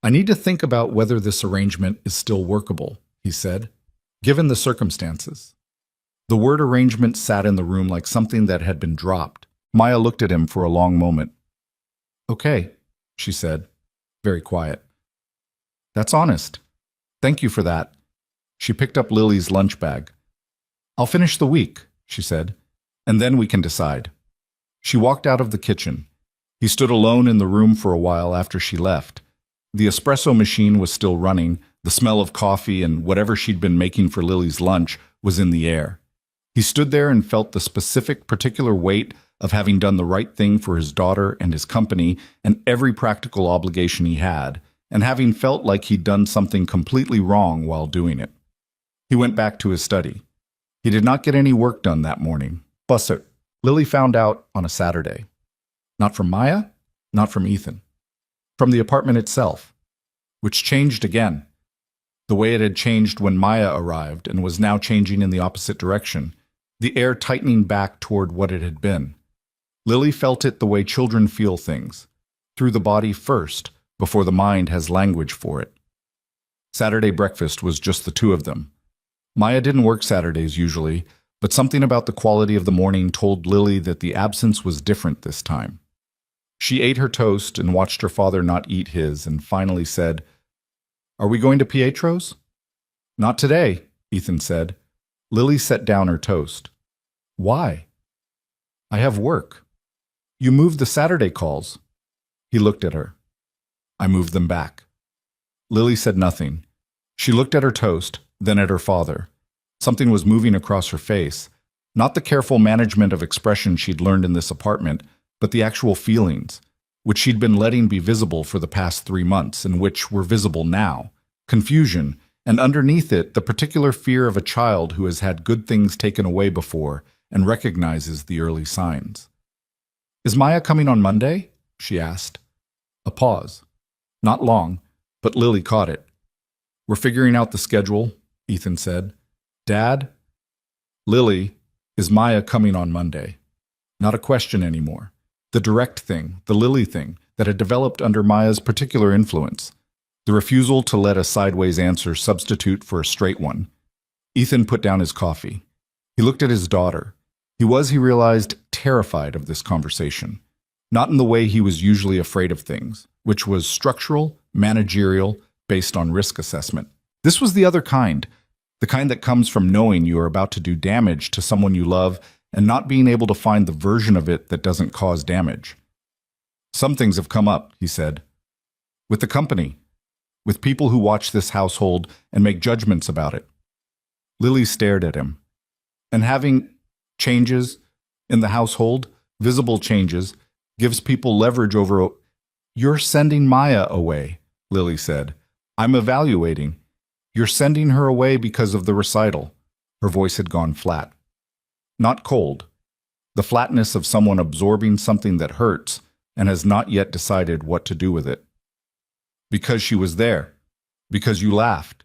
I need to think about whether this arrangement is still workable, he said, given the circumstances. The word arrangement sat in the room like something that had been dropped. Maya looked at him for a long moment. Okay, she said, very quiet. That's honest. Thank you for that. She picked up Lily's lunch bag. I'll finish the week, she said, and then we can decide. She walked out of the kitchen. He stood alone in the room for a while after she left. The espresso machine was still running. The smell of coffee and whatever she'd been making for Lily's lunch was in the air. He stood there and felt the specific, particular weight of having done the right thing for his daughter and his company and every practical obligation he had, and having felt like he'd done something completely wrong while doing it. He went back to his study. He did not get any work done that morning. Busser. Lily found out on a Saturday. Not from Maya, not from Ethan. From the apartment itself, which changed again. The way it had changed when Maya arrived and was now changing in the opposite direction, the air tightening back toward what it had been. Lily felt it the way children feel things, through the body first, before the mind has language for it. Saturday breakfast was just the two of them. Maya didn't work Saturdays usually, but something about the quality of the morning told Lily that the absence was different this time. She ate her toast and watched her father not eat his and finally said, Are we going to Pietro's? Not today, Ethan said. Lily set down her toast. Why? I have work. You moved the Saturday calls. He looked at her. I moved them back. Lily said nothing. She looked at her toast, then at her father. Something was moving across her face, not the careful management of expression she'd learned in this apartment, but the actual feelings, which she'd been letting be visible for the past 3 months and which were visible now, confusion, and underneath it the particular fear of a child who has had good things taken away before and recognizes the early signs. Is Maya coming on Monday? She asked. A pause. Not long, but Lily caught it. We're figuring out the schedule, Ethan said. Dad? Lily, is Maya coming on Monday? Not a question anymore. The direct thing, the Lily thing, that had developed under Maya's particular influence. The refusal to let a sideways answer substitute for a straight one. Ethan put down his coffee. He looked at his daughter. He was, he realized, terrified of this conversation. Not in the way he was usually afraid of things, which was structural, managerial, based on risk assessment. This was the other kind, the kind that comes from knowing you are about to do damage to someone you love and not being able to find the version of it that doesn't cause damage. Some things have come up, he said. With the company, with people who watch this household and make judgments about it. Lily stared at him. And having changes in the household, visible changes, gives people leverage over... You're sending Maya away, Lily said. I'm evaluating. You're sending her away because of the recital. Her voice had gone flat. Not cold. The flatness of someone absorbing something that hurts and has not yet decided what to do with it. Because she was there. Because you laughed.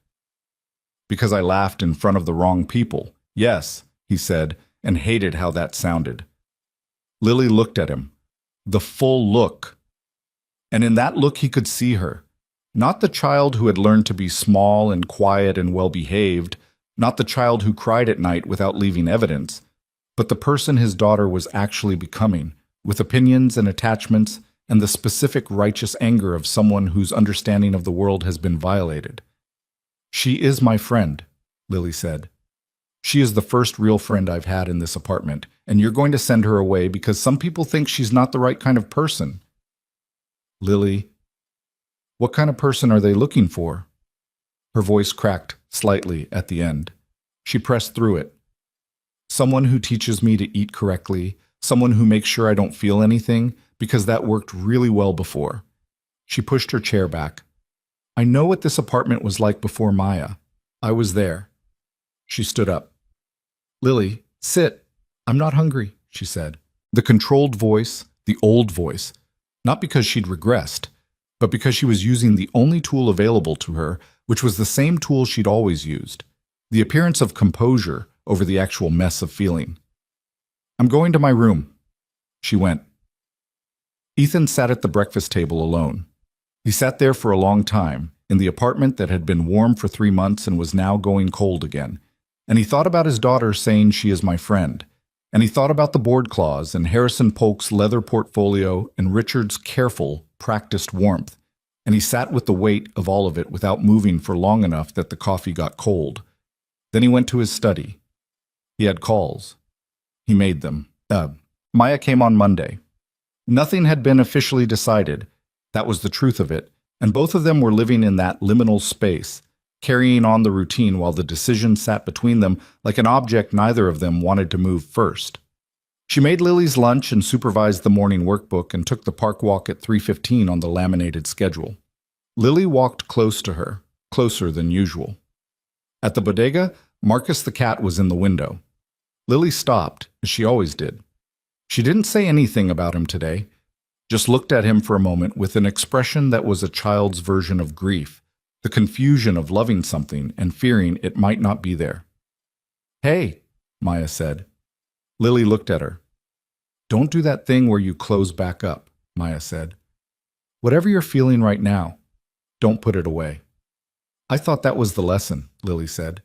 Because I laughed in front of the wrong people. Yes, he said, and hated how that sounded. Lily looked at him. The full look. And in that look he could see her. Not the child who had learned to be small and quiet and well-behaved, not the child who cried at night without leaving evidence, but the person his daughter was actually becoming, with opinions and attachments and the specific righteous anger of someone whose understanding of the world has been violated. She is my friend, Lily said. She is the first real friend I've had in this apartment, and you're going to send her away because some people think she's not the right kind of person. Lily, what kind of person are they looking for? Her voice cracked slightly at the end. She pressed through it. Someone who teaches me to eat correctly, someone who makes sure I don't feel anything, because that worked really well before. She pushed her chair back. I know what this apartment was like before Maya. I was there. She stood up. Lily, sit. I'm not hungry, she said. The controlled voice, the old voice, not because she'd regressed, but because she was using the only tool available to her, which was the same tool she'd always used, the appearance of composure over the actual mess of feeling. I'm going to my room. She went. Ethan sat at the breakfast table alone. He sat there for a long time, in the apartment that had been warm for 3 months and was now going cold again. And he thought about his daughter saying she is my friend. And he thought about the board clause and Harrison Polk's leather portfolio and Richard's careful, practiced warmth. And he sat with the weight of all of it without moving for long enough that the coffee got cold. Then he went to his study. He had calls. He made them. Maya came on Monday. Nothing had been officially decided. That was the truth of it. And both of them were living in that liminal space, carrying on the routine while the decision sat between them like an object neither of them wanted to move first. She made Lily's lunch and supervised the morning workbook and took the park walk at 3:15 on the laminated schedule. Lily walked close to her, closer than usual. At the bodega, Marcus the cat was in the window. Lily stopped, as she always did. She didn't say anything about him today, just looked at him for a moment with an expression that was a child's version of grief, the confusion of loving something and fearing it might not be there. Hey, Maya said. Lily looked at her. Don't do that thing where you close back up, Maya said. Whatever you're feeling right now, don't put it away. I thought that was the lesson, Lily said.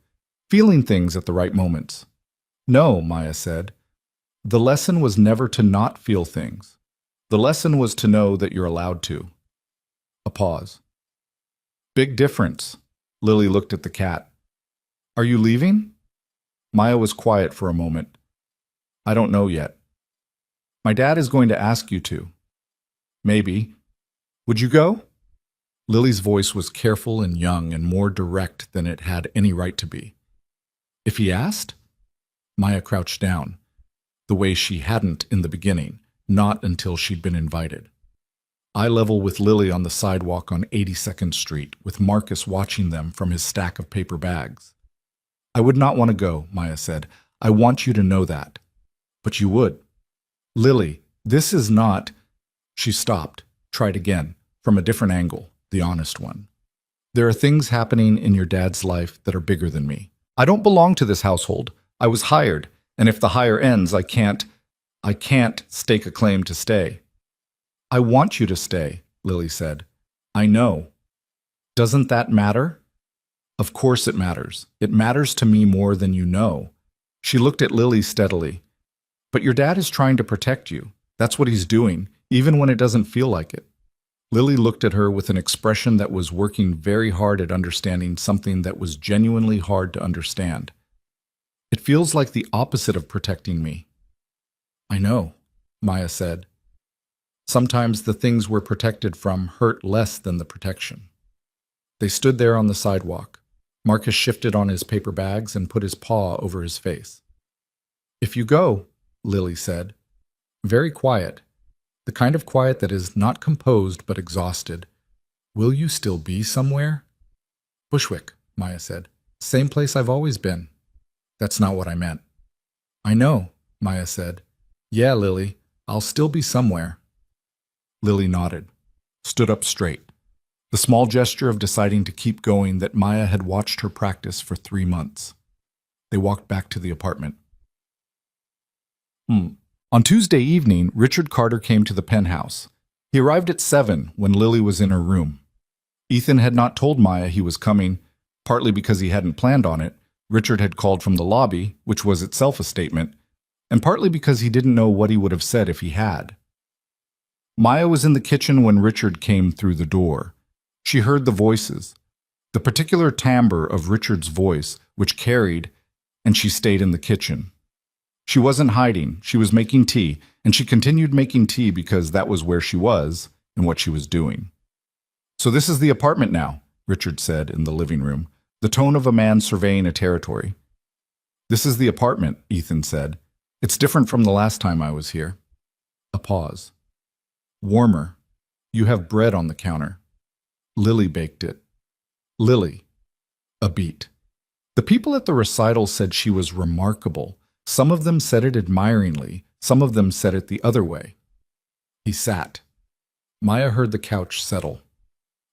Feeling things at the right moments. No, Maya said. The lesson was never to not feel things. The lesson was to know that you're allowed to. A pause. Big difference. Lily looked at the cat. Are you leaving? Maya was quiet for a moment. I don't know yet. My dad is going to ask you to. Maybe. Would you go? Lily's voice was careful and young and more direct than it had any right to be. If he asked? Maya crouched down, the way she hadn't in the beginning, not until she'd been invited. Eye level with Lily on the sidewalk on 82nd Street, with Marcus watching them from his stack of paper bags. I would not want to go, Maya said. I want you to know that. But you would. Lily, this is not... She stopped, tried again, from a different angle, the honest one. There are things happening in your dad's life that are bigger than me. I don't belong to this household. I was hired, and if the hire ends, I can't stake a claim to stay. I want you to stay, Lily said. I know. Doesn't that matter? Of course it matters. It matters to me more than you know. She looked at Lily steadily. But your dad is trying to protect you. That's what he's doing, even when it doesn't feel like it. Lily looked at her with an expression that was working very hard at understanding something that was genuinely hard to understand. It feels like the opposite of protecting me. I know, Maya said. Sometimes the things we're protected from hurt less than the protection. They stood there on the sidewalk. Marcus shifted on his paper bags and put his paw over his face. If you go, Lily said, very quiet, the kind of quiet that is not composed but exhausted, will you still be somewhere? Bushwick, Maya said. Same place I've always been. That's not what I meant. I know, Maya said. Yeah, Lily, I'll still be somewhere. Lily nodded, stood up straight, the small gesture of deciding to keep going that Maya had watched her practice for 3 months. They walked back to the apartment. On Tuesday evening, Richard Carter came to the penthouse. He arrived at 7 when Lily was in her room. Ethan had not told Maya he was coming, partly because he hadn't planned on it. Richard had called from the lobby, which was itself a statement, and partly because he didn't know what he would have said if he had. Maya was in the kitchen when Richard came through the door. She heard the voices. The particular timbre of Richard's voice, which carried, and she stayed in the kitchen. She wasn't hiding, she was making tea, and she continued making tea because that was where she was and what she was doing. "So this is the apartment now," Richard said in the living room, the tone of a man surveying a territory. "This is the apartment," Ethan said. "It's different from the last time I was here." A pause. "Warmer. You have bread on the counter. Lily baked it." Lily. A beat. The people at the recital said she was remarkable. Some of them said it admiringly, some of them said it the other way. He sat. Maya heard the couch settle.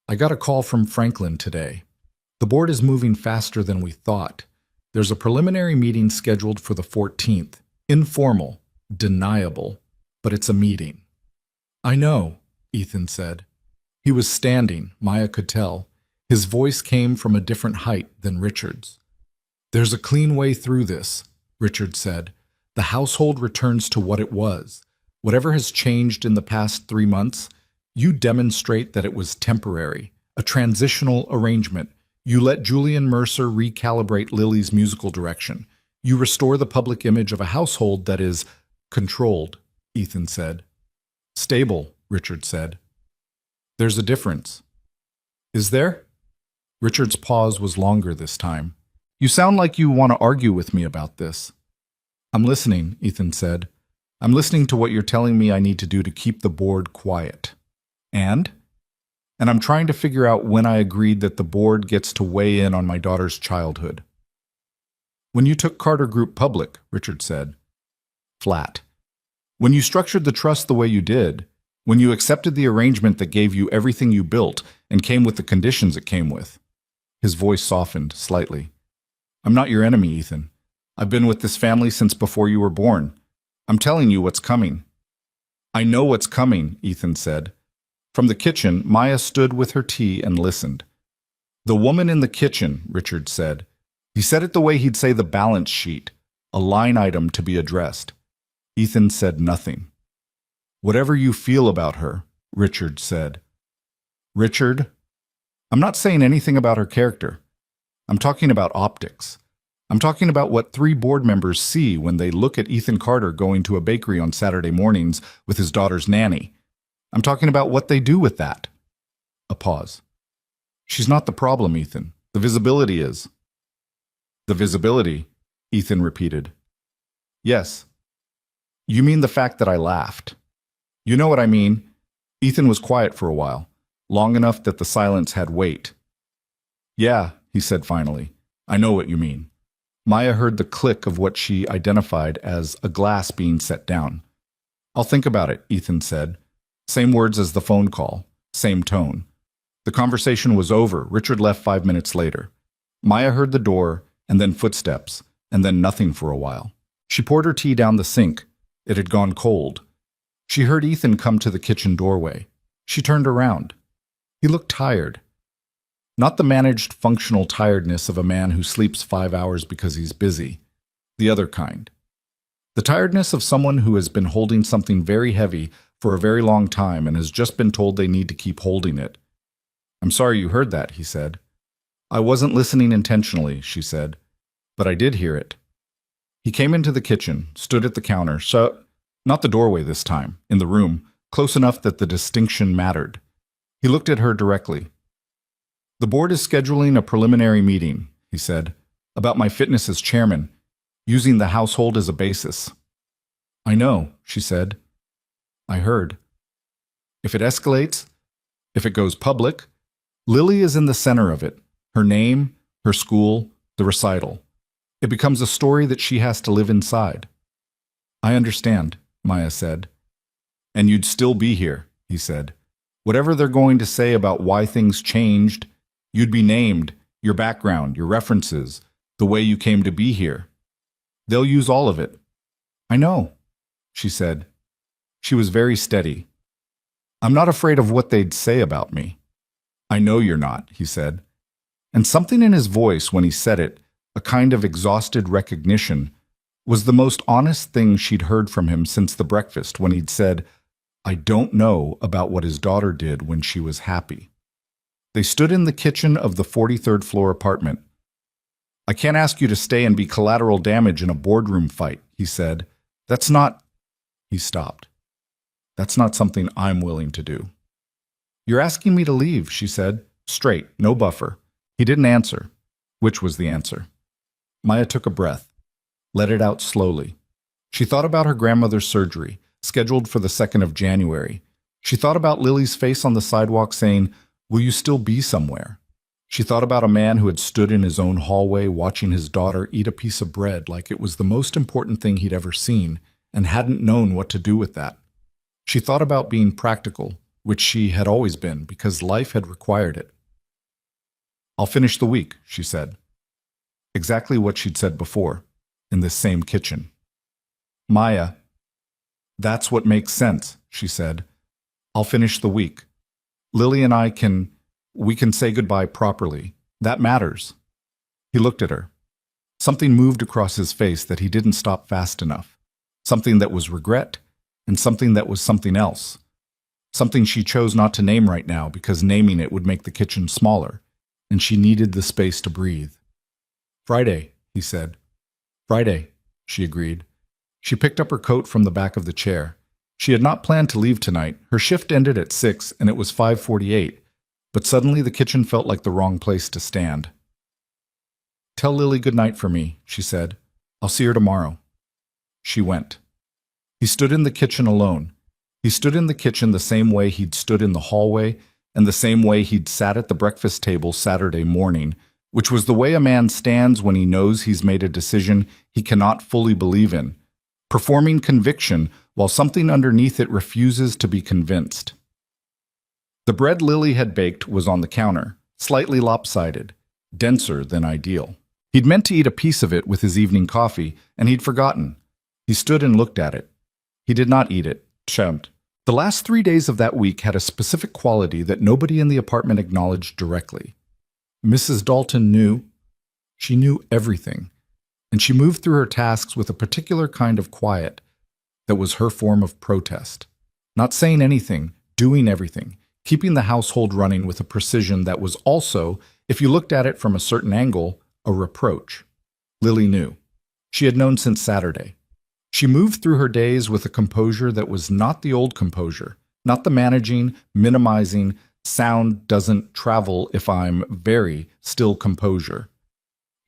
"I got a call from Franklin today. The board is moving faster than we thought. There's a preliminary meeting scheduled for the 14th. Informal, deniable, but it's a meeting." "I know," Ethan said. He was standing, Maya could tell. His voice came from a different height than Richard's. "There's a clean way through this," Richard said. "The household returns to what it was. Whatever has changed in the past 3 months, you demonstrate that it was temporary, a transitional arrangement. You let Julian Mercer recalibrate Lily's musical direction. You restore the public image of a household that is controlled," Ethan said. "Stable," Richard said. "There's a difference." "Is there?" Richard's pause was longer this time. "You sound like you want to argue with me about this." "I'm listening," Ethan said. "I'm listening to what you're telling me I need to do to keep the board quiet." And I'm trying to figure out when I agreed that the board gets to weigh in on my daughter's childhood." "When you took Carter Group public," Richard said. Flat. "When you structured the trust the way you did, when you accepted the arrangement that gave you everything you built and came with the conditions it came with." His voice softened slightly. "I'm not your enemy, Ethan. I've been with this family since before you were born. I'm telling you what's coming." "I know what's coming," Ethan said. From the kitchen, Maya stood with her tea and listened. "The woman in the kitchen," Richard said. He said it the way he'd say the balance sheet, a line item to be addressed. Ethan said nothing. "Whatever you feel about her," Richard said. "Richard, I'm not saying anything about her character. I'm talking about optics. I'm talking about what 3 board members see when they look at Ethan Carter going to a bakery on Saturday mornings with his daughter's nanny. I'm talking about what they do with that." A pause. "She's not the problem, Ethan. The visibility is." "The visibility," Ethan repeated. "Yes. You mean the fact that I laughed. You know what I mean." Ethan was quiet for a while, long enough that the silence had weight. "Yeah," he said finally. "I know what you mean." Maya heard the click of what she identified as a glass being set down. "I'll think about it," Ethan said. Same words as the phone call, same tone. The conversation was over. Richard left 5 minutes later. Maya heard the door, and then footsteps, and then nothing for a while. She poured her tea down the sink. It had gone cold. She heard Ethan come to the kitchen doorway. She turned around. He looked tired. Not the managed, functional tiredness of a man who sleeps 5 hours because he's busy. The other kind. The tiredness of someone who has been holding something very heavy for a very long time and has just been told they need to keep holding it. "I'm sorry you heard that," he said. "I wasn't listening intentionally," she said, "but I did hear it." He came into the kitchen, stood at the counter, not the doorway this time, in the room, close enough that the distinction mattered. He looked at her directly. "The board is scheduling a preliminary meeting," he said, "about my fitness as chairman, using the household as a basis." "I know," she said. "I heard." "If it escalates, if it goes public, Lily is in the center of it. Her name, her school, the recital. It becomes a story that she has to live inside." "I understand," Maya said. "And you'd still be here," he said. "Whatever they're going to say about why things changed, you'd be named, your background, your references, the way you came to be here. They'll use all of it." "I know," she said. She was very steady. "I'm not afraid of what they'd say about me." "I know you're not," he said. And something in his voice when he said it, a kind of exhausted recognition, was the most honest thing she'd heard from him since the breakfast when he'd said, "I don't know about what his daughter did when she was happy." They stood in the kitchen of the 43rd floor apartment. I can't ask you to stay and be collateral damage in a boardroom fight, he said. That's not... He stopped. That's not something I'm willing to do. You're asking me to leave, she said. Straight, no buffer. He didn't answer. Which was the answer? Maya took a breath, let it out slowly. She thought about her grandmother's surgery, scheduled for the 2nd of January. She thought about Lily's face on the sidewalk saying, "Will you still be somewhere?" She thought about a man who had stood in his own hallway watching his daughter eat a piece of bread like it was the most important thing he'd ever seen and hadn't known what to do with that. She thought about being practical, which she had always been because life had required it. I'll finish the week, she said. Exactly what she'd said before, in this same kitchen. Maya, that's what makes sense, she said. I'll finish the week. Lily and we can say goodbye properly. That matters. He looked at her. Something moved across his face that he didn't stop fast enough. Something that was regret, and something that was something else. Something she chose not to name right now because naming it would make the kitchen smaller, and she needed the space to breathe. Friday, he said. Friday, she agreed. She picked up her coat from the back of the chair. She had not planned to leave tonight. Her shift ended at 6 and it was 5:48, but suddenly the kitchen felt like the wrong place to stand. Tell Lily good night for me, she said. I'll see her tomorrow. She went. He stood in the kitchen alone. He stood in the kitchen the same way he'd stood in the hallway and the same way he'd sat at the breakfast table Saturday morning, which was the way a man stands when he knows he's made a decision he cannot fully believe in, performing conviction while something underneath it refuses to be convinced. The bread Lily had baked was on the counter, slightly lopsided, denser than ideal. He'd meant to eat a piece of it with his evening coffee, and he'd forgotten. He stood and looked at it. He did not eat it. Chummed. The last 3 days of that week had a specific quality that nobody in the apartment acknowledged directly. Mrs. Dalton knew. She knew everything, and she moved through her tasks with a particular kind of quiet that was her form of protest. Not saying anything, doing everything, keeping the household running with a precision that was also, if you looked at it from a certain angle, a reproach. Lily knew. She had known since Saturday. She moved through her days with a composure that was not the old composure, not the managing, minimizing, sound doesn't travel if I'm very still composure.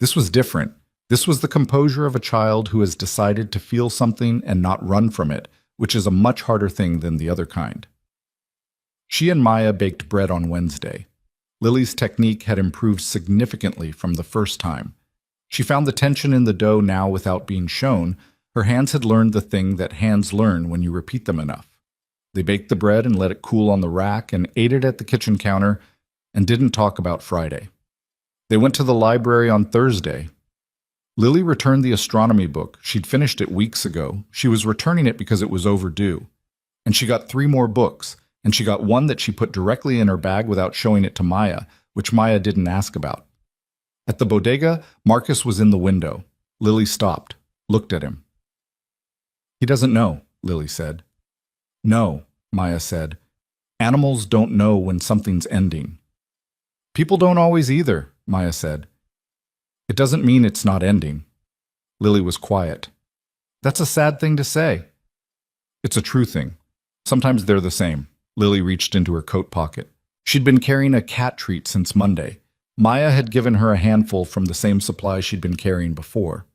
This was different. This was the composure of a child who has decided to feel something and not run from it, which is a much harder thing than the other kind. She and Maya baked bread on Wednesday. Lily's technique had improved significantly from the first time. She found the tension in the dough now without being shown. Her hands had learned the thing that hands learn when you repeat them enough. They baked the bread and let it cool on the rack and ate it at the kitchen counter and didn't talk about Friday. They went to the library on Thursday. Lily returned the astronomy book. She'd finished it weeks ago. She was returning it because it was overdue. And she got 3 more books, and she got one that she put directly in her bag without showing it to Maya, which Maya didn't ask about. At the bodega, Marcus was in the window. Lily stopped, looked at him. He doesn't know, Lily said. No, Maya said. Animals don't know when something's ending. People don't always either, Maya said. It doesn't mean it's not ending. Lily was quiet. That's a sad thing to say. It's a true thing. Sometimes they're the same. Lily reached into her coat pocket. She'd been carrying a cat treat since Monday. Maya had given her a handful from the same supply she'd been carrying before.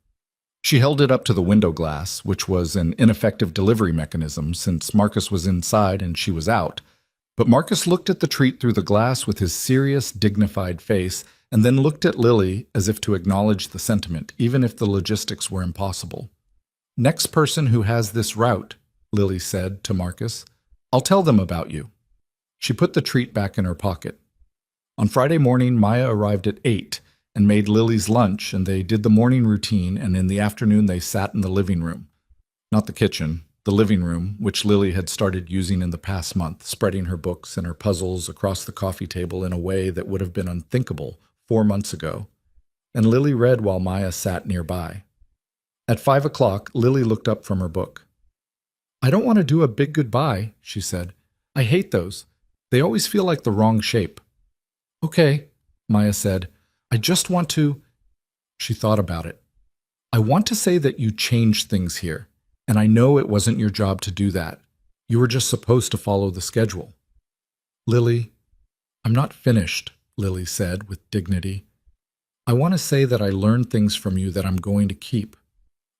She held it up to the window glass, which was an ineffective delivery mechanism since Marcus was inside and she was out. But Marcus looked at the treat through the glass with his serious, dignified face and then looked at Lily as if to acknowledge the sentiment, even if the logistics were impossible. Next person who has this route, Lily said to Marcus, I'll tell them about you. She put the treat back in her pocket. On Friday morning, Maya arrived at 8 and made Lily's lunch, and they did the morning routine, and in the afternoon they sat in the living room. Not the kitchen, the living room, which Lily had started using in the past month, spreading her books and her puzzles across the coffee table in a way that would have been unthinkable 4 months ago. And Lily read while Maya sat nearby. At 5 o'clock, Lily looked up from her book. I don't want to do a big goodbye, she said. I hate those. They always feel like the wrong shape. Okay, Maya said. I just want to... She thought about it. I want to say that you changed things here, and I know it wasn't your job to do that. You were just supposed to follow the schedule. Lily, I'm not finished, Lily said with dignity. I want to say that I learned things from you that I'm going to keep.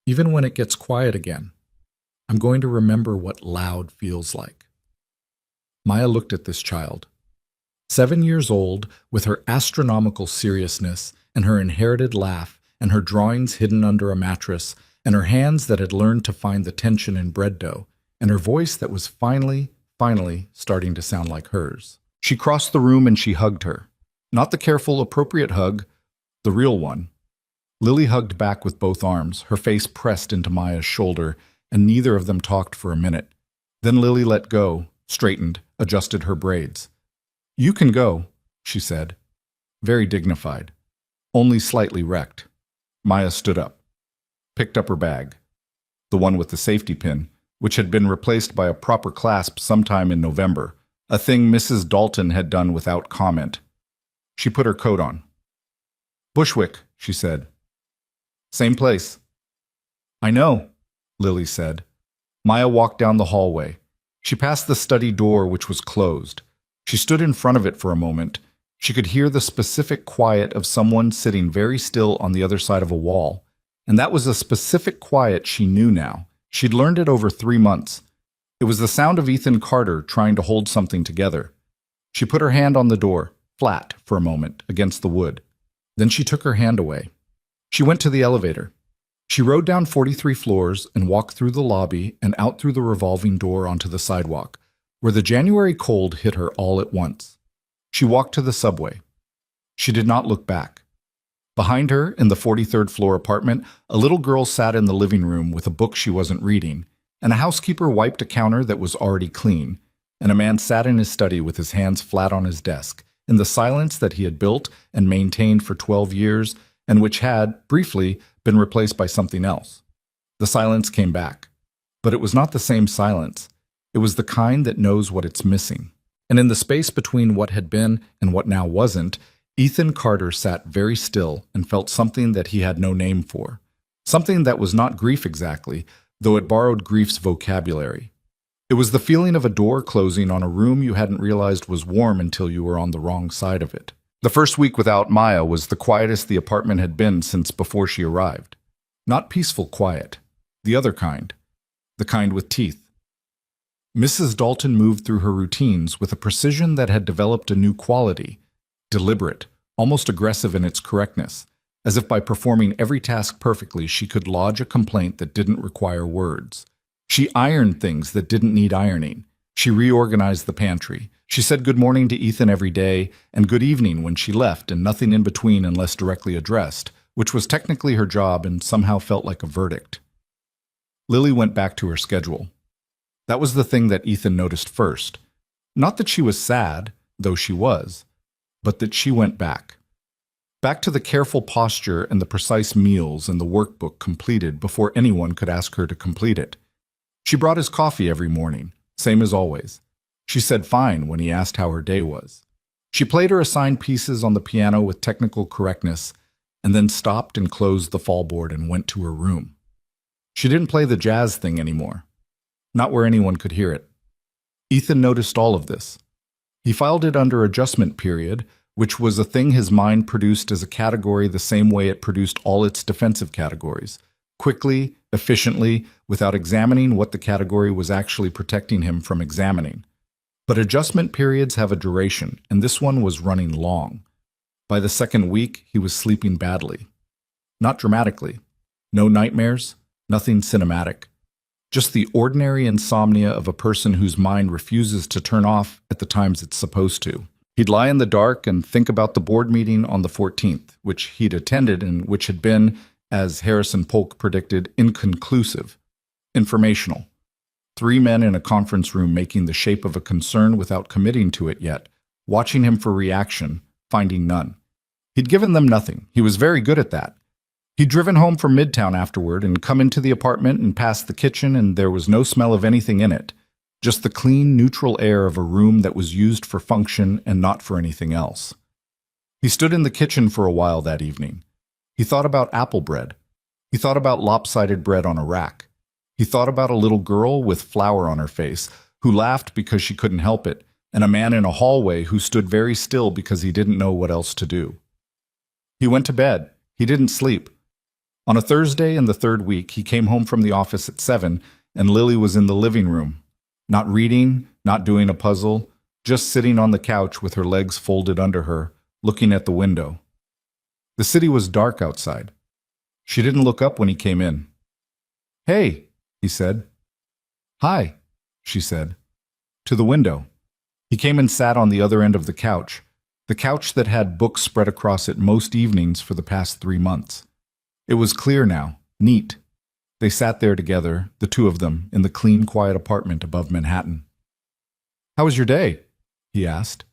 Even when it gets quiet again, I'm going to remember what loud feels like. Maya looked at this child. 7 years old, with her astronomical seriousness and her inherited laugh and her drawings hidden under a mattress and her hands that had learned to find the tension in bread dough and her voice that was finally starting to sound like hers. She crossed the room and she hugged her. Not the careful, appropriate hug, the real one. Lily hugged back with both arms, her face pressed into Maya's shoulder, and neither of them talked for a minute. Then Lily let go, straightened, adjusted her braids. You can go, she said, very dignified, only slightly wrecked. Maya stood up, picked up her bag, the one with the safety pin, which had been replaced by a proper clasp sometime in November, a thing Mrs. Dalton had done without comment. She put her coat on. Bushwick, she said. Same place. I know, Lily said. Maya walked down the hallway. She passed the study door, which was closed. She stood in front of it for a moment. She could hear the specific quiet of someone sitting very still on the other side of a wall. And that was a specific quiet she knew now. She'd learned it over 3 months. It was the sound of Ethan Carter trying to hold something together. She put her hand on the door, flat, for a moment, against the wood. Then she took her hand away. She went to the elevator. She rode down 43 floors and walked through the lobby and out through the revolving door onto the sidewalk, where the January cold hit her all at once. She walked to the subway. She did not look back. Behind her, in the 43rd floor apartment, a little girl sat in the living room with a book she wasn't reading, and a housekeeper wiped a counter that was already clean, and a man sat in his study with his hands flat on his desk, in the silence that he had built and maintained for 12 years, and which had, briefly, been replaced by something else. The silence came back. But it was not the same silence. It was the kind that knows what it's missing. And in the space between what had been and what now wasn't, Ethan Carter sat very still and felt something that he had no name for. Something that was not grief exactly, though it borrowed grief's vocabulary. It was the feeling of a door closing on a room you hadn't realized was warm until you were on the wrong side of it. The first week without Maya was the quietest the apartment had been since before she arrived. Not peaceful quiet. The other kind. The kind with teeth. Mrs. Dalton moved through her routines with a precision that had developed a new quality. Deliberate, almost aggressive in its correctness, as if by performing every task perfectly she could lodge a complaint that didn't require words. She ironed things that didn't need ironing. She reorganized the pantry. She said good morning to Ethan every day and good evening when she left and nothing in between unless directly addressed, which was technically her job and somehow felt like a verdict. Lily went back to her schedule. That was the thing that Ethan noticed first. Not that she was sad, though she was, but that she went back. Back to the careful posture and the precise meals and the workbook completed before anyone could ask her to complete it. She brought his coffee every morning, same as always. She said fine when he asked how her day was. She played her assigned pieces on the piano with technical correctness, and then stopped and closed the fallboard and went to her room. She didn't play the jazz thing anymore. Not where anyone could hear it. Ethan noticed all of this. He filed it under adjustment period, which was a thing his mind produced as a category the same way it produced all its defensive categories. Quickly, efficiently, without examining what the category was actually protecting him from examining. But adjustment periods have a duration, and this one was running long. By the second week, he was sleeping badly. Not dramatically. No nightmares, nothing cinematic. Just the ordinary insomnia of a person whose mind refuses to turn off at the times it's supposed to. He'd lie in the dark and think about the board meeting on the 14th, which he'd attended and which had been, as Harrison Polk predicted, inconclusive, informational. 3 men in a conference room making the shape of a concern without committing to it yet, watching him for reaction, finding none. He'd given them nothing. He was very good at that. He'd driven home from Midtown afterward and come into the apartment and past the kitchen, and there was no smell of anything in it, just the clean, neutral air of a room that was used for function and not for anything else. He stood in the kitchen for a while that evening. He thought about apple bread. He thought about lopsided bread on a rack. He thought about a little girl with flour on her face who laughed because she couldn't help it, and a man in a hallway who stood very still because he didn't know what else to do. He went to bed. He didn't sleep. On a Thursday in the third week, he came home from the office at 7, and Lily was in the living room, not reading, not doing a puzzle, just sitting on the couch with her legs folded under her, looking at the window. The city was dark outside. She didn't look up when he came in. "Hey," he said. "Hi," she said. To the window. He came and sat on the other end of the couch that had books spread across it most evenings for the past 3 months. It was clear now, neat. They sat there together, the two of them, in the clean, quiet apartment above Manhattan. "How was your day?" he asked.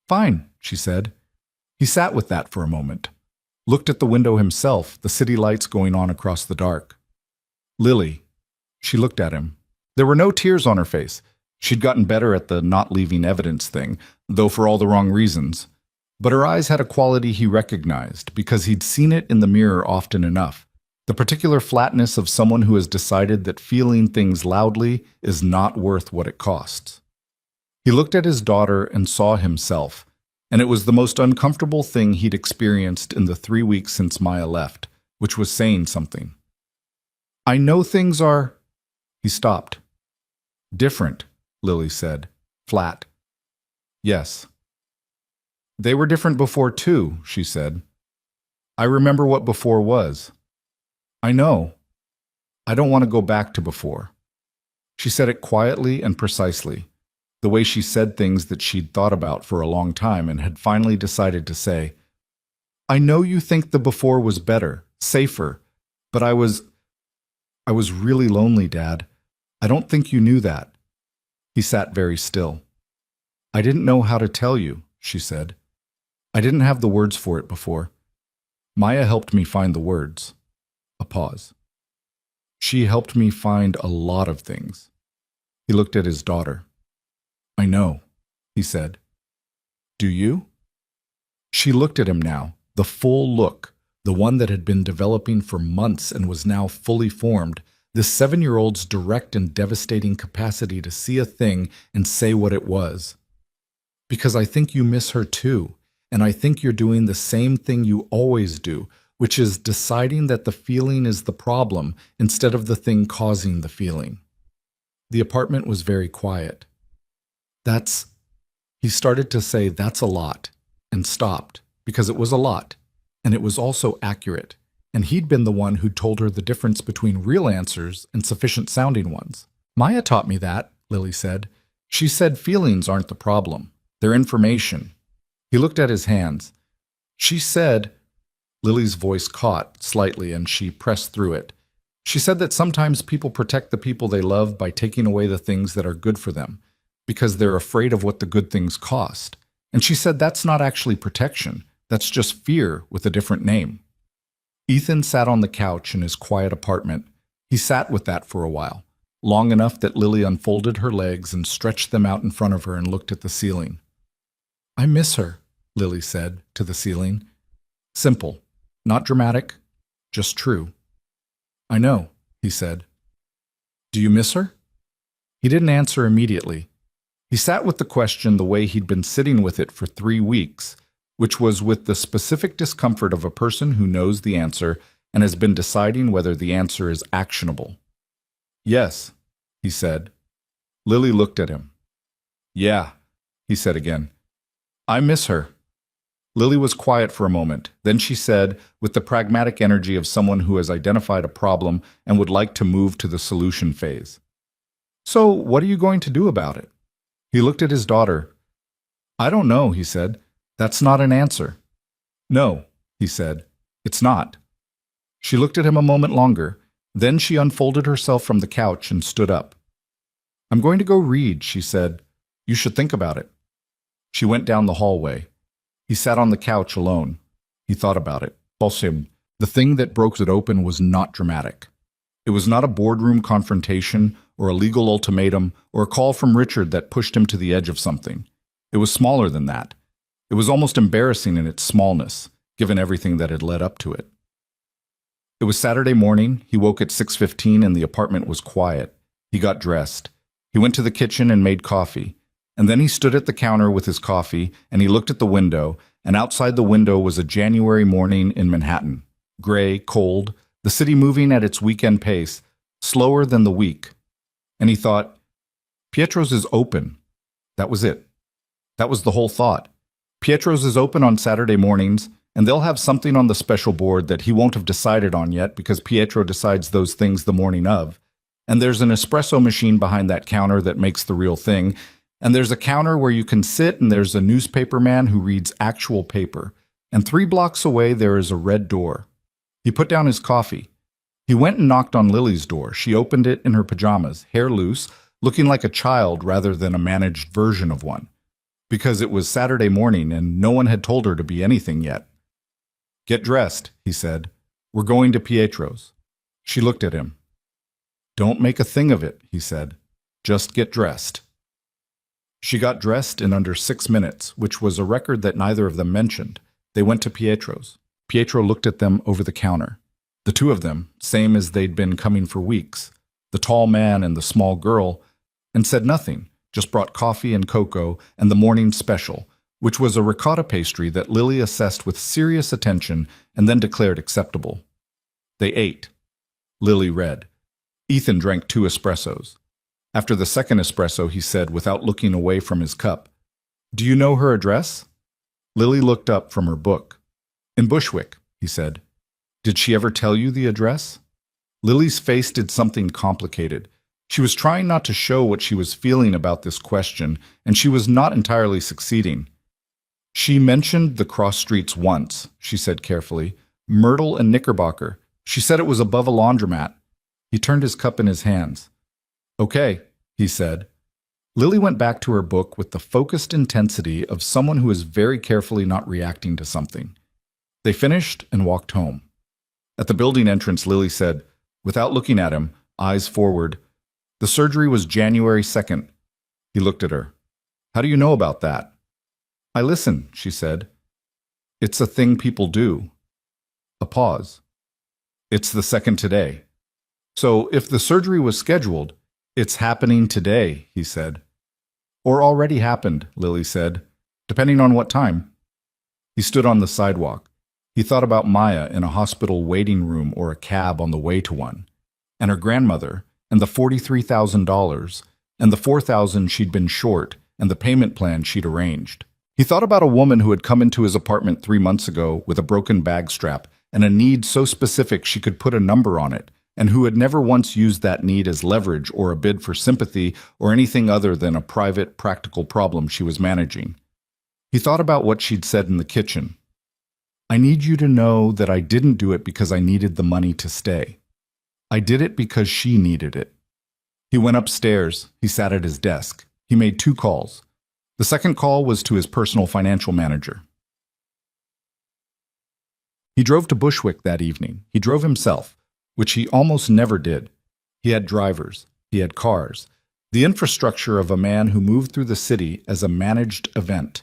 "Fine," she said. He sat with that for a moment, looked at the window himself, the city lights going on across the dark. Lily. She looked at him. There were no tears on her face. She'd gotten better at the not leaving evidence thing, though for all the wrong reasons. But her eyes had a quality he recognized, because he'd seen it in the mirror often enough. The particular flatness of someone who has decided that feeling things loudly is not worth what it costs. He looked at his daughter and saw himself, and it was the most uncomfortable thing he'd experienced in the 3 weeks since Maya left, which was saying something. "I know things are—" He stopped. "Different," Lily said, flat. "Yes." "They were different before too," she said. "I remember what before was." "I know. I don't want to go back to before." She said it quietly and precisely, the way she said things that she'd thought about for a long time and had finally decided to say. "I know you think the before was better, safer, but I was really lonely, Dad. I don't think you knew that." He sat very still. "I didn't know how to tell you," she said. "I didn't have the words for it before. Maya helped me find the words." A pause. "She helped me find a lot of things." He looked at his daughter. "I know," he said. "Do you?" She looked at him now, the full look, the one that had been developing for months and was now fully formed, this 7-year-old's direct and devastating capacity to see a thing and say what it was. "Because I think you miss her too, and I think you're doing the same thing you always do, which is deciding that the feeling is the problem instead of the thing causing the feeling." The apartment was very quiet. He started to say "that's a lot," and stopped, because it was a lot, and it was also accurate, and he'd been the one who'd told her the difference between real answers and sufficient-sounding ones. "Maya taught me that," Lily said. "She said feelings aren't the problem. They're information." He looked at his hands. "She said—" Lily's voice caught slightly, and she pressed through it. "She said that sometimes people protect the people they love by taking away the things that are good for them, because they're afraid of what the good things cost. And she said that's not actually protection. That's just fear with a different name." Ethan sat on the couch in his quiet apartment. He sat with that for a while, long enough that Lily unfolded her legs and stretched them out in front of her and looked at the ceiling. "I miss her," Lily said, to the ceiling. Simple, not dramatic, just true. "I know," he said. "Do you miss her?" He didn't answer immediately. He sat with the question the way he'd been sitting with it for 3 weeks, which was with the specific discomfort of a person who knows the answer and has been deciding whether the answer is actionable. "Yes," he said. Lily looked at him. "Yeah," he said again. "I miss her." Lily was quiet for a moment. Then she said, with the pragmatic energy of someone who has identified a problem and would like to move to the solution phase. "So, what are you going to do about it?" He looked at his daughter. "I don't know," he said. "That's not an answer." "No," he said. "It's not." She looked at him a moment longer. Then she unfolded herself from the couch and stood up. "I'm going to go read," she said. "You should think about it." She went down the hallway. He sat on the couch alone. He thought about it. Possible. The thing that broke it open was not dramatic. It was not a boardroom confrontation or a legal ultimatum or a call from Richard that pushed him to the edge of something. It was smaller than that. It was almost embarrassing in its smallness, given everything that had led up to it. It was Saturday morning. He woke at 6:15 and the apartment was quiet. He got dressed. He went to the kitchen and made coffee. And then he stood at the counter with his coffee and he looked at the window, and outside the window was a January morning in Manhattan. Gray, cold, the city moving at its weekend pace, slower than the week. And he thought, Pietro's is open. That was it. That was the whole thought. Pietro's is open on Saturday mornings, and they'll have something on the special board that he won't have decided on yet because Pietro decides those things the morning of. And there's an espresso machine behind that counter that makes the real thing. And there's a counter where you can sit, and there's a newspaper man who reads actual paper. And 3 blocks away there is a red door. He put down his coffee. He went and knocked on Lily's door. She opened it in her pajamas, hair loose, looking like a child rather than a managed version of one. Because it was Saturday morning and no one had told her to be anything yet. "Get dressed," he said. "We're going to Pietro's." She looked at him. "Don't make a thing of it," he said. "Just get dressed." She got dressed in under 6 minutes, which was a record that neither of them mentioned. They went to Pietro's. Pietro looked at them over the counter. The two of them, same as they'd been coming for weeks. The tall man and the small girl, and said nothing, just brought coffee and cocoa and the morning special, which was a ricotta pastry that Lily assessed with serious attention and then declared acceptable. They ate. Lily read. Ethan drank 2 espressos. After the second espresso, he said, without looking away from his cup, "Do you know her address?" Lily looked up from her book. "In Bushwick," he said. "Did she ever tell you the address?" Lily's face did something complicated. She was trying not to show what she was feeling about this question, and she was not entirely succeeding. "She mentioned the cross streets once," she said carefully. "Myrtle and Knickerbocker. She said it was above a laundromat." He turned his cup in his hands. "Okay," he said. Lily went back to her book with the focused intensity of someone who is very carefully not reacting to something. They finished and walked home. At the building entrance, Lily said, without looking at him, eyes forward, "The surgery was January 2nd. He looked at her. "How do you know about that?" "I listen," she said. "It's a thing people do." A pause. "It's the 2nd today. So if the surgery was scheduled, it's happening today," he said. "Or already happened," Lily said, "depending on what time." He stood on the sidewalk. He thought about Maya in a hospital waiting room or a cab on the way to one, and her grandmother, and the $43,000, and the $4,000 she'd been short, and the payment plan she'd arranged. He thought about a woman who had come into his apartment 3 months ago with a broken bag strap and a need so specific she could put a number on it, and who had never once used that need as leverage or a bid for sympathy or anything other than a private, practical problem she was managing. He thought about what she'd said in the kitchen. "I need you to know that I didn't do it because I needed the money to stay. I did it because she needed it." He went upstairs. He sat at his desk. He made 2 calls. The second call was to his personal financial manager. He drove to Bushwick that evening. He drove himself, which he almost never did. He had drivers. He had cars. The infrastructure of a man who moved through the city as a managed event.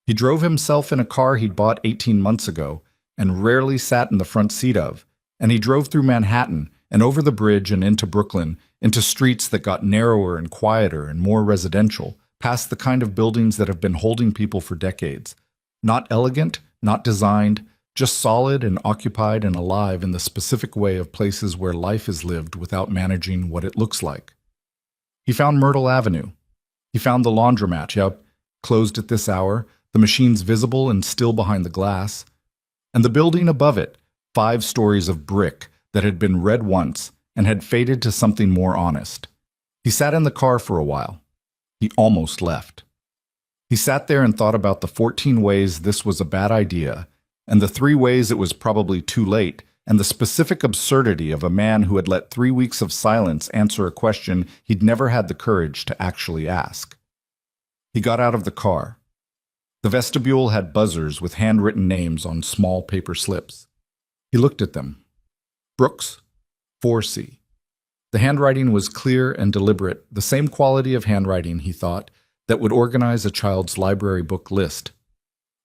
He drove himself in a car he'd bought 18 months ago and rarely sat in the front seat of, and he drove through Manhattan and over the bridge and into Brooklyn, into streets that got narrower and quieter and more residential, past the kind of buildings that have been holding people for decades. Not elegant, not designed, just solid and occupied and alive in the specific way of places where life is lived without managing what it looks like. He found Myrtle Avenue. He found the laundromat, closed at this hour, the machines visible and still behind the glass, and the building above it, 5 stories of brick that had been red once and had faded to something more honest. He sat in the car for a while. He almost left. He sat there and thought about the 14 ways this was a bad idea, and the 3 ways it was probably too late, and the specific absurdity of a man who had let 3 weeks of silence answer a question he'd never had the courage to actually ask. He got out of the car. The vestibule had buzzers with handwritten names on small paper slips. He looked at them. Brooks, 4C. The handwriting was clear and deliberate, the same quality of handwriting, he thought, that would organize a child's library book list.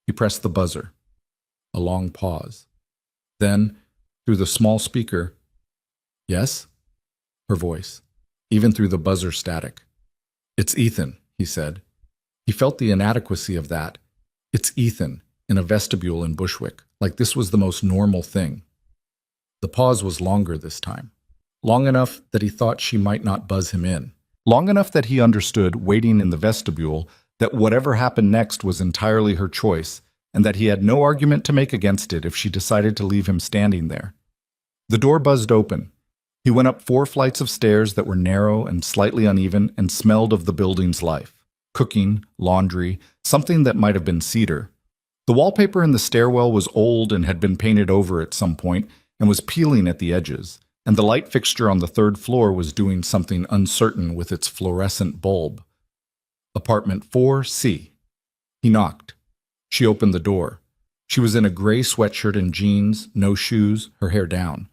He pressed the buzzer. A long pause. Then, Through the small speaker, "Yes?" Her voice, even through the buzzer static. "It's Ethan," he said. He felt the inadequacy of that. "It's Ethan," in a vestibule in Bushwick, like this was the most normal thing. The pause was longer this time. Long enough that he thought she might not buzz him in. Long enough that he understood, waiting in the vestibule, that whatever happened next was entirely her choice, and that he had no argument to make against it if she decided to leave him standing there. The door buzzed open. He went up 4 flights of stairs that were narrow and slightly uneven and smelled of the building's life. Cooking, laundry, something that might have been cedar. The wallpaper in the stairwell was old and had been painted over at some point and was peeling at the edges, and the light fixture on the 3rd floor was doing something uncertain with its fluorescent bulb. Apartment 4C. He knocked. She opened the door. She was in a gray sweatshirt and jeans, no shoes, her hair down.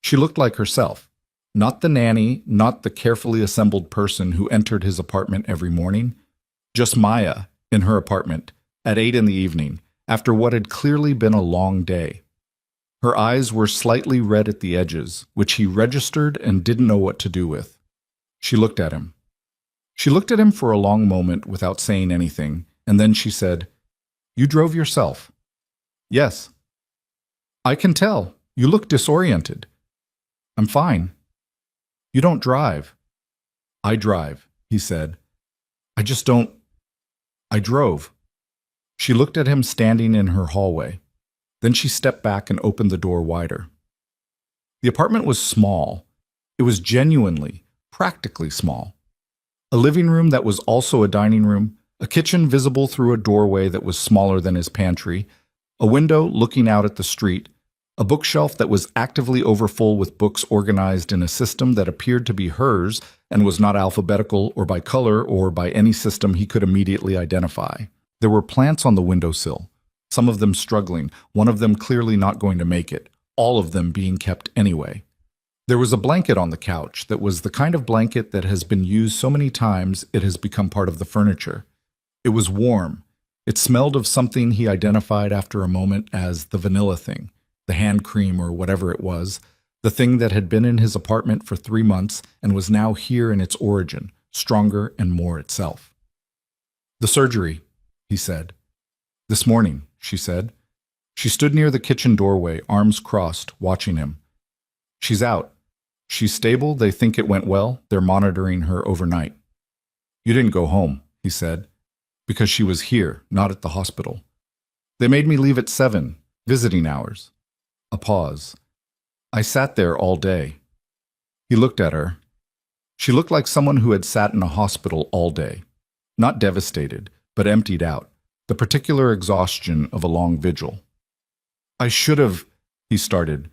She looked like herself. Not the nanny, not the carefully assembled person who entered his apartment every morning. Just Maya, in her apartment, at 8 in the evening, after what had clearly been a long day. Her eyes were slightly red at the edges, which he registered and didn't know what to do with. She looked at him. She looked at him for a long moment without saying anything, and then she said, "You drove yourself?" "Yes." "I can tell. You look disoriented." "I'm fine." "You don't drive." "I drive," he said. "I just don't." "I drove." She looked at him standing in her hallway. Then she stepped back and opened the door wider. The apartment was small. It was genuinely, practically small. A living room that was also a dining room, a kitchen visible through a doorway that was smaller than his pantry, a window looking out at the street, a bookshelf that was actively overfull with books organized in a system that appeared to be hers and was not alphabetical or by color or by any system he could immediately identify. There were plants on the windowsill, some of them struggling, one of them clearly not going to make it, all of them being kept anyway. There was a blanket on the couch that was the kind of blanket that has been used so many times it has become part of the furniture. It was warm. It smelled of something he identified after a moment as the vanilla thing, the hand cream or whatever it was, the thing that had been in his apartment for 3 months and was now here in its origin, stronger and more itself. "The surgery," he said. "This morning," she said. She stood near the kitchen doorway, arms crossed, watching him. "She's out. She's stable. They think it went well. They're monitoring her overnight." "You didn't go home," he said, "because she was here, not at the hospital. They made me leave at 7, visiting hours." A pause. "I sat there all day." He looked at her. She looked like someone who had sat in a hospital all day. Not devastated, but emptied out. The particular exhaustion of a long vigil. "I should have," he started.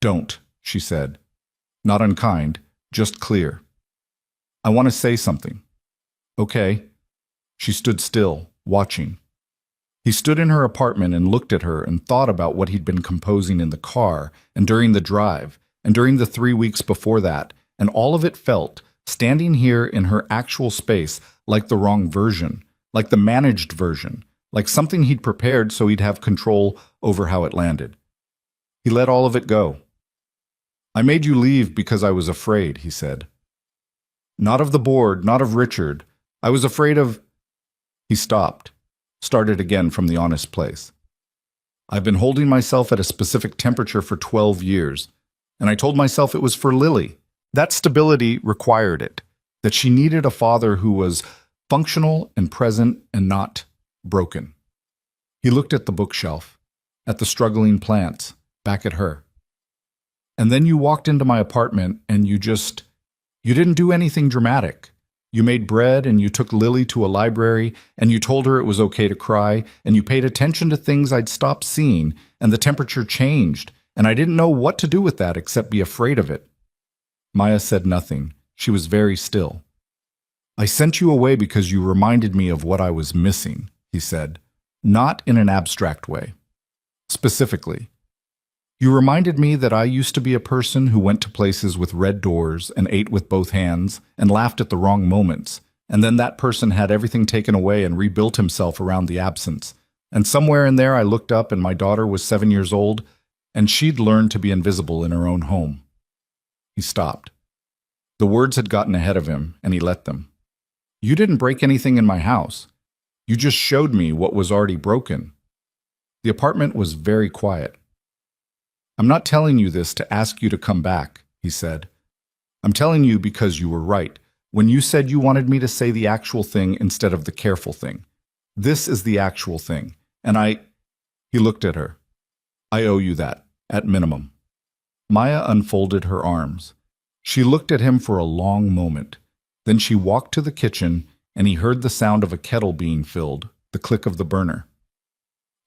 "Don't," she said. Not unkind, just clear. "I want to say something." "Okay." She stood still, watching. He stood in her apartment and looked at her and thought about what he'd been composing in the car and during the drive and during the 3 weeks before that, and all of it felt, standing here in her actual space, like the wrong version, like the managed version, like something he'd prepared so he'd have control over how it landed. He let all of it go. "I made you leave because I was afraid," he said. "Not of the board, not of Richard. I was afraid of—" He stopped, started again from the honest place. "I've been holding myself at a specific temperature for 12 years, and I told myself it was for Lily. That stability required it, that she needed a father who was functional and present and not broken." He looked at the bookshelf, at the struggling plants, back at her. "And then you walked into my apartment and you didn't do anything dramatic. You made bread and you took Lily to a library and you told her it was okay to cry and you paid attention to things I'd stopped seeing and the temperature changed and I didn't know what to do with that except be afraid of it." Maya said nothing. She was very still. "I sent you away because you reminded me of what I was missing," he said, not in an abstract way. Specifically, "You reminded me that I used to be a person who went to places with red doors and ate with both hands and laughed at the wrong moments, and then that person had everything taken away and rebuilt himself around the absence. And somewhere in there I looked up and my daughter was 7 years old, and she'd learned to be invisible in her own home. He stopped. The words had gotten ahead of him, and he let them. You didn't break anything in my house. You just showed me what was already broken. The apartment was very quiet. I'm not telling you this to ask you to come back, he said. I'm telling you because you were right when you said you wanted me to say the actual thing instead of the careful thing. This is the actual thing, and He looked at her. I owe you that, at minimum. Maya unfolded her arms. She looked at him for a long moment. Then she walked to the kitchen, and he heard the sound of a kettle being filled, the click of the burner.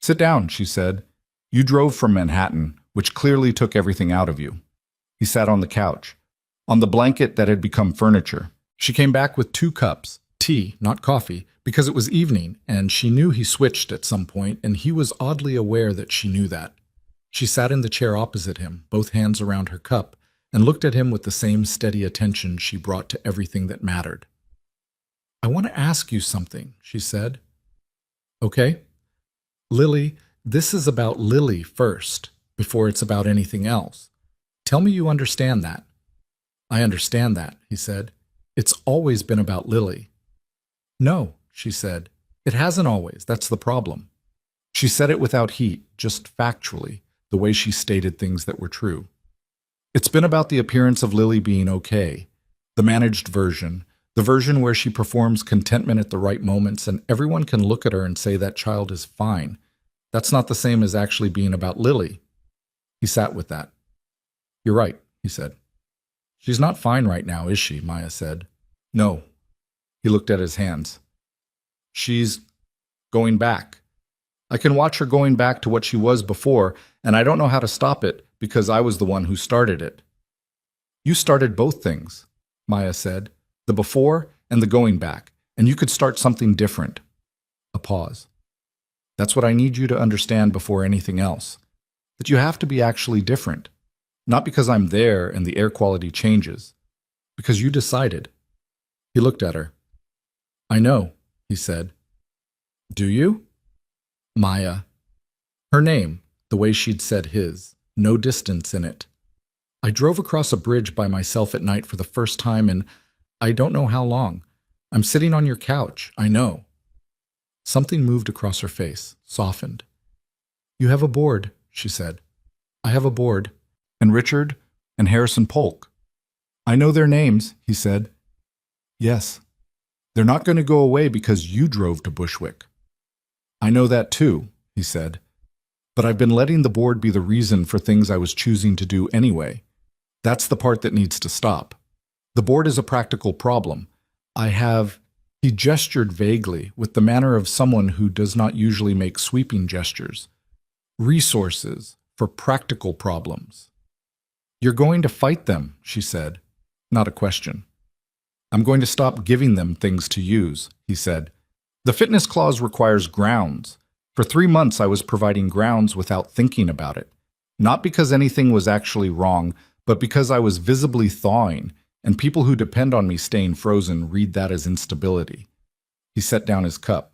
Sit down, she said. You drove from Manhattan, which clearly took everything out of you. He sat on the couch, on the blanket that had become furniture. She came back with 2 cups, tea, not coffee, because it was evening, and she knew he switched at some point, and he was oddly aware that she knew that. She sat in the chair opposite him, both hands around her cup, and looked at him with the same steady attention she brought to everything that mattered. I want to ask you something, she said. Okay. Lily, this is about Lily first, before it's about anything else. Tell me you understand that. I understand that, he said. It's always been about Lily. No, she said. It hasn't always. That's the problem. She said it without heat, just factually, the way she stated things that were true. It's been about the appearance of Lily being okay, the managed version, the version where she performs contentment at the right moments and everyone can look at her and say that child is fine. That's not the same as actually being about Lily. He sat with that. You're right, he said. She's not fine right now, is she? Maya said. No. He looked at his hands. She's going back. I can watch her going back to what she was before, and I don't know how to stop it because I was the one who started it. You started both things, Maya said, the before and the going back, and you could start something different. A pause. That's what I need you to understand before anything else, that you have to be actually different, not because I'm there and the air quality changes, because you decided. He looked at her. I know, he said. Do you? Maya. Her name, the way she'd said his, no distance in it. I drove across a bridge by myself at night for the first time in I don't know how long. I'm sitting on your couch, I know. Something moved across her face, softened. You have a board, she said. I have a board. And Richard and Harrison Polk. I know their names, he said. Yes. They're not going to go away because you drove to Bushwick. I know that too, he said. But I've been letting the board be the reason for things I was choosing to do anyway. That's the part that needs to stop. The board is a practical problem. He gestured vaguely with the manner of someone who does not usually make sweeping gestures. Resources for practical problems. You're going to fight them, she said, not a question. I'm going to stop giving them things to use, he said. The fitness clause requires grounds. For 3 months I was providing grounds without thinking about it. Not because anything was actually wrong, but because I was visibly thawing, and people who depend on me staying frozen read that as instability. He set down his cup.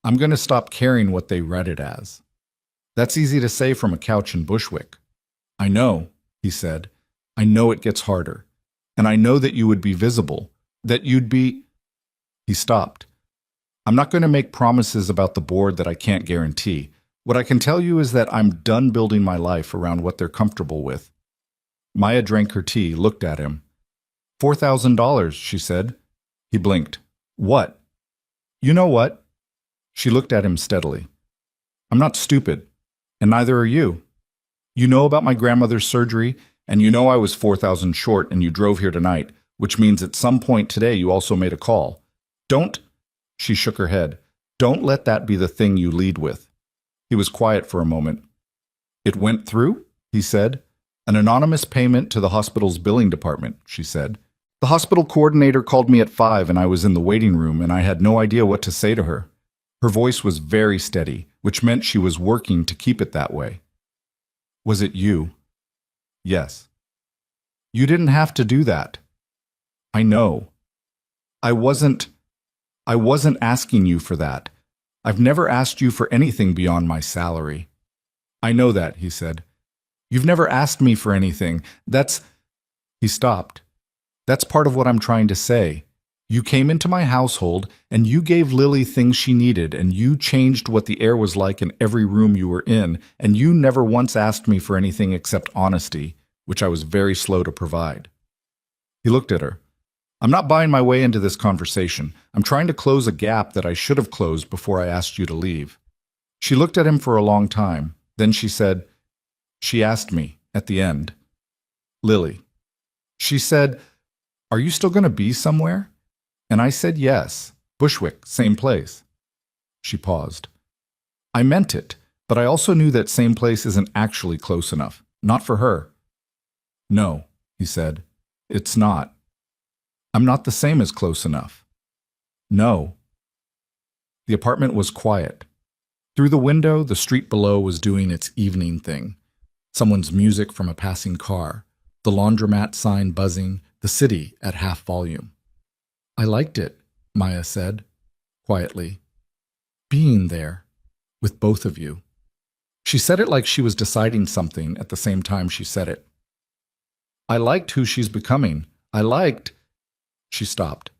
I'm going to stop caring what they read it as. That's easy to say from a couch in Bushwick. I know, he said. I know it gets harder. And I know that you would be visible, that you'd be... He stopped. I'm not going to make promises about the board that I can't guarantee. What I can tell you is that I'm done building my life around what they're comfortable with. Maya drank her tea, looked at him. $4,000, she said. He blinked. What? You know what? She looked at him steadily. I'm not stupid, and neither are you. You know about my grandmother's surgery, and you know I was 4,000 short and you drove here tonight, which means at some point today you also made a call. Don't, she shook her head, don't let that be the thing you lead with. He was quiet for a moment. It went through, he said. An anonymous payment to the hospital's billing department, she said. The hospital coordinator called me at 5 and I was in the waiting room and I had no idea what to say to her. Her voice was very steady, which meant she was working to keep it that way. Was it you? Yes. You didn't have to do that. I know. I wasn't asking you for that. I've never asked you for anything beyond my salary. I know that, he said. You've never asked me for anything. He stopped. That's part of what I'm trying to say. You came into my household and you gave Lily things she needed and you changed what the air was like in every room you were in, and you never once asked me for anything except honesty, which I was very slow to provide. He looked at her. I'm not buying my way into this conversation. I'm trying to close a gap that I should have closed before I asked you to leave. She looked at him for a long time. Then she said, she asked me at the end, Lily. She said, are you still going to be somewhere? And I said yes. Bushwick, same place. She paused. I meant it, but I also knew that same place isn't actually close enough. Not for her. No, he said. It's not. I'm not the same as close enough. No. The apartment was quiet. Through the window, the street below was doing its evening thing. Someone's music from a passing car, the laundromat sign buzzing, the city at half volume. I liked it, Maya said, quietly. Being there, with both of you. She said it like she was deciding something at the same time she said it. I liked who she's becoming. She stopped.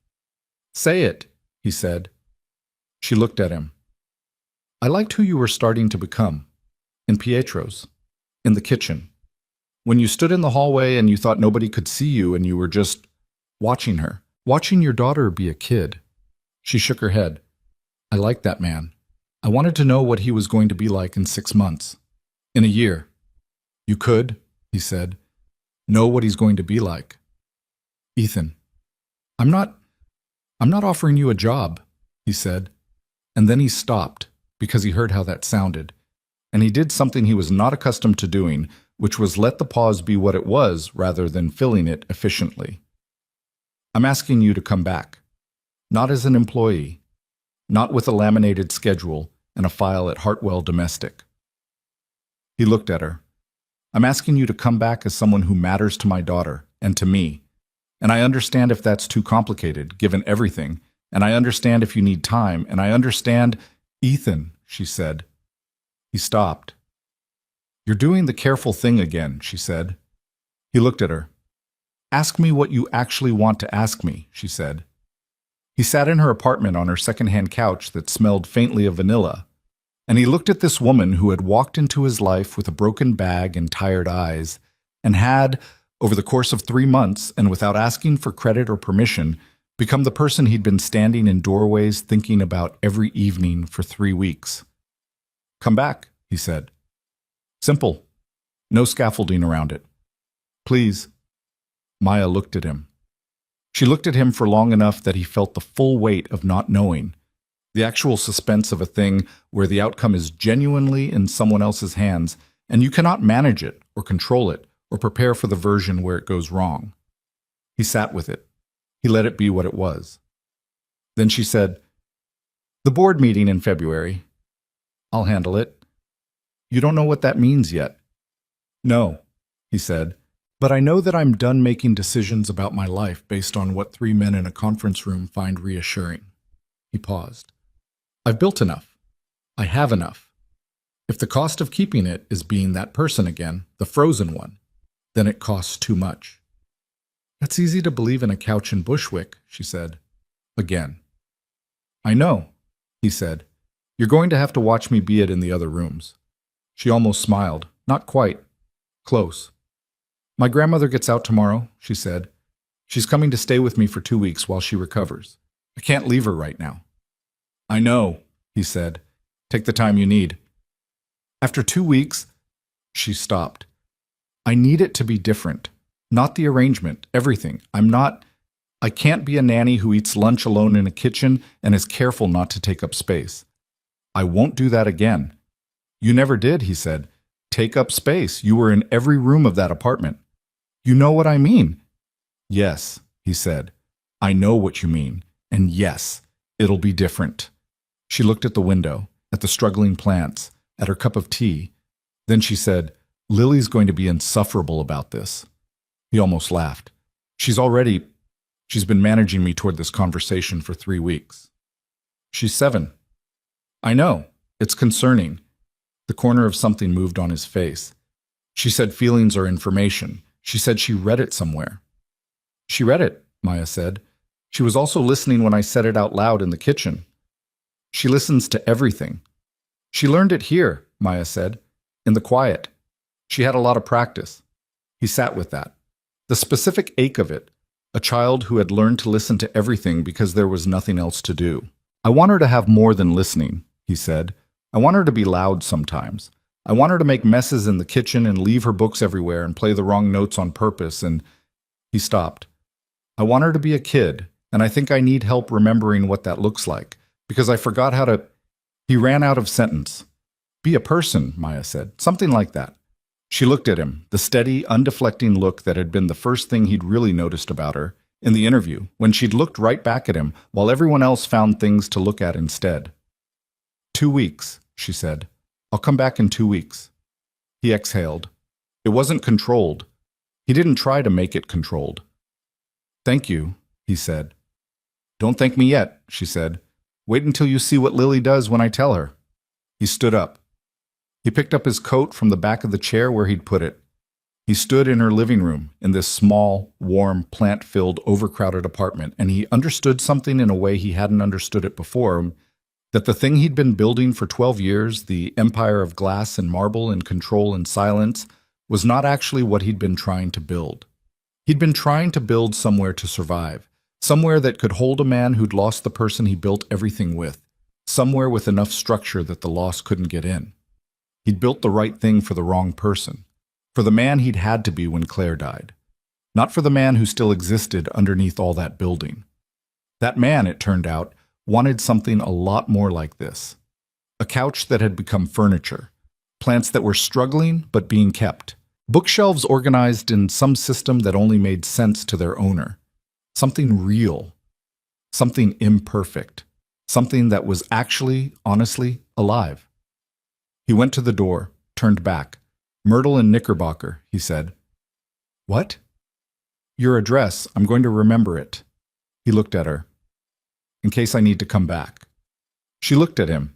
Say it, he said. She looked at him. I liked who you were starting to become. In Pietro's. In the kitchen. When you stood in the hallway and you thought nobody could see you and you were just watching her. Watching your daughter be a kid. She shook her head. I liked that man. I wanted to know what he was going to be like in 6 months. In a year. You could, he said, know what he's going to be like. Ethan, I'm not offering you a job, he said. And then he stopped because he heard how that sounded. And he did something he was not accustomed to doing, which was let the pause be what it was rather than filling it efficiently. I'm asking you to come back. Not as an employee. Not with a laminated schedule and a file at Hartwell Domestic. He looked at her. I'm asking you to come back as someone who matters to my daughter and to me. And I understand if that's too complicated, given everything. And I understand if you need time. And I understand, Ethan, she said. He stopped. You're doing the careful thing again, she said. He looked at her. Ask me what you actually want to ask me, she said. He sat in her apartment on her second-hand couch that smelled faintly of vanilla, and he looked at this woman who had walked into his life with a broken bag and tired eyes, and had, over the course of 3 months and without asking for credit or permission, become the person he'd been standing in doorways thinking about every evening for 3 weeks. Come back, he said. Simple. No scaffolding around it. Please. Maya looked at him. She looked at him for long enough that he felt the full weight of not knowing, the actual suspense of a thing where the outcome is genuinely in someone else's hands, and you cannot manage it or control it or prepare for the version where it goes wrong. He sat with it. He let it be what it was. Then she said, The board meeting in February. I'll handle it. You don't know what that means yet. No, he said. But I know that I'm done making decisions about my life based on what 3 men in a conference room find reassuring. He paused. I've built enough. I have enough. If the cost of keeping it is being that person again, the frozen one, then it costs too much. That's easy to believe in a couch in Bushwick, she said. Again. I know, he said. You're going to have to watch me be it in the other rooms. She almost smiled. Not quite. Close. My grandmother gets out tomorrow, she said. She's coming to stay with me for 2 weeks while she recovers. I can't leave her right now. I know, he said. Take the time you need. After 2 weeks, she stopped. I need it to be different. Not the arrangement, everything. I can't be a nanny who eats lunch alone in a kitchen and is careful not to take up space. I won't do that again. You never did, he said. Take up space. You were in every room of that apartment. You know what I mean? Yes, he said. I know what you mean. And yes, it'll be different. She looked at the window, at the struggling plants, at her cup of tea. Then she said, Lily's going to be insufferable about this. He almost laughed. She's been managing me toward this conversation for 3 weeks. She's 7. I know. It's concerning. The corner of something moved on his face. She said feelings are information. She said she read it somewhere. She read it, Maya said. She was also listening when I said it out loud in the kitchen. She listens to everything. She learned it here, Maya said, in the quiet. She had a lot of practice. He sat with that. The specific ache of it, a child who had learned to listen to everything because there was nothing else to do. I want her to have more than listening, he said. I want her to be loud sometimes. I want her to make messes in the kitchen and leave her books everywhere and play the wrong notes on purpose, and he stopped. I want her to be a kid, and I think I need help remembering what that looks like, because I forgot how to... He ran out of sentence. Be a person, Maya said, something like that. She looked at him, the steady, undeflecting look that had been the first thing he'd really noticed about her in the interview, when she'd looked right back at him while everyone else found things to look at instead. 2 weeks, she said. I'll come back in 2 weeks. He exhaled. It wasn't controlled. He didn't try to make it controlled. Thank you, he said. Don't thank me yet, she said. Wait until you see what Lily does when I tell her. He stood up. He picked up his coat from the back of the chair where he'd put it. He stood in her living room, in this small, warm, plant-filled, overcrowded apartment, and he understood something in a way he hadn't understood it before, that the thing he'd been building for 12 years, the empire of glass and marble and control and silence, was not actually what he'd been trying to build. He'd been trying to build somewhere to survive, somewhere that could hold a man who'd lost the person he built everything with, somewhere with enough structure that the loss couldn't get in. He'd built the right thing for the wrong person, for the man he'd had to be when Claire died, not for the man who still existed underneath all that building. That man, it turned out, wanted something a lot more like this. A couch that had become furniture, plants that were struggling but being kept, bookshelves organized in some system that only made sense to their owner, something real, something imperfect, something that was actually, honestly, alive. He went to the door, turned back. Myrtle and Knickerbocker, he said. What? Your address. I'm going to remember it. He looked at her. In case I need to come back. She looked at him.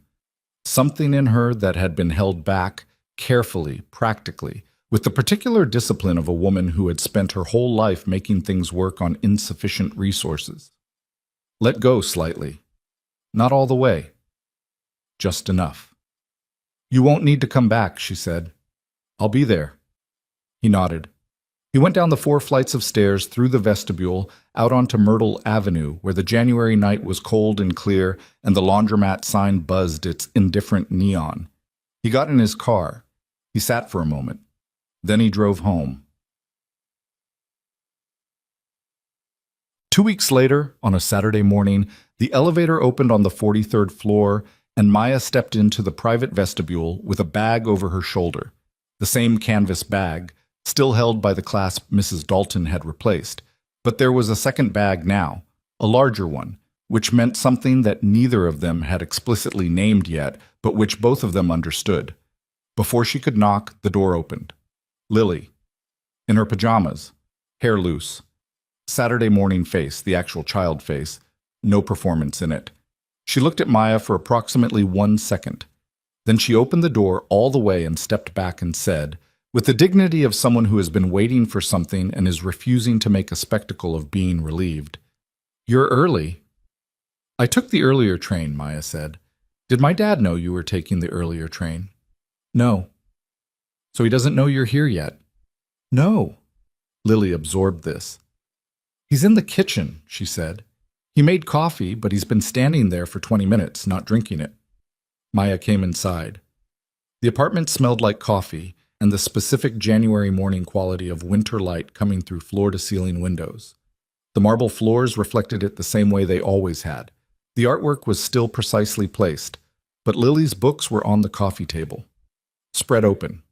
Something in her that had been held back, carefully, practically, with the particular discipline of a woman who had spent her whole life making things work on insufficient resources. Let go slightly. Not all the way. Just enough. You won't need to come back, she said. I'll be there. He nodded. He went down the 4 flights of stairs through the vestibule, out onto Myrtle Avenue, where the January night was cold and clear and the laundromat sign buzzed its indifferent neon. He got in his car. He sat for a moment. Then he drove home. 2 weeks later, on a Saturday morning, the elevator opened on the 43rd floor, and Maya stepped into the private vestibule with a bag over her shoulder, the same canvas bag, still held by the clasp Mrs. Dalton had replaced. But there was a second bag now, a larger one, which meant something that neither of them had explicitly named yet, but which both of them understood. Before she could knock, the door opened. Lily, in her pajamas, hair loose, Saturday morning face, the actual child face, no performance in it. She looked at Maya for approximately 1 second. Then she opened the door all the way and stepped back and said, with the dignity of someone who has been waiting for something and is refusing to make a spectacle of being relieved, "You're early." "I took the earlier train," Maya said. "Did my dad know you were taking the earlier train?" "No." "So he doesn't know you're here yet?" "No." Lily absorbed this. "He's in the kitchen," she said. "He made coffee, but he's been standing there for 20 minutes, not drinking it." Maya came inside. The apartment smelled like coffee and the specific January morning quality of winter light coming through floor-to-ceiling windows. The marble floors reflected it the same way they always had. The artwork was still precisely placed, but Lily's books were on the coffee table, spread open.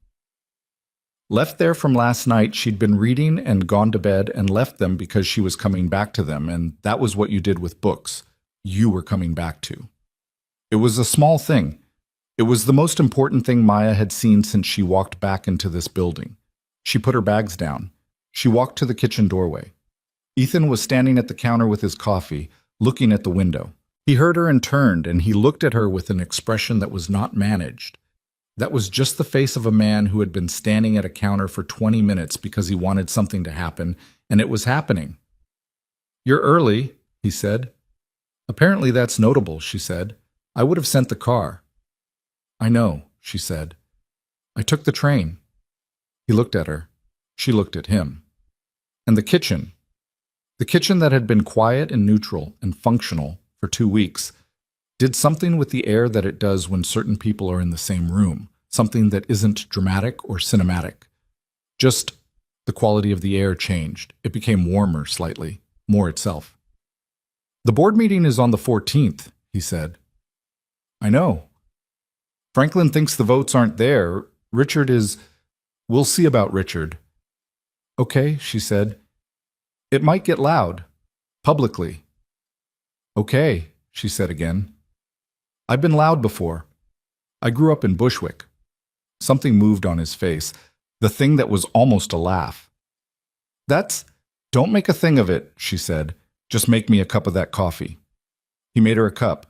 Left there from last night, she'd been reading and gone to bed and left them because she was coming back to them, and that was what you did with books. You were coming back to. It was a small thing. It was the most important thing Maya had seen since she walked back into this building. She put her bags down. She walked to the kitchen doorway. Ethan was standing at the counter with his coffee, looking at the window. He heard her and turned, and he looked at her with an expression that was not managed. That was just the face of a man who had been standing at a counter for 20 minutes because he wanted something to happen, and it was happening. "You're early," he said. "Apparently that's notable," she said. "I would have sent the car." "I know," she said. "I took the train." He looked at her. She looked at him. And the kitchen that had been quiet and neutral and functional for 2 weeks, did something with the air that it does when certain people are in the same room, something that isn't dramatic or cinematic. Just the quality of the air changed. It became warmer slightly, more itself. "The board meeting is on the 14th, he said. "I know. Franklin thinks the votes aren't there. Richard is... We'll see about Richard." "Okay," she said. "It might get loud. Publicly." "Okay," she said again. "I've been loud before. I grew up in Bushwick." Something moved on his face, the thing that was almost a laugh. Don't make a thing of it," she said. "Just make me a cup of that coffee." He made her a cup.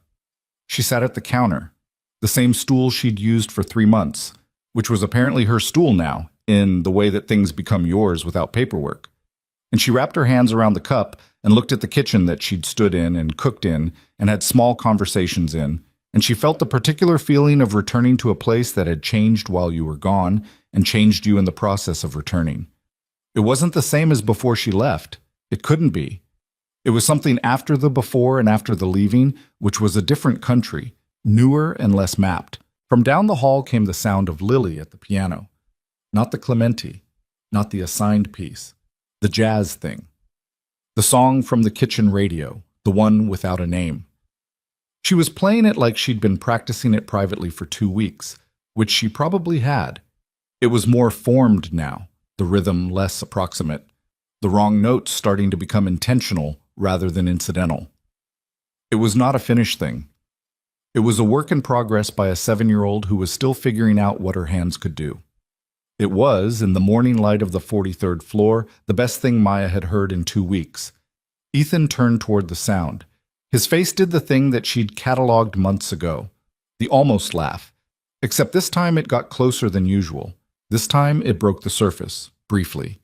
She sat at the counter, the same stool she'd used for 3 months, which was apparently her stool now, in the way that things become yours without paperwork. And she wrapped her hands around the cup and looked at the kitchen that she'd stood in and cooked in and had small conversations in, and she felt the particular feeling of returning to a place that had changed while you were gone and changed you in the process of returning. It wasn't the same as before she left. It couldn't be. It was something after the before and after the leaving, which was a different country, newer and less mapped. From down the hall came the sound of Lily at the piano. Not the Clementi, not the assigned piece, the jazz thing. The song from the kitchen radio, the one without a name. She was playing it like she'd been practicing it privately for 2 weeks, which she probably had. It was more formed now, the rhythm less approximate, the wrong notes starting to become intentional rather than incidental. It was not a finished thing. It was a work in progress by a 7-year-old who was still figuring out what her hands could do. It was, in the morning light of the 43rd floor, the best thing Maya had heard in 2 weeks. Ethan turned toward the sound. His face did the thing that she'd catalogued months ago, the almost laugh, except this time it got closer than usual. This time it broke the surface, briefly.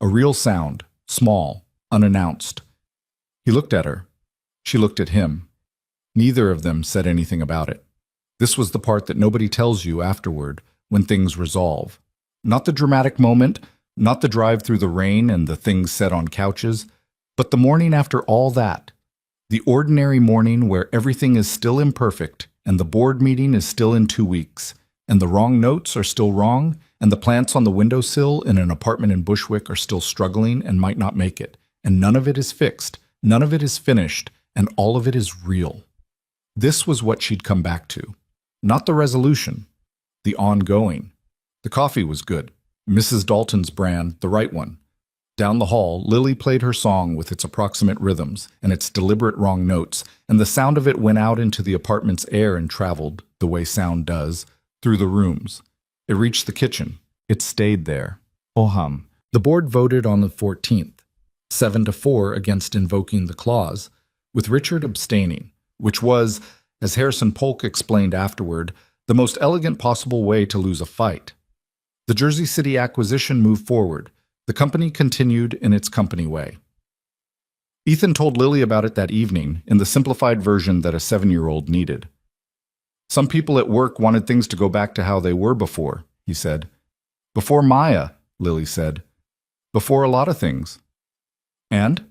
A real sound, small, unannounced. He looked at her. She looked at him. Neither of them said anything about it. This was the part that nobody tells you afterward, when things resolve. Not the dramatic moment, not the drive through the rain and the things said on couches, but the morning after all that. The ordinary morning where everything is still imperfect and the board meeting is still in 2 weeks, and the wrong notes are still wrong, and the plants on the windowsill in an apartment in Bushwick are still struggling and might not make it, and none of it is fixed, none of it is finished, and all of it is real. This was what she'd come back to. Not the resolution, the ongoing. The coffee was good. Mrs. Dalton's brand, the right one. Down the hall, Lily played her song with its approximate rhythms and its deliberate wrong notes, and the sound of it went out into the apartment's air and traveled, the way sound does, through the rooms. It reached the kitchen. It stayed there. Oh-hum. The board voted on the 14th, 7-4 against invoking the clause, with Richard abstaining, which was, as Harrison Polk explained afterward, the most elegant possible way to lose a fight. The Jersey City acquisition moved forward. The company continued in its company way. Ethan told Lily about it that evening in the simplified version that a 7-year-old needed. "Some people at work wanted things to go back to how they were before," he said. "Before Maya," Lily said. "Before a lot of things." "And?"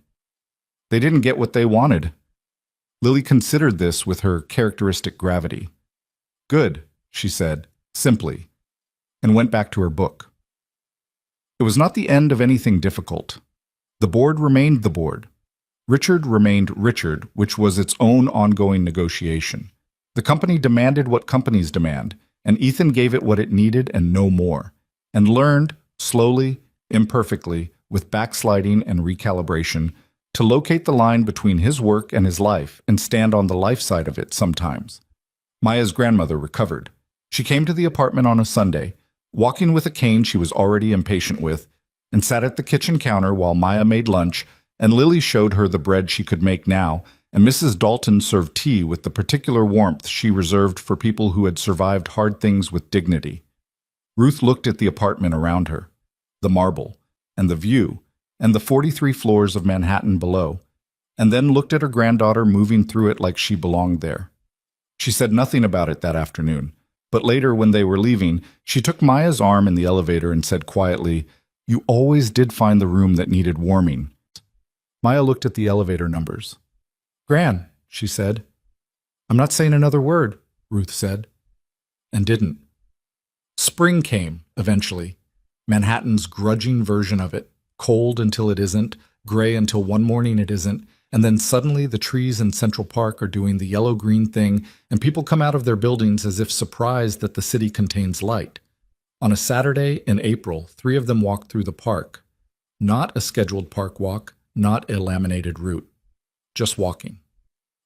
"They didn't get what they wanted." Lily considered this with her characteristic gravity. "Good," she said, simply, and went back to her book. It was not the end of anything difficult. The board remained the board. Richard remained Richard, which was its own ongoing negotiation. The company demanded what companies demand, and Ethan gave it what it needed and no more, and learned, slowly, imperfectly, with backsliding and recalibration, to locate the line between his work and his life and stand on the life side of it sometimes. Maya's grandmother recovered. She came to the apartment on a Sunday, walking with a cane she was already impatient with, and sat at the kitchen counter while Maya made lunch, and Lily showed her the bread she could make now, and Mrs. Dalton served tea with the particular warmth she reserved for people who had survived hard things with dignity. Ruth looked at the apartment around her, the marble, and the view, and the 43 floors of Manhattan below, and then looked at her granddaughter moving through it like she belonged there. She said nothing about it that afternoon, but later when they were leaving, she took Maya's arm in the elevator and said quietly, "You always did find the room that needed warming." Maya looked at the elevator numbers. "Gran," she said. "I'm not saying another word," Ruth said, and didn't. Spring came, eventually. Manhattan's grudging version of it, cold until it isn't, gray until one morning it isn't, and then suddenly the trees in Central Park are doing the yellow-green thing, and people come out of their buildings as if surprised that the city contains light. On a Saturday in April, 3 of them walked through the park. Not a scheduled park walk, not a laminated route. Just walking.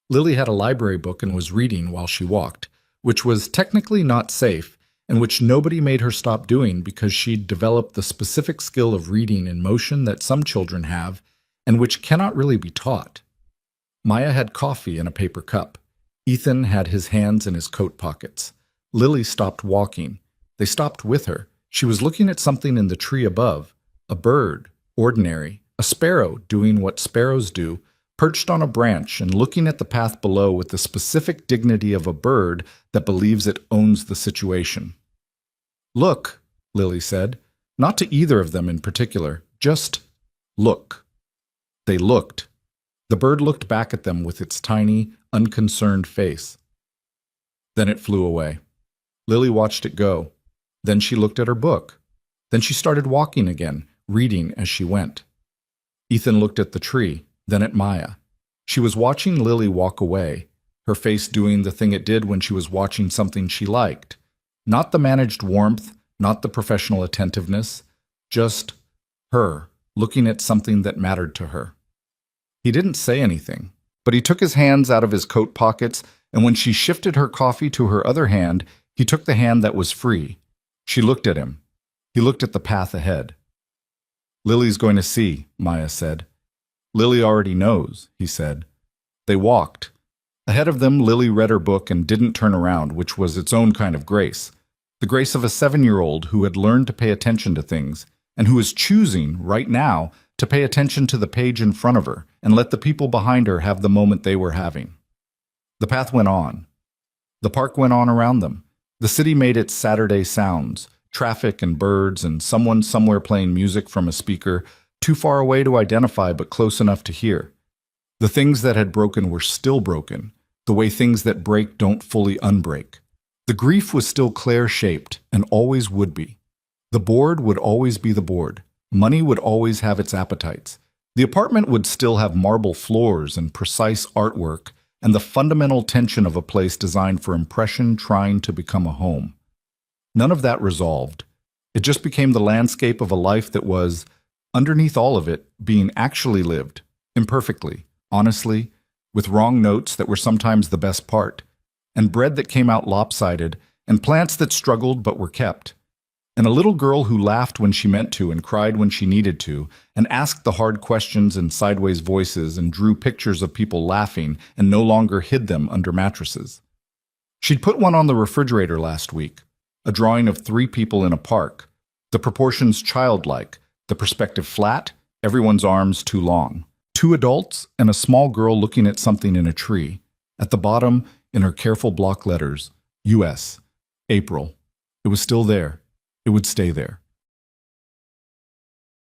Lily had a library book and was reading while she walked, which was technically not safe, and which nobody made her stop doing because she'd developed the specific skill of reading in motion that some children have, and which cannot really be taught. Maya had coffee in a paper cup. Ethan had his hands in his coat pockets. Lily stopped walking. They stopped with her. She was looking at something in the tree above, a bird, ordinary, a sparrow doing what sparrows do, perched on a branch and looking at the path below with the specific dignity of a bird that believes it owns the situation. "Look," Lily said, not to either of them in particular, just look. They looked. The bird looked back at them with its tiny, unconcerned face. Then it flew away. Lily watched it go. Then she looked at her book. Then she started walking again, reading as she went. Ethan looked at the tree, then at Maya. She was watching Lily walk away, her face doing the thing it did when she was watching something she liked. Not the managed warmth, not the professional attentiveness, just her, looking at something that mattered to her. He didn't say anything, but he took his hands out of his coat pockets, and when she shifted her coffee to her other hand, he took the hand that was free. She looked at him. He looked at the path ahead. "Lily's going to see," Maya said. "Lily already knows," he said. They walked. Ahead of them, Lily read her book and didn't turn around, which was its own kind of grace. The grace of a 7-year-old who had learned to pay attention to things, and who is choosing, right now, to pay attention to the page in front of her and let the people behind her have the moment they were having. The path went on. The park went on around them. The city made its Saturday sounds, traffic and birds and someone somewhere playing music from a speaker, too far away to identify but close enough to hear. The things that had broken were still broken, the way things that break don't fully unbreak. The grief was still Claire-shaped and always would be. The board would always be the board. Money would always have its appetites. The apartment would still have marble floors and precise artwork and the fundamental tension of a place designed for impression trying to become a home. None of that resolved. It just became the landscape of a life that was, underneath all of it, being actually lived, imperfectly, honestly, with wrong notes that were sometimes the best part, and bread that came out lopsided, and plants that struggled but were kept, and a little girl who laughed when she meant to and cried when she needed to, and asked the hard questions in sideways voices and drew pictures of people laughing and no longer hid them under mattresses. She'd put one on the refrigerator last week, a drawing of 3 people in a park, the proportions childlike, the perspective flat, everyone's arms too long. 2 adults and a small girl looking at something in a tree. At the bottom, in her careful block letters, U.S., April. It was still there. It would stay there.